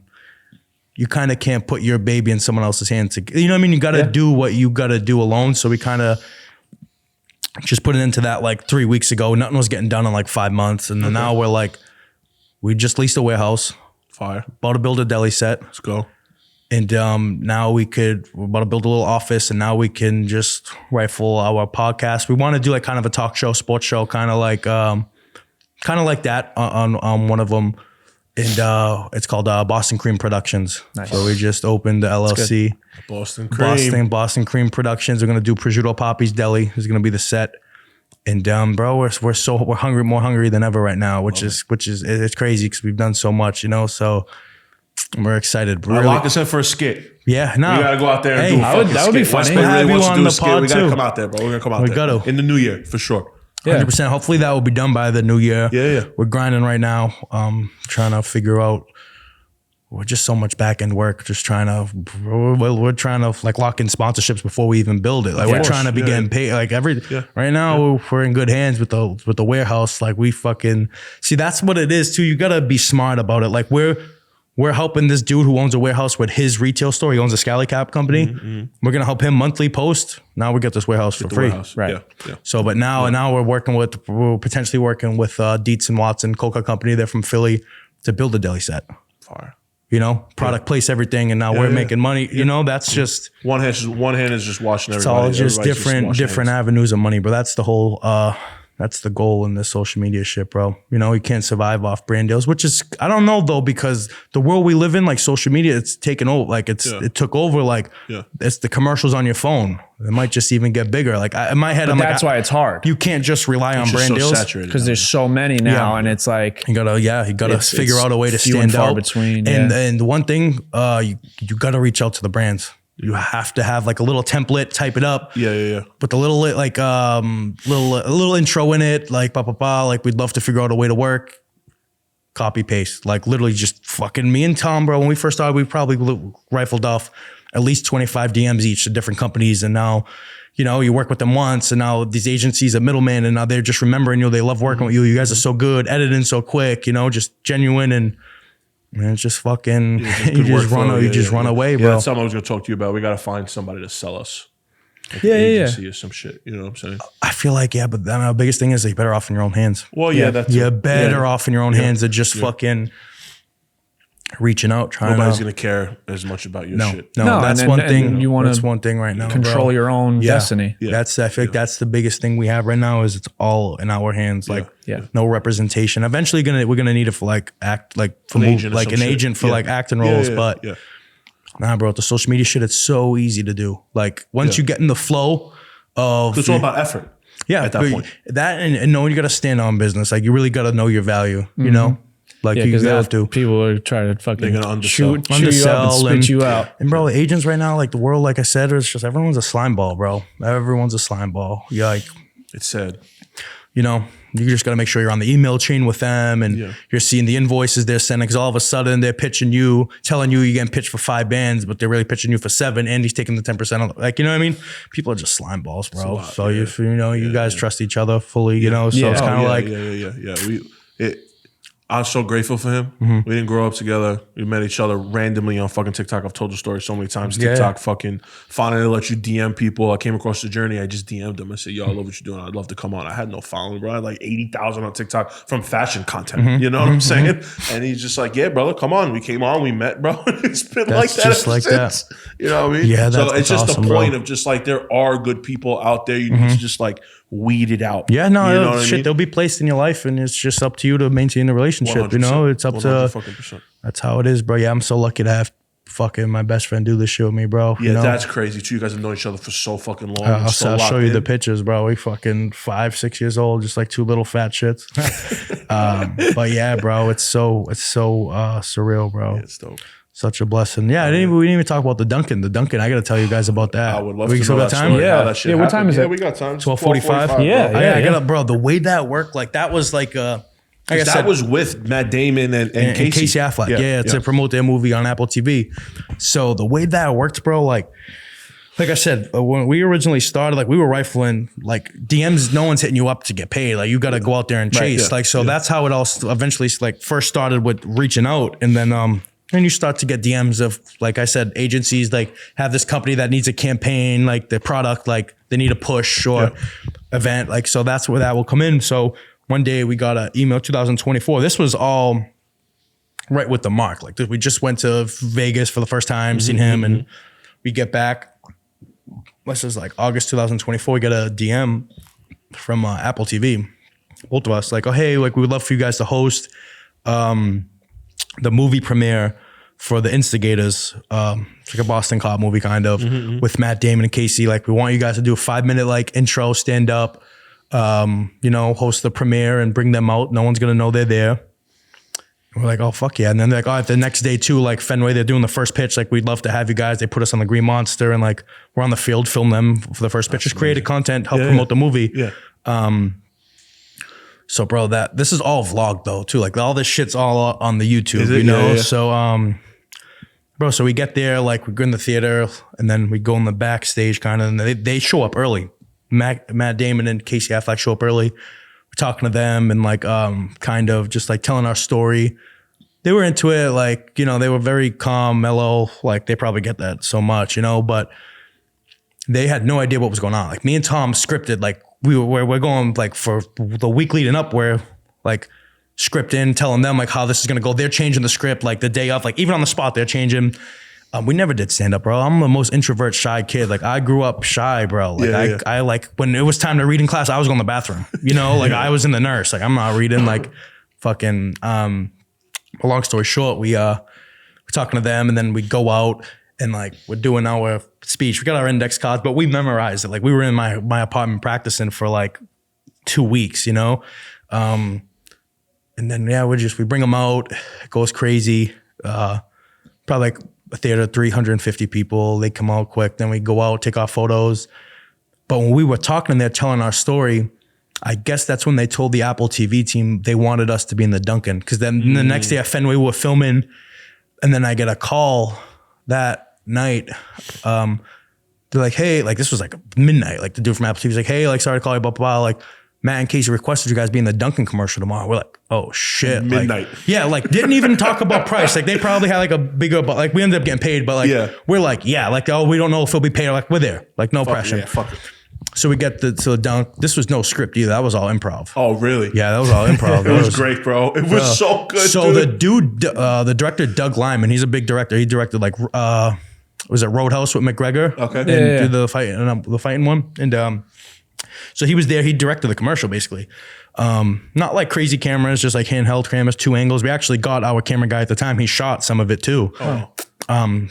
you kind of can't put your baby in someone else's hands. You know what I mean? You got to do what you got to do alone. So we kind of just put it into that like 3 weeks ago. Nothing was getting done in like 5 months. And then now we're like, we just leased a warehouse. Fire. About to build a deli set. Let's go. And now we're about to build a little office, and now we can just rifle our podcast. We want to do like kind of a talk show, sports show, kind of like that on one of them. And it's called Boston Cream Productions. Nice. So we just opened the LLC. Boston Cream Productions. We're gonna do Prosciutto Papi's Deli. Is gonna be the set. And bro, we're hungry, more hungry than ever right now, which is it's crazy because we've done so much, you know. So we're excited. Really. Lock us in for a skit. Yeah, no, we gotta go out there and do a fucking that would be skit. funny. Really wants to do a skit. We gotta too. come out there, bro. We're gonna come out there in the new year for sure. 100%. Hopefully that will be done by the new year. Yeah. We're grinding right now, trying to figure out. We're just so much back end work. Just trying to, we're trying to like lock in sponsorships before we even build it. Like we're trying to be getting paid. Like right now we're in good hands with the warehouse. Like we fucking see, that's what it is too. You gotta be smart about it. Like we're helping this dude who owns a warehouse with his retail store. He owns a Scally Cap company. We're gonna help him monthly post. Now we get this warehouse for free. Right. Yeah. So, but now we're potentially working with Dietz and Watson Coca Company. They're from Philly to build a deli set. Fire. You know, product, place, everything, and now we're making money. You know, that's just one hand is just watching everybody. It's all just different avenues of money, but that's the whole. That's the goal in this social media shit, bro. You know, you can't survive off brand deals, which is, I don't know though, because the world we live in, like social media, it's taken over. Like it took over. Like it's the commercials on your phone. It might just even get bigger. Like in my head, that's why it's hard. You can't just rely on brand deals because there's so many now, and it's like you gotta figure out a way to stand out. Between, and one thing, you gotta reach out to the brands. You have to have like a little template, type it up. Yeah. With a little like a little intro in it, like like we'd love to figure out a way to work. Copy paste, like literally just fucking me and Tom, bro. When we first started, we probably rifled off at least 25 DMs each to different companies, and now, you know, you work with them once, and now these agencies, a middleman, and now they're just remembering you. They love working with you. You guys are so good, editing so quick, you know, just genuine and. Man, it's just fucking, you just run away, bro. Yeah, that's something I was going to talk to you about. We got to find somebody to sell us. Like agency or some shit. You know what I'm saying? I feel like, but then the biggest thing is you're better off in your own hands. Well, you're better off in your own hands than just fucking reaching out, trying Nobody's going to care as much about your shit. No, that's one thing. That's one thing right now. Control your own destiny. Yeah. I feel like that's the biggest thing we have right now is it's all in our hands. Like, no representation. Eventually, we're gonna need it for like act, like for an agent for like acting roles. But nah, bro, the social media shit, it's so easy to do. Like once you get in the flow of, it's all about effort. Yeah, at that point. That and knowing you got to stand on business. Like you really got to know your value. You know. Like you have to. People are trying to fucking undersell you up and spit you out. And bro, agents right now, like the world, like I said, it's just everyone's a slime ball, bro. Everyone's a slime ball. You're like, it's sad. You know, you just got to make sure you're on the email chain with them, and you're seeing the invoices they're sending. Because all of a sudden they're pitching you, telling you you're getting pitched for 5 bands, but they're really pitching you for 7, and he's taking the 10%. Like, you know what I mean? People are just slime balls, bro. So you know, you guys trust each other fully. You know, so it's kind of like I was so grateful for him. We didn't grow up together. We met each other randomly on fucking TikTok. I've told the story so many times. TikTok fucking finally let you DM people. I came across the journey. I just DM'd them. I said, yo, I love what you're doing. I'd love to come on. I had no following, bro. I had like 80,000 on TikTok from fashion content. You know what I'm saying? And he's just like, yeah, brother, come on. We came on. We met, bro. It's been like that just like since. That. You know what I mean? Yeah, so it's just awesome, the point bro. of just like there are good people out there. You need to just like weeded out. Yeah, no, You know what I shit, mean? they'll be placed in your life, and it's just up to you to maintain the relationship. You know, 100%. it's up to. 100%. That's how it is, bro. Yeah, I'm so lucky to have fucking my best friend do this shit with me, bro. Yeah, you know? that's crazy too. You guys have known each other for so fucking long. and I'll so show locked you the in. pictures, bro. We fucking 5-6 years old, just like two little fat shits. But yeah, bro, it's so surreal, bro. Yeah, it's dope. Such a blessing. Yeah, we didn't even talk about the Dunkin'. The Dunkin', I got to tell you guys about that. I would love we to still know got that time. story, Yeah. how that shit Yeah, what time happened. is Yeah, it? we got time. 12:45. bro. Yeah, I got bro. The way that worked, like that was like like I That said, was with Matt Damon and Casey. Affleck. Yeah, to promote their movie on Apple TV. So the way that worked, bro, like I said, when we originally started, like we were rifling like DMs. No one's hitting you up to get paid. Like you got to go out there and chase. yeah, Like so, that's how it all eventually like first started with reaching out, and then you start to get DMs of, like I said, agencies like have this company that needs a campaign, like their product, like they need a push or event, like so that's where that will come in. So one day we got an email, 2024. This was all right with the Mark. Like we just went to Vegas for the first time, seen him, and we get back. This is like August 2024. We get a DM from Apple TV, both of us, like, oh hey, like we would love for you guys to host the movie premiere for The Instigators. It's like a Boston Cop movie kind of with Matt Damon and Casey. Like we want you guys to do a 5-minute like intro, stand up, host the premiere and bring them out. No one's gonna know they're there. And we're like, oh fuck yeah. And then they're like, oh, the next day too, like Fenway, they're doing the first pitch. Like we'd love to have you guys. They put us on the Green Monster and like we're on the field, film them for the first pitch. Just created content, help promote the movie. Yeah. So bro, this is all vlogged though too. Like all this shit's all on the YouTube, Is it? you know? Yeah, yeah. So bro, so we get there, like we go in the theater and then we go in the backstage kind of, and they show up early. Matt Damon and Casey Affleck show up early. We're talking to them and like kind of just like telling our story. They were into it, like, you know, they were very calm, mellow, like they probably get that so much, you know, but they had no idea what was going on. Like me and Tom scripted, like we're going like for the week leading up, we're like scripting, telling them like how this is gonna go. They're changing the script like the day of, like even on the spot they're changing. We never did stand up, bro. I'm the most introvert, shy kid. Like I grew up shy, bro. Like I like when it was time to read in class, I was going to the bathroom. You know, like I was in the nurse. Like I'm not reading. Like fucking. Long story short, we're talking to them, and then we go out and like we're doing our speech. We got our index cards, but we memorized it. Like we were in my apartment practicing for like 2 weeks. You know, and then we bring them out. It goes crazy. Probably like a theater, 350 people. They come out quick. Then we go out, take our photos. But when we were talking and they're telling our story, I guess that's when they told the Apple TV team they wanted us to be in the Dunkin'. Because then the next day at Fenway, we were filming. And then I get a call that night. They're like, hey, like this was like midnight. Like the dude from Apple TV's like, hey, like sorry to call you, blah, blah, blah. Like Matt and Casey requested you guys be in the Dunkin' commercial tomorrow. We're like, oh shit. Midnight. Like, yeah, like didn't even talk about price. Like they probably had like a bigger, like we ended up getting paid, but like we're like, yeah, like, oh, we don't know if we'll be paid. Like we're there. Like no pressure. Yeah, fuck it. So we get to the dunk. This was no script either. That was all improv. Oh, really? Yeah, that was all improv. It was great, bro. It was so good. So dude. the director, Doug Lyman, he's a big director. He directed like, was it Roadhouse with McGregor? Okay. And Yeah. did the fighting one. And so he was there. He directed the commercial basically. Not like crazy cameras, just like handheld cameras, 2 angles. We actually got our camera guy at the time. He shot some of it too. Oh.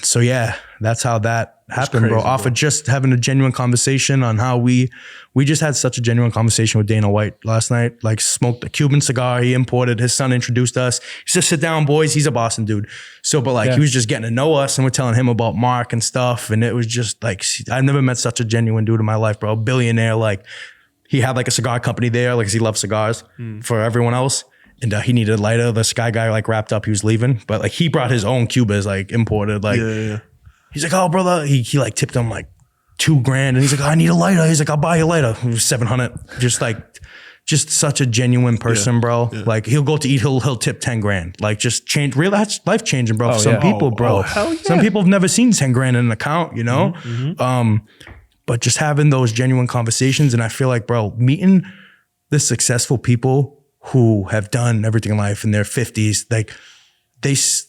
So yeah, that's how that happened, bro. crazy, Off of just having a genuine conversation on how we just had such a genuine conversation with Dana White last night. Like smoked a Cuban cigar he imported. His son introduced us. He said, sit down, boys. He's a Boston dude. So, but like he was just getting to know us and we're telling him about Mark and stuff. And it was just like, I've never met such a genuine dude in my life, bro. Billionaire. Like he had like a cigar company there, like 'cause he loves cigars for everyone else. And he needed a lighter. The Sky guy like wrapped up. He was leaving, but like he brought his own Cubas, like imported. Like he's like, oh brother, he like tipped him like $2,000, and he's like, I need a lighter. He's like, I'll buy you a lighter. It was $700. Just such a genuine person, bro. Like he'll go to eat, he'll tip $10,000. Like just change. Real, that's life changing, bro. For some people, bro. Hell yeah. Some people have never seen $10,000 in an account, you know. But just having those genuine conversations, and I feel like, bro, meeting the successful people who have done everything in life in their 50s,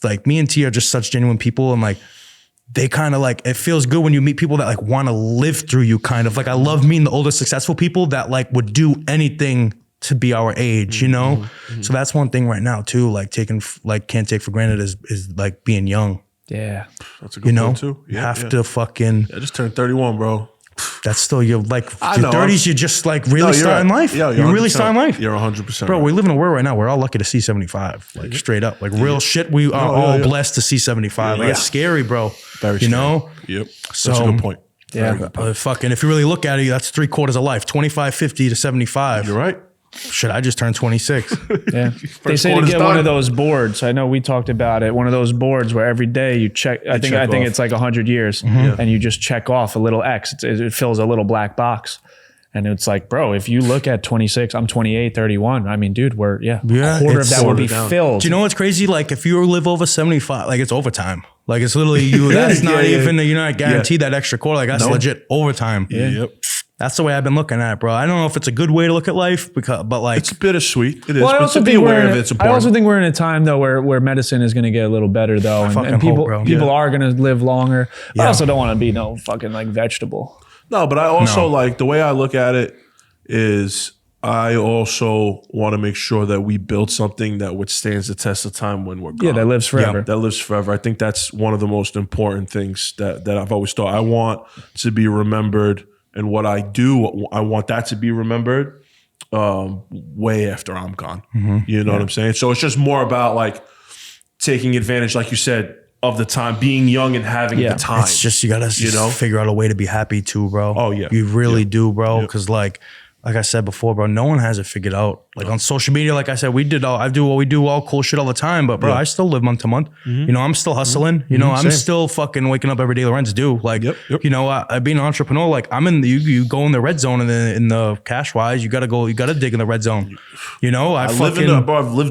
like me and T are just such genuine people, and like they kind of like, it feels good when you meet people that like want to live through you kind of. Like I love meeting the older successful people that like would do anything to be our age, you know? So that's one thing right now too, like can't take for granted is like being young. Yeah. That's a good point too. You have to fucking. I just turned 31, bro. That's still your like I your know. 30s. You're just like really starting life. Yeah, you're really 100%. starting life. You're 100%. Bro, we live in a world right now. We're all lucky to see 75, like straight up, like real shit. We are all blessed to see 75. Like, it's scary, bro. Very scary. You know. Yep. So, that's a good point. Yeah. Fucking, if you really look at it, that's 3/4 of life. 25, 50 to 75. You're right. Shit, I just turned 26. Yeah. They say to quarter's get done. one of those boards. I know we talked about it. One of those boards where every day you check. I think off. it's like 100 years, and you just check off a little X. It fills a little black box, and it's like, bro, if you look at 26, I'm 28, 31. I mean, dude, we're a quarter of that will be filled. Do you know what's crazy? Like if you live over 75, like it's overtime. Like it's literally you. That's not even. You're not guaranteed that extra quarter. Like that's legit overtime. Yeah. Yep. That's the way I've been looking at it, but I don't know if it's a good way to look at life, but like It's bittersweet. It is. Well, I but also to be think aware of it's I important. also think we're in a time though where medicine is going to get a little better though, and people hope, bro. people are going to live longer. I Yeah. also don't want to be no fucking like vegetable. No, but I also like the way I look at it is I also want to make sure that we build something that withstands the test of time when we're gone. Yeah, that lives forever. That lives forever. I think that's one of the most important things that I've always thought. I want to be remembered, and what I do, I want that to be remembered way after I'm gone. You know what I'm saying? So it's just more about like taking advantage, like you said, of the time, being young and having the time. it's just you gotta figure out a way to be happy too, bro. Oh, yeah. You really do, bro. Because like I said before, bro, no one has it figured out. Like on social media, like I said, I do what we do, all cool shit all the time. But bro, I still live month to month. You know, I'm still hustling. You know, I'm still fucking waking up every day. Lorenz do like, you know, I being an entrepreneur, like I'm in the, you go in the red zone and then in the cash wise, you gotta dig in the red zone. You know, I've lived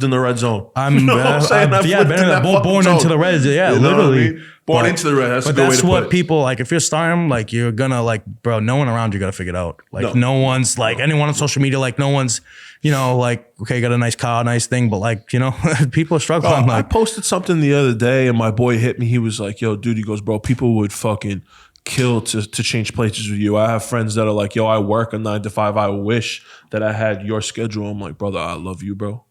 in the red zone. I'm you know what I'm saying? I've lived in that fucking born zone. into the red. Yeah, You know what I literally. mean? Born into the red. That's a good way to what put it. people like. If you're starting, like you're gonna like, bro. No one around you got to figure it out. Like no one's like anyone on social media. Like no one's, you know, like okay, you got a nice car, nice thing, but like you know, people are struggling. I Like posted something the other day, and my boy hit me. He was like, "Yo, dude," he goes, "Bro, people would fucking kill to change places with you." I have friends that are like, "Yo, I work a 9 to 5. I wish that I had your schedule." I'm like, "Brother, I love you, bro.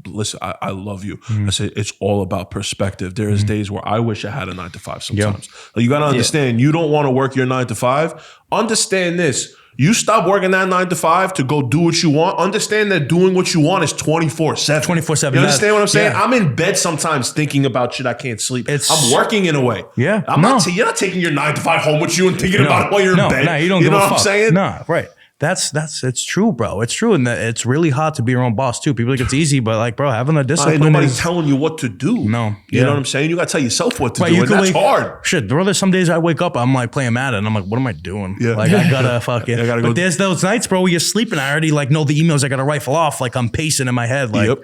Listen, I love you." I said, it's all about perspective. There is days where I wish I had a 9 to 5 sometimes. Like, you got to understand, you don't want to work your 9 to 5. Understand this. You stop working that 9 to 5 to go do what you want. Understand that doing what you want is 24/7. 24/7. You understand what I'm saying? Yeah. I'm in bed sometimes thinking about shit I can't sleep. I'm working in a way. Yeah. You're not taking your 9 to 5 home with you and thinking about it while you're in bed. No, you don't You give know a what fuck. I'm saying? No, right. It's true, bro. It's true. And it's really hard to be your own boss too. People think it's easy, but like, bro, having the discipline. Ain't nobody telling you what to do. No. You know what I'm saying? You got to tell yourself what to Right, do, you and can that's hard. Shit, brother, some days I wake up, I'm like playing Madden, and I'm like, what am I doing? Yeah. Like, I gotta fucking. I gotta go. But there's those nights, bro, where you're sleeping. I already like know the emails I gotta rifle off. Like, I'm pacing in my head. Like,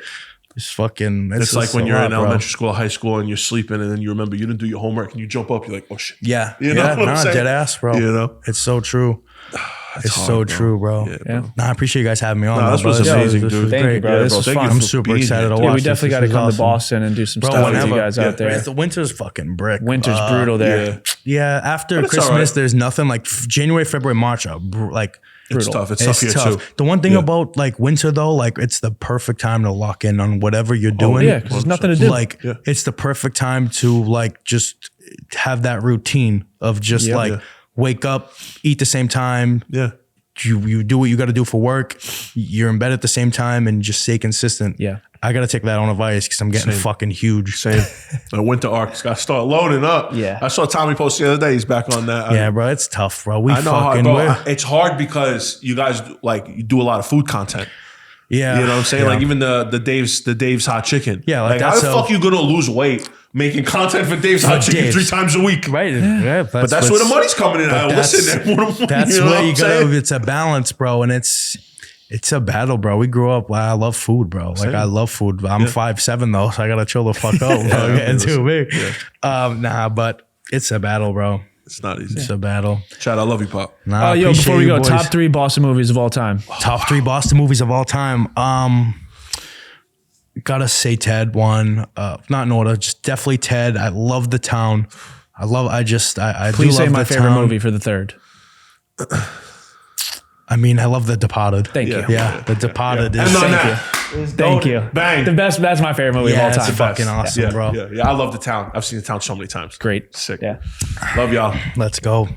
it's fucking. It's like when a you're lot, in bro. elementary school or high school and you're sleeping, and then you remember you didn't do your homework, and you jump up, you're like, oh shit. Yeah. You know what I'm saying? Dead ass, bro. You know? It's so true. It's hard, so bro. true, bro. Yeah. Nah, I appreciate you guys having me on. Nah, this bro. was amazing, This dude. was Thank great. you, bro. This was thank you fun. for I'm super being excited here, to dude. Yeah, watch we definitely got to This come is to Boston and do some Bro, stuff with whenever. you guys out there. The winter's fucking brick. Winter's brutal there. Yeah. Yeah, after But it's Christmas, all right. there's nothing like January, February, March are like It's Brutal. tough. It's tough here too. The one thing Yeah. about like winter though, like it's the perfect time to lock in on whatever you're doing. Yeah, because there's nothing to do. Like it's the perfect time to like just have that routine of just wake up, eat the same time. Yeah. You do what you got to do for work. You're in bed at the same time and just stay consistent. Yeah. I got to take that on advice because I'm getting fucking huge. Same. The winter arc's got to start loading up. Yeah. I saw Tommy post the other day. He's back on that. Yeah, bro, it's tough, bro. I know how, bro. It's hard because you guys you do a lot of food content. Yeah. You know what I'm saying? Yeah. Like even the Dave's hot chicken. Yeah, like how that's the fuck you gonna lose weight making content for Dave's hot chicken Dave's. 3 times a week? Right. Yeah. But that's where the money's coming in. Listen, That's you know where you what I'm saying? gotta. It's a balance, bro, and it's a battle, bro. We grew up. I love food, bro. Like I love food. I'm 5'7" though, so I gotta chill the fuck out. Bro. Getting too big. Nah, but it's a battle, bro. It's not easy. It's a battle. Chad, I love you, Pop. Nah, Yo, appreciate before we you go, boys. top 3 Boston movies of all time. Top 3 Boston movies of all time. Gotta say Ted one. Not in order, just definitely Ted. I love The Town. I do Please say love my the favorite town. movie for the third. I mean, I love The Departed. Thank you. Yeah, The Departed And is. on Thank that, you. Thank you. Bang. The best. That's my favorite movie Yeah, of all it's time. fucking awesome, yeah, bro. yeah. I love The Town. I've seen The Town so many times. Great. Sick. Yeah. Love y'all. Let's go.